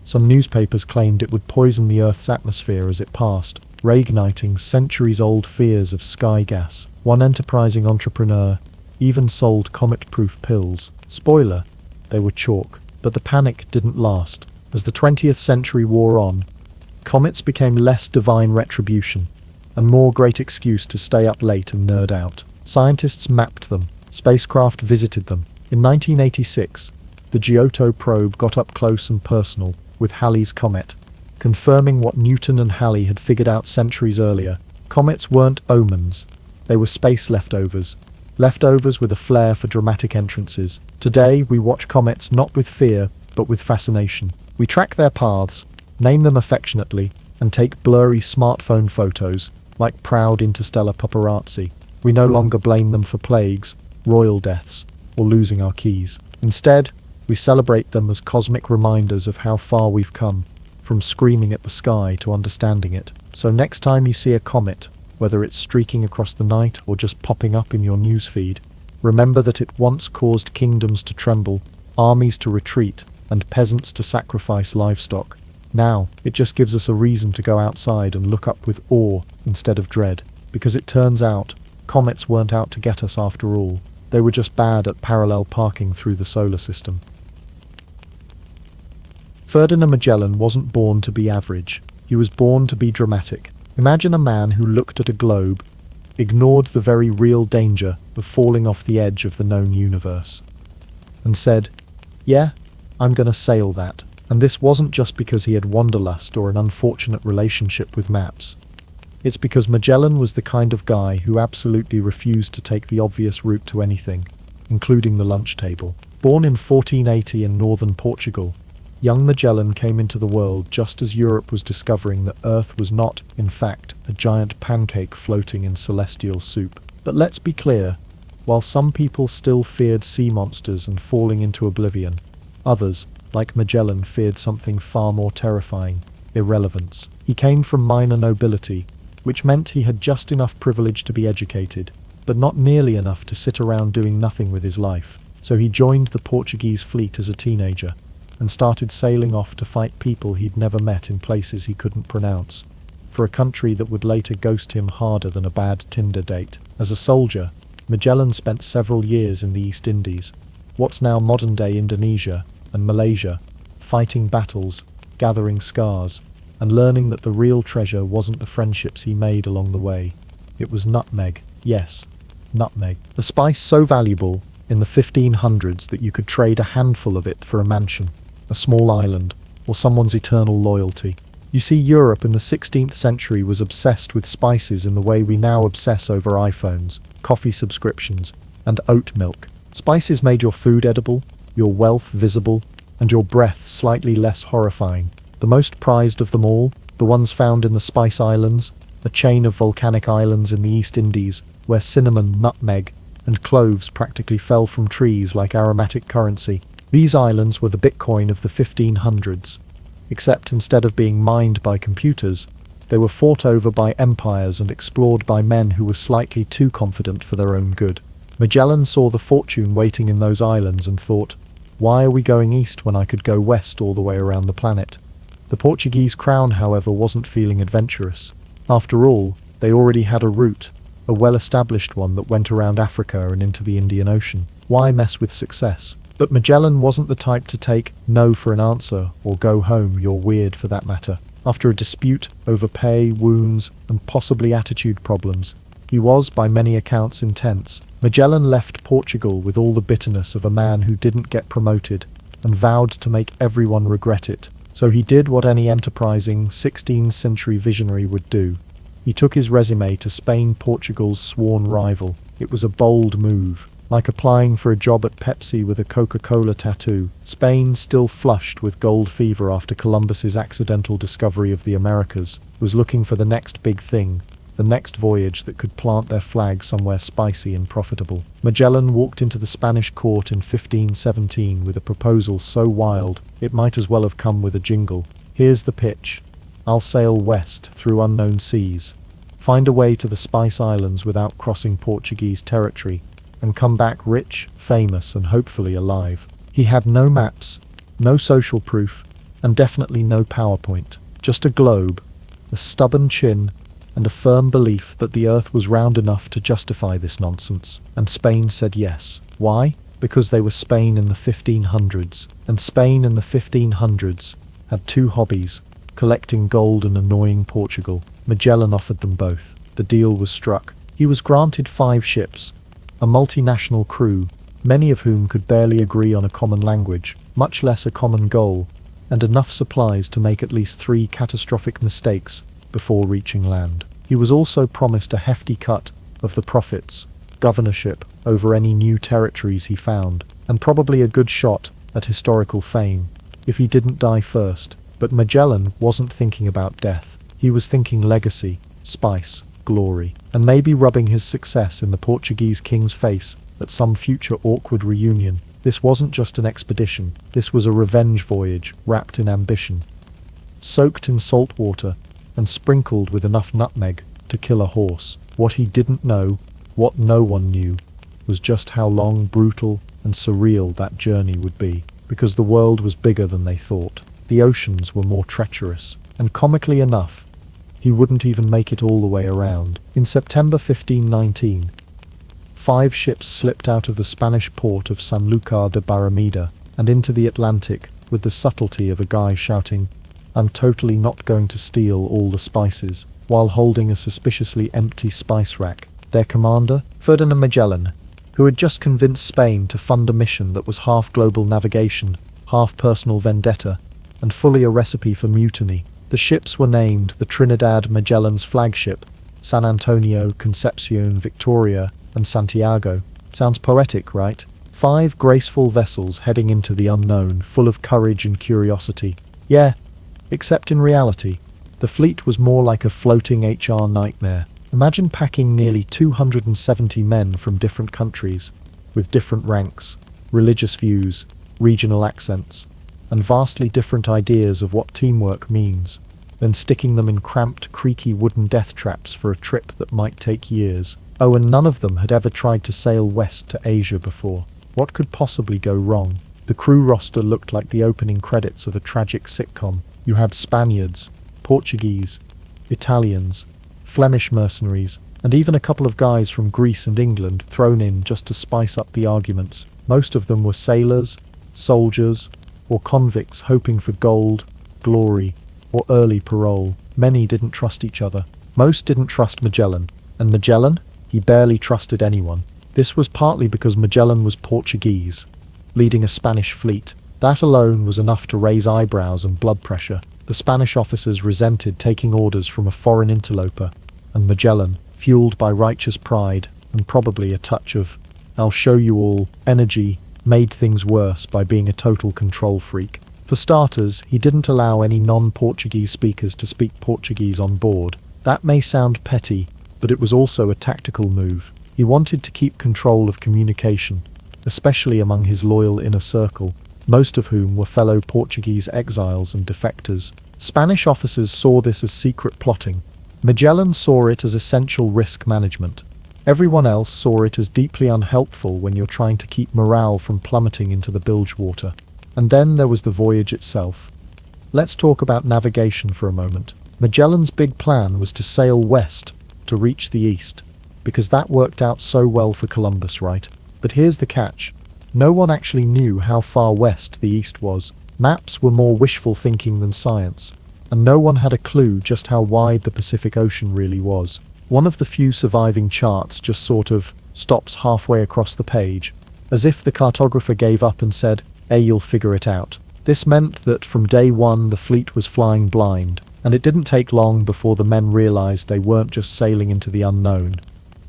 some newspapers claimed it would poison the Earth's atmosphere as it passed, reigniting centuries-old fears of sky gas. One enterprising entrepreneur even sold comet-proof pills. Spoiler, they were chalk. But the panic didn't last. As the 20th century wore on, comets became less divine retribution, and more great excuse to stay up late and nerd out. Scientists mapped them. Spacecraft visited them. In 1986, the Giotto probe got up close and personal with Halley's comet, confirming what Newton and Halley had figured out centuries earlier. Comets weren't omens. They were space leftovers. Leftovers with a flair for dramatic entrances. Today, we watch comets not with fear, but with fascination. We track their paths, name them affectionately, and take blurry smartphone photos, like proud interstellar paparazzi. We no longer blame them for plagues, royal deaths, or losing our keys. Instead, we celebrate them as cosmic reminders of how far we've come, from screaming at the sky to understanding it. So next time you see a comet, whether it's streaking across the night or just popping up in your newsfeed, remember that it once caused kingdoms to tremble, armies to retreat, and peasants to sacrifice livestock. Now, it just gives us a reason to go outside and look up with awe instead of dread, because it turns out, comets weren't out to get us after all. They were just bad at parallel parking through the solar system. Ferdinand Magellan wasn't born to be average. He was born to be dramatic. Imagine a man who looked at a globe, ignored the very real danger of falling off the edge of the known universe, and said, "Yeah, I'm gonna sail that." And this wasn't just because he had wanderlust or an unfortunate relationship with maps. It's because Magellan was the kind of guy who absolutely refused to take the obvious route to anything. including the lunch table. Born in 1480 in northern Portugal, young Magellan came into the world just as Europe was discovering that Earth was not, in fact, a giant pancake floating in celestial soup. But let's be clear, while some people still feared sea monsters and falling into oblivion, others, like Magellan, feared something far more terrifying: irrelevance. He came from minor nobility, which meant he had just enough privilege to be educated, but not nearly enough to sit around doing nothing with his life. So he joined the Portuguese fleet as a teenager, and started sailing off to fight people he'd never met in places he couldn't pronounce, for a country that would later ghost him harder than a bad Tinder date. As a soldier, Magellan spent several years in the East Indies, what's now modern-day Indonesia and Malaysia, fighting battles, gathering scars, and learning that the real treasure wasn't the friendships he made along the way. It was nutmeg. Yes, nutmeg. A spice so valuable in the 1500s that you could trade a handful of it for a mansion, a small island, or someone's eternal loyalty. You see, Europe in the 16th century was obsessed with spices in the way we now obsess over iPhones, coffee subscriptions, and oat milk. Spices made your food edible, your wealth visible, and your breath slightly less horrifying. The most prized of them all, the ones found in the Spice Islands, a chain of volcanic islands in the East Indies, where cinnamon, nutmeg, and cloves practically fell from trees like aromatic currency. These islands were the Bitcoin of the 1500s, except instead of being mined by computers, they were fought over by empires and explored by men who were slightly too confident for their own good. Magellan saw the fortune waiting in those islands and thought, why are we going east when I could go west all the way around the planet? The Portuguese crown, however, wasn't feeling adventurous. After all, they already had a route, a well-established one that went around Africa and into the Indian Ocean. Why mess with success? But Magellan wasn't the type to take no for an answer, or go home, you're weird for that matter. After a dispute over pay, wounds, and possibly attitude problems, he was, by many accounts, intense. Magellan left Portugal with all the bitterness of a man who didn't get promoted, and vowed to make everyone regret it. So he did what any enterprising 16th century visionary would do. He took his resume to Spain, Portugal's sworn rival. It was a bold move, like applying for a job at Pepsi with a Coca-Cola tattoo. Spain, still flushed with gold fever after Columbus's accidental discovery of the Americas, was looking for the next big thing, the next voyage that could plant their flag somewhere spicy and profitable. Magellan walked into the Spanish court in 1517 with a proposal so wild, it might as well have come with a jingle. Here's the pitch. I'll sail west through unknown seas, find a way to the Spice Islands without crossing Portuguese territory, and come back rich, famous, and hopefully alive. He had no maps, no social proof, and definitely no PowerPoint. Just a globe, a stubborn chin, and a firm belief that the Earth was round enough to justify this nonsense. And Spain said yes. Why? Because they were Spain in the 1500s, and Spain in the 1500s had two hobbies: collecting gold and annoying Portugal. Magellan offered them both. The deal was struck. He was granted 5 ships, a multinational crew, many of whom could barely agree on a common language, much less a common goal, and enough supplies to make at least 3 catastrophic mistakes before reaching land. He was also promised a hefty cut of the profits, governorship over any new territories he found, and probably a good shot at historical fame, if he didn't die first. But Magellan wasn't thinking about death. He was thinking legacy, spice, glory, and maybe rubbing his success in the Portuguese king's face at some future awkward reunion. This wasn't just an expedition, this was a revenge voyage wrapped in ambition. Soaked in salt water and sprinkled with enough nutmeg to kill a horse. What he didn't know, what no one knew, was just how long, brutal, and surreal that journey would be, because the world was bigger than they thought. The oceans were more treacherous, and comically enough, he wouldn't even make it all the way around. In September 1519, 5 ships slipped out of the Spanish port of Sanlúcar de Barrameda and into the Atlantic with the subtlety of a guy shouting, "I'm totally not going to steal all the spices," while holding a suspiciously empty spice rack. Their commander, Ferdinand Magellan, who had just convinced Spain to fund a mission that was half global navigation, half personal vendetta, and fully a recipe for mutiny. The ships were named the Trinidad Magellan's flagship, San Antonio, Concepcion, Victoria, and Santiago. Sounds poetic, right? 5 graceful vessels heading into the unknown, full of courage and curiosity. Yeah, except in reality, the fleet was more like a floating HR nightmare. Imagine packing nearly 270 men from different countries, with different ranks, religious views, regional accents, and vastly different ideas of what teamwork means, then sticking them in cramped, creaky wooden death traps for a trip that might take years. Oh, and none of them had ever tried to sail west to Asia before. What could possibly go wrong? The crew roster looked like the opening credits of a tragic sitcom. You had Spaniards, Portuguese, Italians, Flemish mercenaries, and even a couple of guys from Greece and England thrown in just to spice up the arguments. Most of them were sailors, soldiers, or convicts hoping for gold, glory, or early parole. Many didn't trust each other. Most didn't trust Magellan. And Magellan? He barely trusted anyone. This was partly because Magellan was Portuguese, leading a Spanish fleet. That alone was enough to raise eyebrows and blood pressure. The Spanish officers resented taking orders from a foreign interloper, and Magellan, fueled by righteous pride and probably a touch of "I'll show you all" energy, made things worse by being a total control freak. For starters, he didn't allow any non-Portuguese speakers to speak Portuguese on board. That may sound petty, but it was also a tactical move. He wanted to keep control of communication, especially among his loyal inner circle, most of whom were fellow Portuguese exiles and defectors. Spanish officers saw this as secret plotting. Magellan saw it as essential risk management. Everyone else saw it as deeply unhelpful when you're trying to keep morale from plummeting into the bilge water. And then there was the voyage itself. Let's talk about navigation for a moment. Magellan's big plan was to sail west to reach the east, because that worked out so well for Columbus, right? But here's the catch. No one actually knew how far west the east was. Maps were more wishful thinking than science, and no one had a clue just how wide the Pacific Ocean really was. One of the few surviving charts just sort of stops halfway across the page, as if the cartographer gave up and said, "Hey, you'll figure it out." This meant that from day one the fleet was flying blind, and it didn't take long before the men realized they weren't just sailing into the unknown.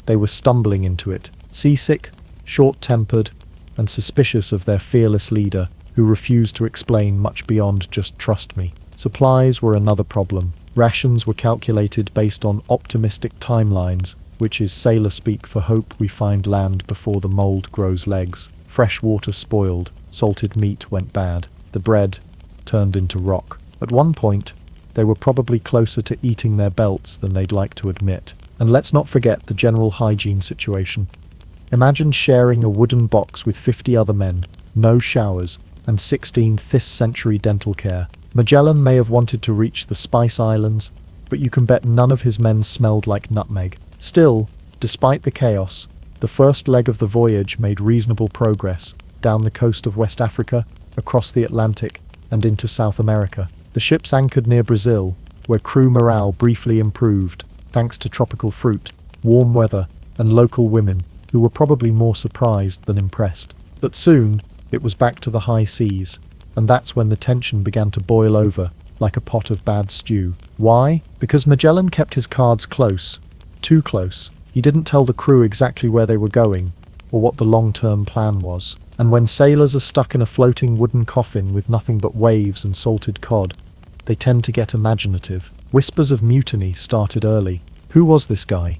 They were stumbling into it, seasick, short-tempered, and suspicious of their fearless leader, who refused to explain much beyond just "trust me." Supplies were another problem. Rations were calculated based on optimistic timelines, which is sailor speak for hope we find land before the mold grows legs. Fresh water spoiled, salted meat went bad, the bread turned into rock. At one point, they were probably closer to eating their belts than they'd like to admit. And let's not forget the general hygiene situation. Imagine sharing a wooden box with 50 other men, no showers, and 16th century dental care. Magellan may have wanted to reach the Spice Islands, but you can bet none of his men smelled like nutmeg. Still, despite the chaos, the first leg of the voyage made reasonable progress down the coast of West Africa, across the Atlantic, and into South America. The ships anchored near Brazil, where crew morale briefly improved, thanks to tropical fruit, warm weather, and local women, who were probably more surprised than impressed. But soon, it was back to the high seas, and that's when the tension began to boil over, like a pot of bad stew. Why? Because Magellan kept his cards close, too close. He didn't tell the crew exactly where they were going, or what the long-term plan was. And when sailors are stuck in a floating wooden coffin with nothing but waves and salted cod, they tend to get imaginative. Whispers of mutiny started early. Who was this guy?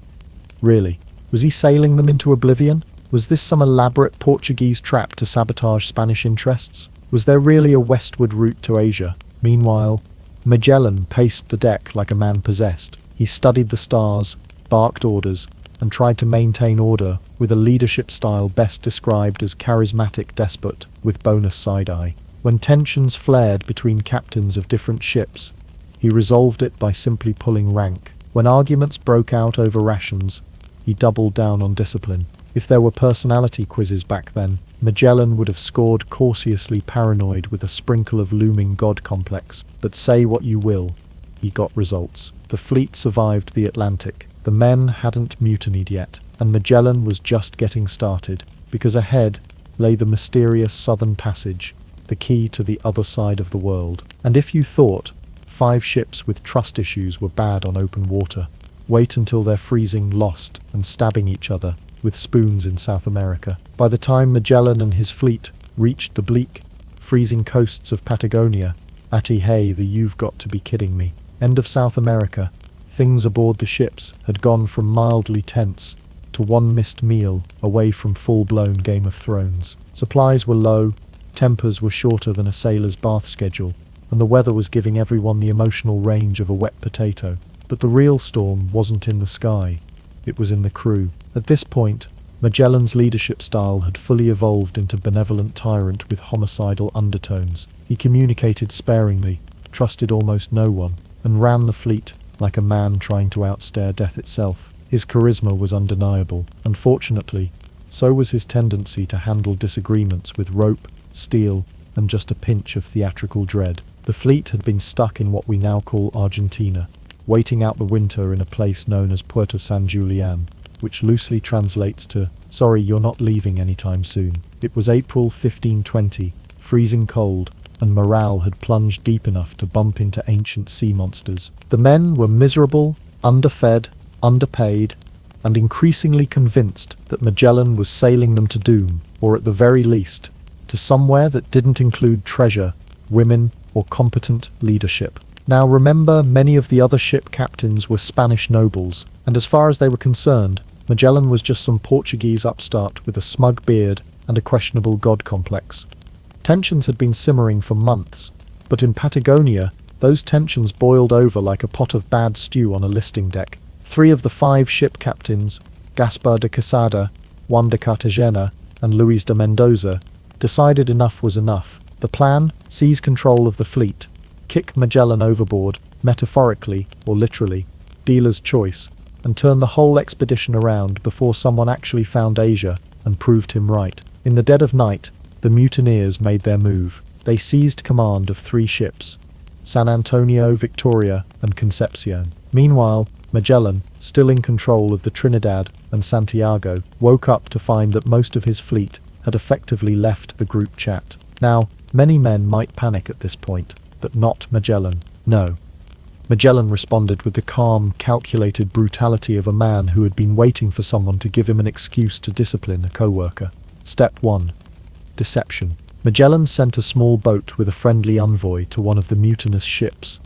Really? Was he sailing them into oblivion? Was this some elaborate Portuguese trap to sabotage Spanish interests? Was there really a westward route to Asia? Meanwhile, Magellan paced the deck like a man possessed. He studied the stars, barked orders, and tried to maintain order with a leadership style best described as charismatic despot with bonus side-eye. When tensions flared between captains of different ships, he resolved it by simply pulling rank. When arguments broke out over rations, he doubled down on discipline. If there were personality quizzes back then, Magellan would have scored cautiously paranoid with a sprinkle of looming god complex. But say what you will, he got results. The fleet survived the Atlantic. The men hadn't mutinied yet, and Magellan was just getting started, because ahead lay the mysterious Southern Passage, the key to the other side of the world. And if you thought 5 ships with trust issues were bad on open water, wait until they're freezing, lost, and stabbing each other with spoons in South America. By the time Magellan and his fleet reached the bleak, freezing coasts of Patagonia, Atty hey, the you've got to be kidding me. End of South America, things aboard the ships had gone from mildly tense to one missed meal away from full-blown Game of Thrones. Supplies were low, tempers were shorter than a sailor's bath schedule, and the weather was giving everyone the emotional range of a wet potato. But the real storm wasn't in the sky, it was in the crew. At this point, Magellan's leadership style had fully evolved into benevolent tyrant with homicidal undertones. He communicated sparingly, trusted almost no one, and ran the fleet like a man trying to outstare death itself. His charisma was undeniable. Unfortunately, so was his tendency to handle disagreements with rope, steel, and just a pinch of theatrical dread. The fleet had been stuck in what we now call Argentina, waiting out the winter in a place known as Puerto San Julian, which loosely translates to, "Sorry, you're not leaving anytime soon." It was April 1520, freezing cold, and morale had plunged deep enough to bump into ancient sea monsters. The men were miserable, underfed, underpaid, and increasingly convinced that Magellan was sailing them to doom, or at the very least, to somewhere that didn't include treasure, women, or competent leadership. Now remember, many of the other ship captains were Spanish nobles, and as far as they were concerned, Magellan was just some Portuguese upstart with a smug beard and a questionable god complex. Tensions had been simmering for months, but in Patagonia, those tensions boiled over like a pot of bad stew on a listing deck. 3 of the 5 ship captains, Gaspar de Quesada, Juan de Cartagena, and Luis de Mendoza, decided enough was enough. The plan: seize control of the fleet, kick Magellan overboard, metaphorically or literally, dealer's choice, and turn the whole expedition around before someone actually found Asia and proved him right. In the dead of night, the mutineers made their move. They seized command of 3 ships, San Antonio, Victoria, and Concepcion. Meanwhile, Magellan, still in control of the Trinidad and Santiago, woke up to find that most of his fleet had effectively left the group chat. Now, many men might panic at this point, but not Magellan. No. Magellan responded with the calm, calculated brutality of a man who had been waiting for someone to give him an excuse to discipline a co-worker. Step 1. Deception. Magellan sent a small boat with a friendly envoy to one of the mutinous ships,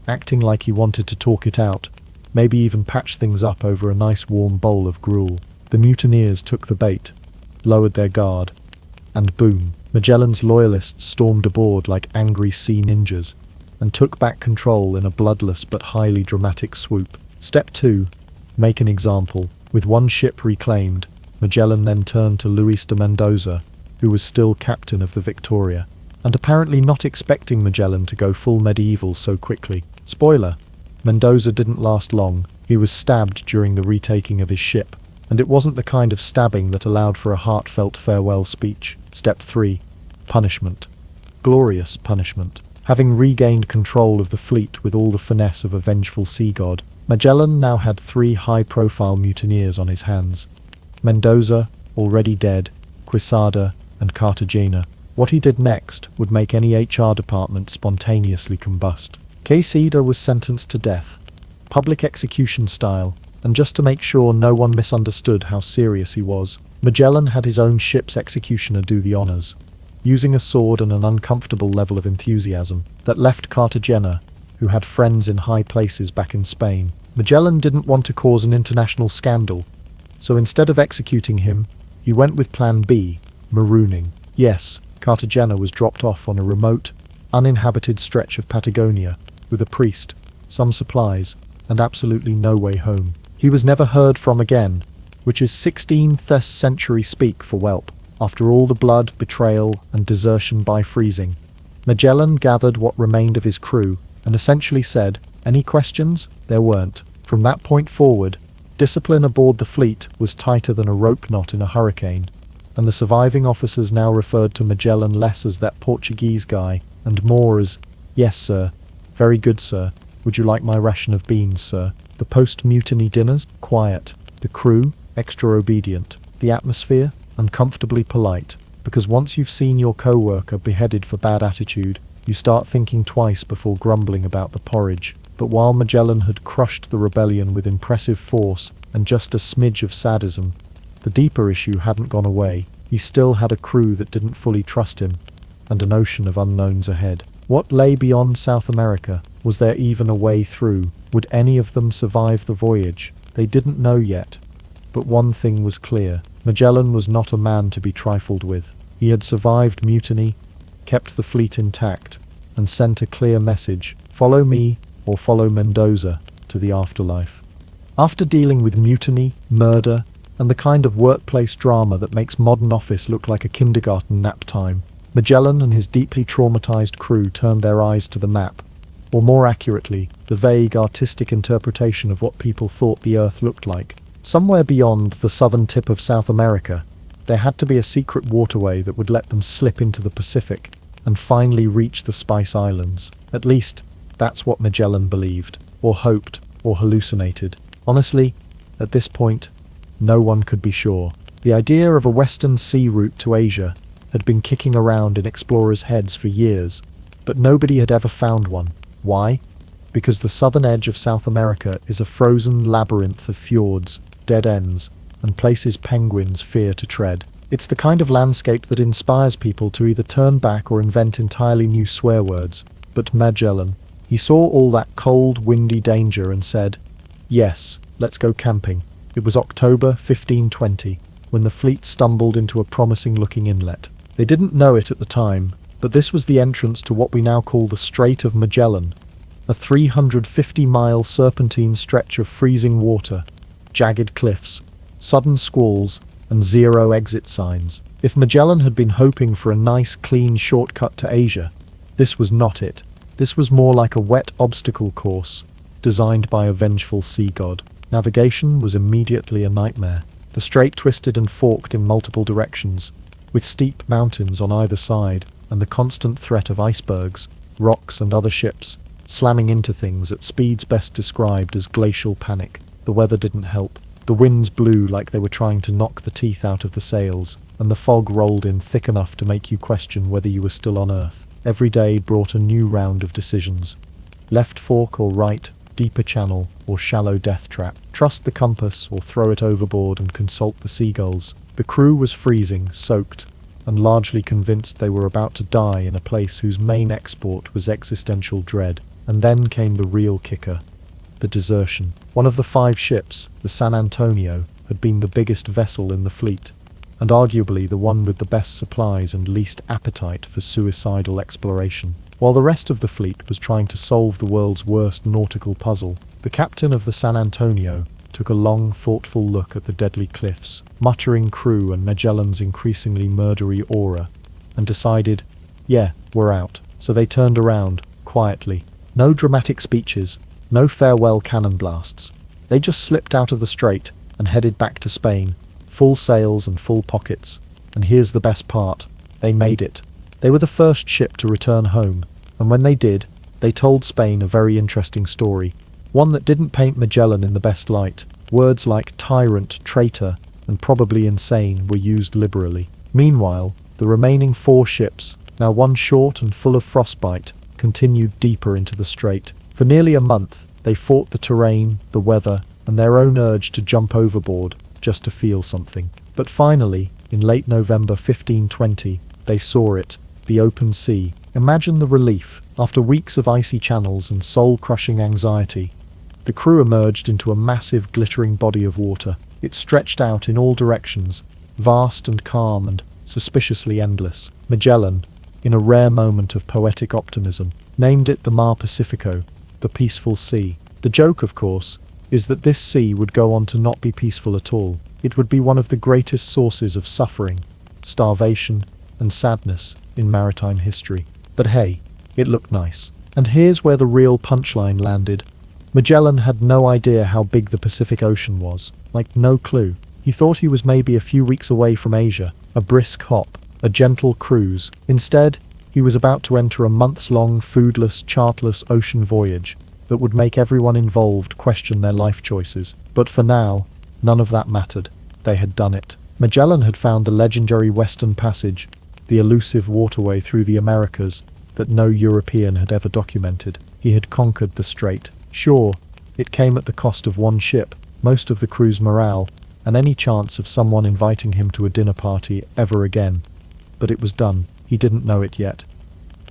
acting like he wanted to talk it out, maybe even patch things up over a nice warm bowl of gruel. The mutineers took the bait, lowered their guard, and boom, Magellan's loyalists stormed aboard like angry sea ninjas, and took back control in a bloodless but highly dramatic swoop. Step 2. Make an example. With one ship reclaimed, Magellan then turned to Luis de Mendoza, who was still captain of the Victoria, and apparently not expecting Magellan to go full medieval so quickly. Spoiler: Mendoza didn't last long. He was stabbed during the retaking of his ship, and it wasn't the kind of stabbing that allowed for a heartfelt farewell speech. Step 3. Punishment. Glorious punishment. Having regained control of the fleet with all the finesse of a vengeful sea god, Magellan now had 3 high-profile mutineers on his hands. Mendoza, already dead, Quesada, and Cartagena. What he did next would make any HR department spontaneously combust. Quesada was sentenced to death, public execution style, and just to make sure no one misunderstood how serious he was, Magellan had his own ship's executioner do the honors, using a sword and an uncomfortable level of enthusiasm that left Cartagena, who had friends in high places back in Spain. Magellan didn't want to cause an international scandal, so instead of executing him, he went with plan B, marooning. Yes, Cartagena was dropped off on a remote, uninhabited stretch of Patagonia, with a priest, some supplies, and absolutely no way home. He was never heard from again, which is 16th century speak for whelp. After all the blood, betrayal, and desertion by freezing, Magellan gathered what remained of his crew and essentially said, "Any questions?" There weren't. From that point forward, discipline aboard the fleet was tighter than a rope knot in a hurricane, and the surviving officers now referred to Magellan less as that Portuguese guy, and more as, "Yes, sir. Very good, sir. Would you like my ration of beans, sir?" The post-mutiny dinners? Quiet. The crew? Extra obedient. The atmosphere? Uncomfortably polite. Because once you've seen your co-worker beheaded for bad attitude, you start thinking twice before grumbling about the porridge. But while Magellan had crushed the rebellion with impressive force and just a smidge of sadism, The deeper issue hadn't gone away. He still had a crew that didn't fully trust him, and an ocean of unknowns ahead. What lay beyond South America? Was there even a way through? Would any of them survive the voyage? They didn't know yet. But one thing was clear. Magellan was not a man to be trifled with. He had survived mutiny, kept the fleet intact, and sent a clear message: follow me or follow Mendoza to the afterlife. After dealing with mutiny, murder, and the kind of workplace drama that makes modern office look like a kindergarten nap time, Magellan and his deeply traumatized crew turned their eyes to the map, or more accurately, the vague artistic interpretation of what people thought the Earth looked like. Somewhere beyond the southern tip of South America, there had to be a secret waterway that would let them slip into the Pacific and finally reach the Spice Islands. At least, that's what Magellan believed, or hoped, or hallucinated. Honestly, at this point, no one could be sure. The idea of a western sea route to Asia had been kicking around in explorers' heads for years, but nobody had ever found one. Why? Because the southern edge of South America is a frozen labyrinth of fjords, dead ends, and places penguins fear to tread. It's the kind of landscape that inspires people to either turn back or invent entirely new swear words. But Magellan, he saw all that cold, windy danger and said, "Yes, let's go camping." It was October 1520, when the fleet stumbled into a promising-looking inlet. They didn't know it at the time, but this was the entrance to what we now call the Strait of Magellan, a 350-mile serpentine stretch of freezing water, jagged cliffs, sudden squalls, and zero exit signs. If Magellan had been hoping for a nice, clean shortcut to Asia, this was not it. This was more like a wet obstacle course, designed by a vengeful sea god. Navigation was immediately a nightmare. The strait twisted and forked in multiple directions, with steep mountains on either side, and the constant threat of icebergs, rocks, and other ships slamming into things at speeds best described as glacial panic. The weather didn't help. The winds blew like they were trying to knock the teeth out of the sails, and the fog rolled in thick enough to make you question whether you were still on Earth. Every day brought a new round of decisions. Left fork or right, deeper channel or shallow death trap. Trust the compass or throw it overboard and consult the seagulls. The crew was freezing, soaked, and largely convinced they were about to die in a place whose main export was existential dread. And then came the real kicker. The desertion. One of the 5 ships, the San Antonio, had been the biggest vessel in the fleet, and arguably the one with the best supplies and least appetite for suicidal exploration. While the rest of the fleet was trying to solve the world's worst nautical puzzle, the captain of the San Antonio took a long, thoughtful look at the deadly cliffs, muttering crew and Magellan's increasingly murdery aura, and decided, yeah, we're out. So they turned around, quietly. No dramatic speeches, no farewell cannon blasts. They just slipped out of the strait and headed back to Spain, full sails and full pockets. And here's the best part. They made it. They were the first ship to return home, and when they did, they told Spain a very interesting story. One that didn't paint Magellan in the best light. Words like tyrant, traitor, and probably insane were used liberally. Meanwhile, the remaining 4 ships, now one short and full of frostbite, continued deeper into the strait. For nearly a month, they fought the terrain, the weather, and their own urge to jump overboard, just to feel something. But finally, in late November 1520, they saw it, the open sea. Imagine the relief. After weeks of icy channels and soul-crushing anxiety, the crew emerged into a massive, glittering body of water. It stretched out in all directions, vast and calm and suspiciously endless. Magellan, in a rare moment of poetic optimism, named it the Mar Pacifico, the peaceful sea. The joke, of course, is that this sea would go on to not be peaceful at all. It would be one of the greatest sources of suffering, starvation, and sadness in maritime history. But hey, it looked nice. And here's where the real punchline landed. Magellan had no idea how big the Pacific Ocean was. Like, no clue. He thought he was maybe a few weeks away from Asia, a brisk hop, a gentle cruise. Instead, he was about to enter a months-long, foodless, chartless ocean voyage that would make everyone involved question their life choices. But for now, none of that mattered. They had done it. Magellan had found the legendary Western Passage, the elusive waterway through the Americas that no European had ever documented. He had conquered the strait. Sure, it came at the cost of one ship, most of the crew's morale, and any chance of someone inviting him to a dinner party ever again. But it was done. He didn't know it yet.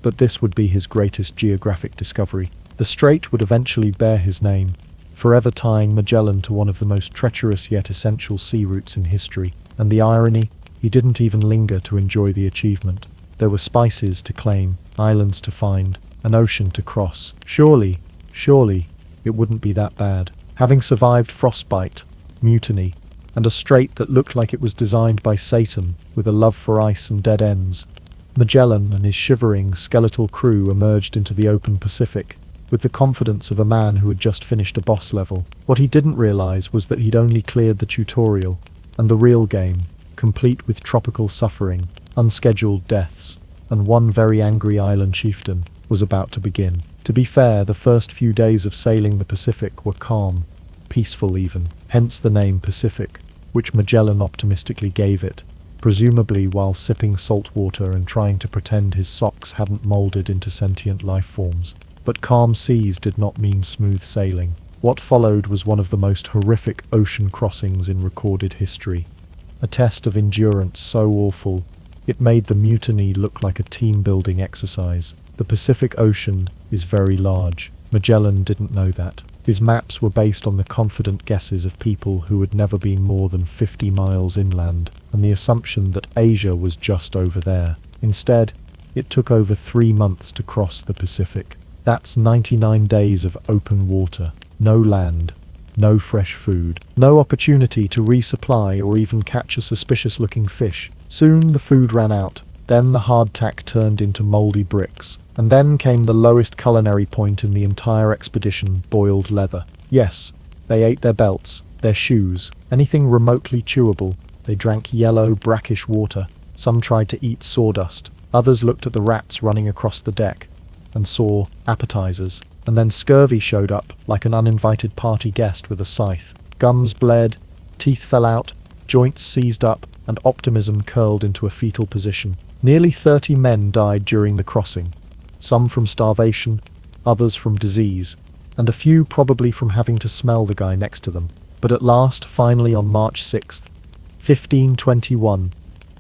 But this would be his greatest geographic discovery. The strait would eventually bear his name, forever tying Magellan to one of the most treacherous yet essential sea routes in history. And the irony, he didn't even linger to enjoy the achievement. There were spices to claim, islands to find, an ocean to cross. Surely, it wouldn't be that bad. Having survived frostbite, mutiny, and a strait that looked like it was designed by Satan, with a love for ice and dead ends, Magellan and his shivering, skeletal crew emerged into the open Pacific, with the confidence of a man who had just finished a boss level. What he didn't realize was that he'd only cleared the tutorial, and the real game, complete with tropical suffering, unscheduled deaths, and one very angry island chieftain, was about to begin. To be fair, the first few days of sailing the Pacific were calm, peaceful even, hence the name Pacific, which Magellan optimistically gave it, presumably while sipping salt water and trying to pretend his socks hadn't molded into sentient life forms. But calm seas did not mean smooth sailing. What followed was one of the most horrific ocean crossings in recorded history. A test of endurance so awful, it made the mutiny look like a team-building exercise. The Pacific Ocean is very large. Magellan didn't know that. His maps were based on the confident guesses of people who had never been more than 50 miles inland, and the assumption that Asia was just over there. Instead, it took over 3 months to cross the Pacific. That's 99 days of open water, no land, no fresh food, no opportunity to resupply or even catch a suspicious-looking fish. Soon the food ran out, then the hardtack turned into mouldy bricks, and then came the lowest culinary point in the entire expedition, boiled leather. Yes, they ate their belts, their shoes, anything remotely chewable. They drank yellow, brackish water. Some tried to eat sawdust. Others looked at the rats running across the deck and saw appetizers. And then scurvy showed up, like an uninvited party guest with a scythe. Gums bled, teeth fell out, joints seized up, and optimism curled into a fetal position. Nearly 30 men died during the crossing, some from starvation, others from disease, and a few probably from having to smell the guy next to them. But at last, finally on March 6th, 1521,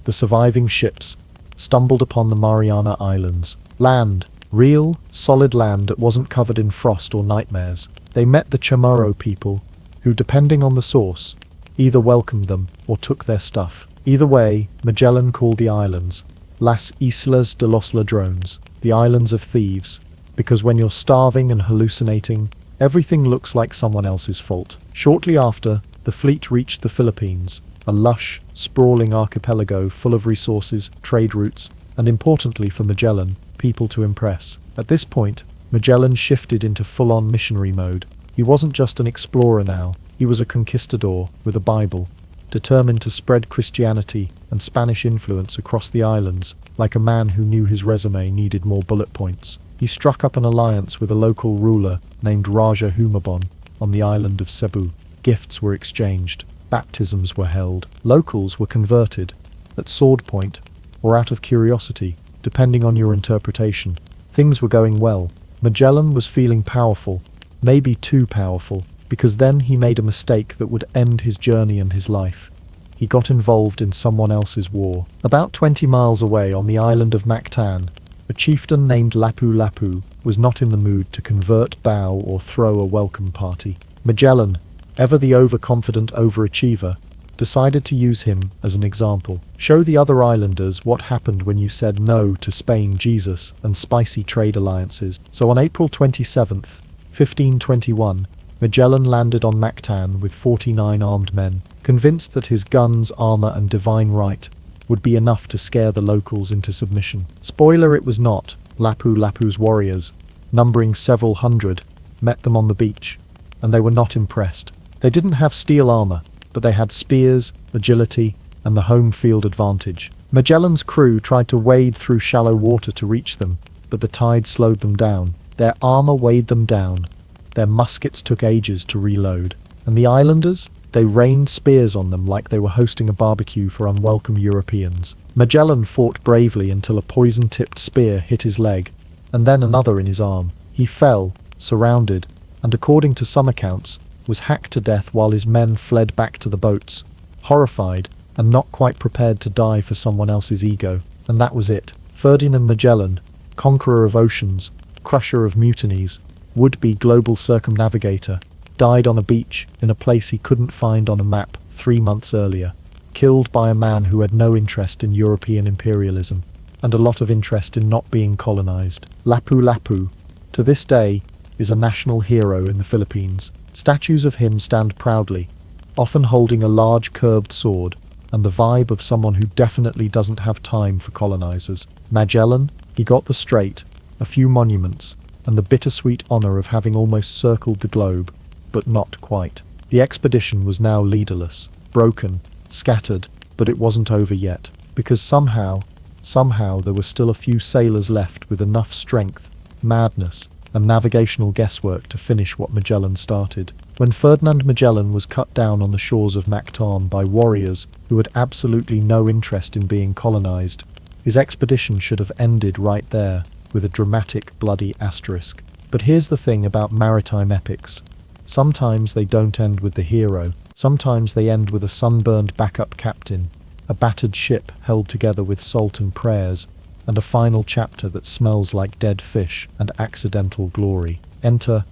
the surviving ships stumbled upon the Mariana Islands. Land. Real, solid land that wasn't covered in frost or nightmares. They met the Chamorro people, who, depending on the source, either welcomed them or took their stuff. Either way, Magellan called the islands Las Islas de los Ladrones, the islands of thieves, because when you're starving and hallucinating, everything looks like someone else's fault. Shortly after, the fleet reached the Philippines, a lush, sprawling archipelago full of resources, trade routes, and importantly for Magellan, people to impress. At this point, Magellan shifted into full-on missionary mode. He wasn't just an explorer now, he was a conquistador with a Bible, determined to spread Christianity and Spanish influence across the islands, like a man who knew his resume needed more bullet points. He struck up an alliance with a local ruler named Raja Humabon on the island of Cebu. Gifts were exchanged, baptisms were held, locals were converted, at sword point, or out of curiosity, depending on your interpretation. Things were going well. Magellan was feeling powerful, maybe too powerful, because then he made a mistake that would end his journey and his life. He got involved in someone else's war. About 20 miles away on the island of Mactan, a chieftain named Lapu Lapu was not in the mood to convert, bow, or throw a welcome party. Magellan, ever the overconfident overachiever, decided to use him as an example. Show the other islanders what happened when you said no to Spain, Jesus, and spicy trade alliances. So on April 27th, 1521, Magellan landed on Mactan with 49 armed men, convinced that his guns, armor, and divine right would be enough to scare the locals into submission. Spoiler, it was not. Lapu Lapu's warriors, numbering several hundred, met them on the beach, and they were not impressed. They didn't have steel armor, but they had spears, agility, and the home field advantage. Magellan's crew tried to wade through shallow water to reach them, but the tide slowed them down. Their armor weighed them down. Their muskets took ages to reload. And the islanders? They rained spears on them like they were hosting a barbecue for unwelcome Europeans. Magellan fought bravely until a poison-tipped spear hit his leg, and then another in his arm. He fell, surrounded, and according to some accounts, was hacked to death while his men fled back to the boats, horrified, and not quite prepared to die for someone else's ego. And that was it. Ferdinand Magellan, conqueror of oceans, crusher of mutinies, would-be global circumnavigator, died on a beach in a place he couldn't find on a map 3 months earlier, killed by a man who had no interest in European imperialism, and a lot of interest in not being colonized. Lapu-Lapu, to this day, is a national hero in the Philippines. Statues of him stand proudly, often holding a large curved sword, and the vibe of someone who definitely doesn't have time for colonizers. Magellan, he got the straight, a few monuments, and the bittersweet honor of having almost circled the globe, but not quite. The expedition was now leaderless, broken, scattered, but it wasn't over yet, because somehow there were still a few sailors left with enough strength, madness, and navigational guesswork to finish what Magellan started. When Ferdinand Magellan was cut down on the shores of Mactan by warriors who had absolutely no interest in being colonized, his expedition should have ended right there, with a dramatic, bloody asterisk. But here's the thing about maritime epics. Sometimes they don't end with the hero. Sometimes they end with a sunburned backup captain, a battered ship held together with salt and prayers, and a final chapter that smells like dead fish and accidental glory. Enter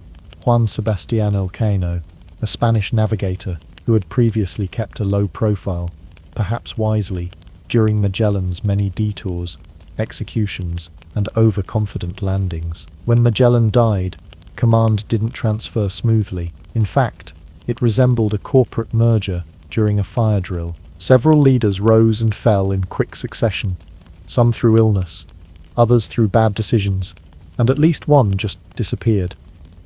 Juan Sebastián Elcano, a Spanish navigator who had previously kept a low profile, perhaps wisely, during Magellan's many detours, executions, and overconfident landings. When Magellan died, command didn't transfer smoothly. In fact, it resembled a corporate merger during a fire drill. Several leaders rose and fell in quick succession, some through illness, others through bad decisions, and at least one just disappeared.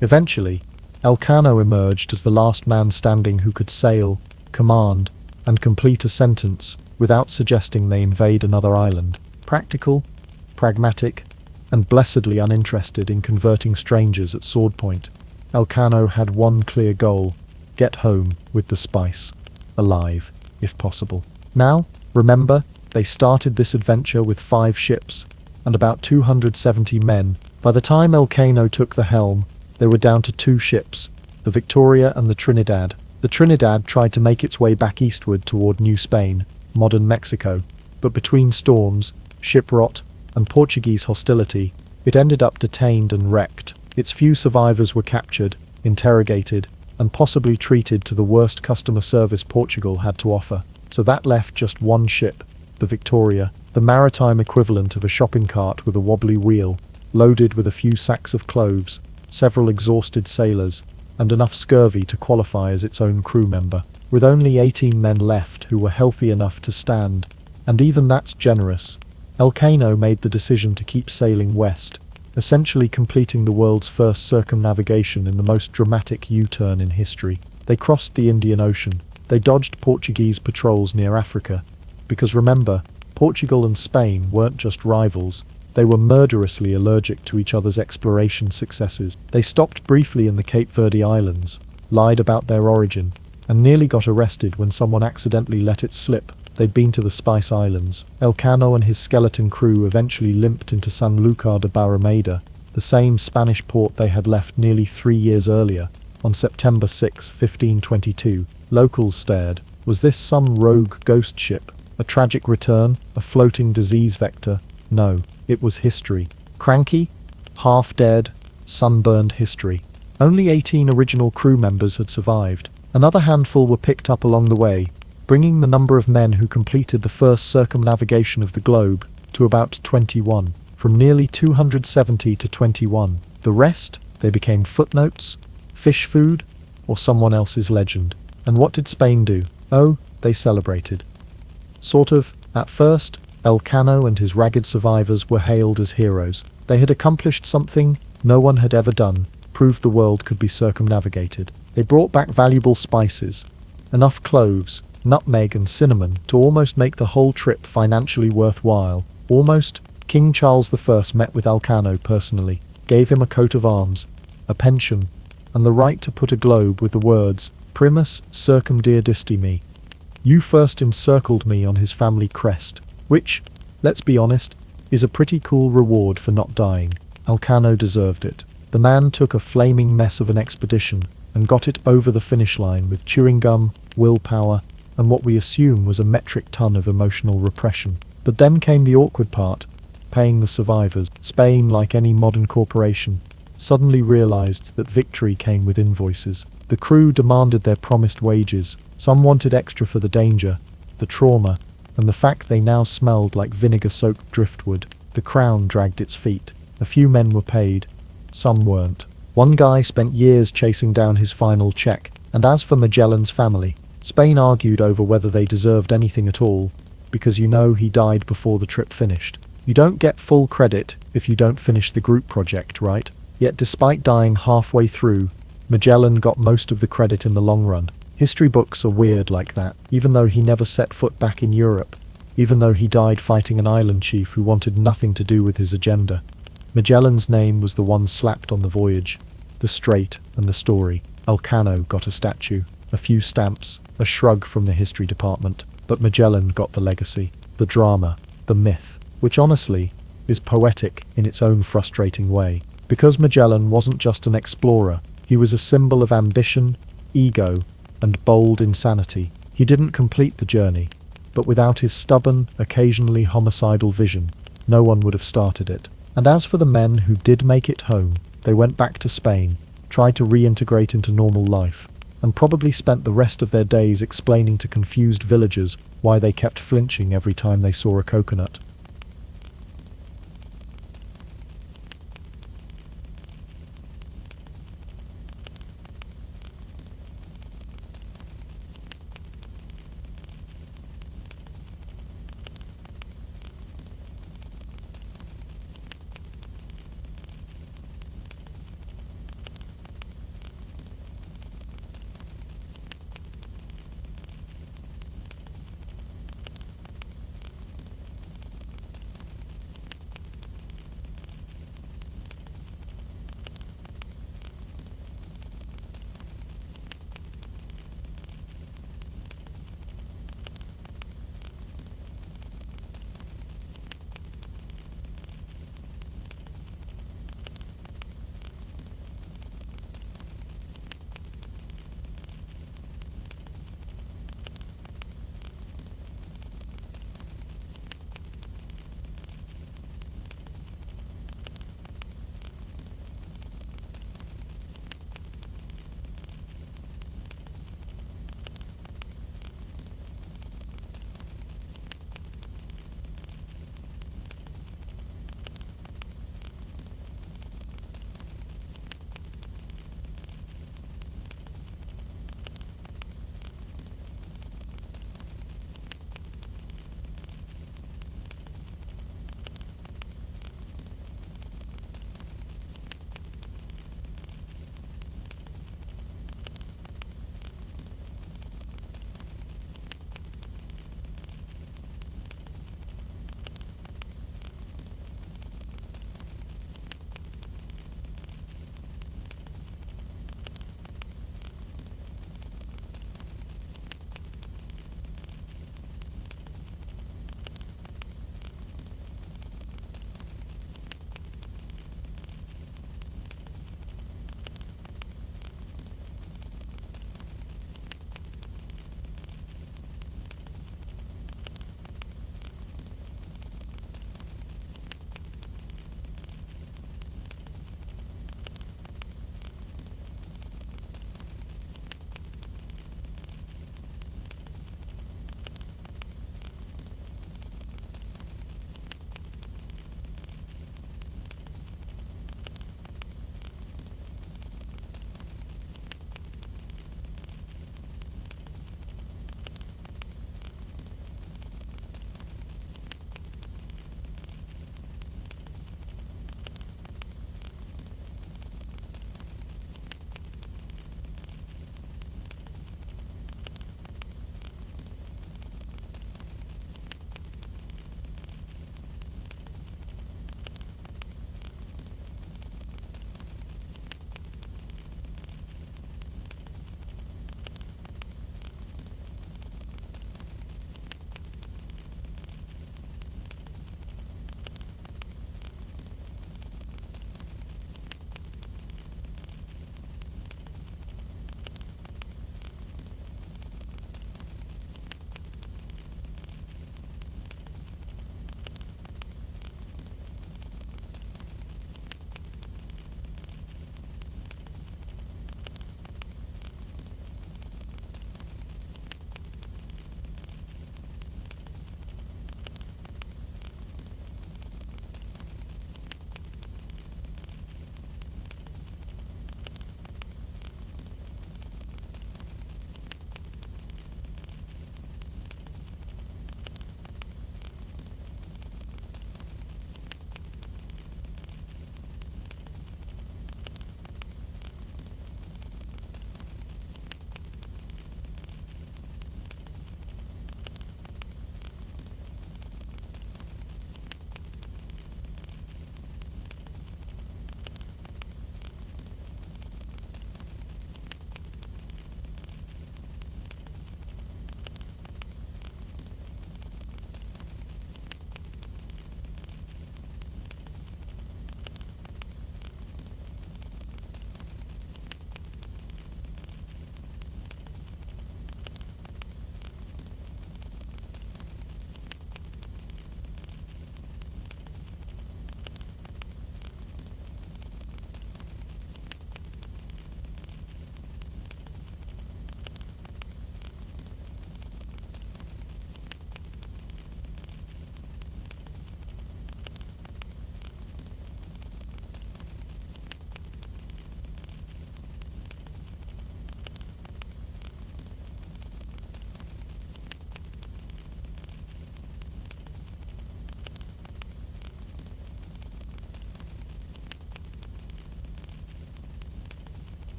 Eventually, Elcano emerged as the last man standing who could sail, command, and complete a sentence without suggesting they invade another island. Practical, pragmatic, and blessedly uninterested in converting strangers at sword point, Elcano had one clear goal: get home with the spice, alive, if possible. Now, remember, they started this adventure with 5 ships and about 270 men. By the time Elcano took the helm, they were down to 2 ships, the Victoria and the Trinidad. The Trinidad tried to make its way back eastward toward New Spain, modern Mexico, but between storms, ship rot, and Portuguese hostility, it ended up detained and wrecked. Its few survivors were captured, interrogated, and possibly treated to the worst customer service Portugal had to offer. So that left just one ship, the Victoria, the maritime equivalent of a shopping cart with a wobbly wheel, loaded with a few sacks of cloves, several exhausted sailors, and enough scurvy to qualify as its own crew member. With only 18 men left who were healthy enough to stand, and even that's generous, Elcano made the decision to keep sailing west, essentially completing the world's first circumnavigation in the most dramatic U-turn in history. They crossed the Indian Ocean. They dodged Portuguese patrols near Africa, because remember, Portugal and Spain weren't just rivals, they were murderously allergic to each other's exploration successes. They stopped briefly in the Cape Verde Islands, lied about their origin, and nearly got arrested when someone accidentally let it slip they'd been to the Spice Islands. Elcano and his skeleton crew eventually limped into Sanlúcar de Barrameda, the same Spanish port they had left nearly 3 years earlier, on September 6, 1522. Locals stared. Was this some rogue ghost ship? A tragic return? A floating disease vector? No, it was history. Cranky, half-dead, sunburned history. Only 18 original crew members had survived. Another handful were picked up along the way, bringing the number of men who completed the first circumnavigation of the globe to about 21, from nearly 270 to 21. The rest, they became footnotes, fish food, or someone else's legend. And what did Spain do? Oh, they celebrated. Sort of. At first, Elcano and his ragged survivors were hailed as heroes. They had accomplished something no one had ever done, proved the world could be circumnavigated. They brought back valuable spices, enough cloves, nutmeg and cinnamon to almost make the whole trip financially worthwhile. Almost. King Charles I met with Elcano personally, gave him a coat of arms, a pension, and the right to put a globe with the words, Primus circumdiadisti me. You first encircled me on his family crest, which, let's be honest, is a pretty cool reward for not dying. Elcano deserved it. The man took a flaming mess of an expedition and got it over the finish line with chewing gum, willpower, and what we assume was a metric ton of emotional repression. But then came the awkward part, paying the survivors. Spain, like any modern corporation, suddenly realized that victory came with invoices. The crew demanded their promised wages. Some wanted extra for the danger, the trauma, and the fact they now smelled like vinegar-soaked driftwood. The crown dragged its feet. A few men were paid, some weren't. One guy spent years chasing down his final check, and as for Magellan's family, Spain argued over whether they deserved anything at all, because he died before the trip finished. You don't get full credit if you don't finish the group project, right? Yet despite dying halfway through, Magellan got most of the credit in the long run. History books are weird like that, even though he never set foot back in Europe, even though he died fighting an island chief who wanted nothing to do with his agenda. Magellan's name was the one slapped on the voyage, the strait, and the story. Elcano got a statue, a few stamps, a shrug from the history department, but Magellan got the legacy, the drama, the myth, which honestly is poetic in its own frustrating way. Because Magellan wasn't just an explorer, he was a symbol of ambition, ego, and bold insanity. He didn't complete the journey, but without his stubborn, occasionally homicidal vision, no one would have started it. And as for the men who did make it home, they went back to Spain, tried to reintegrate into normal life, and probably spent the rest of their days explaining to confused villagers why they kept flinching every time they saw a coconut.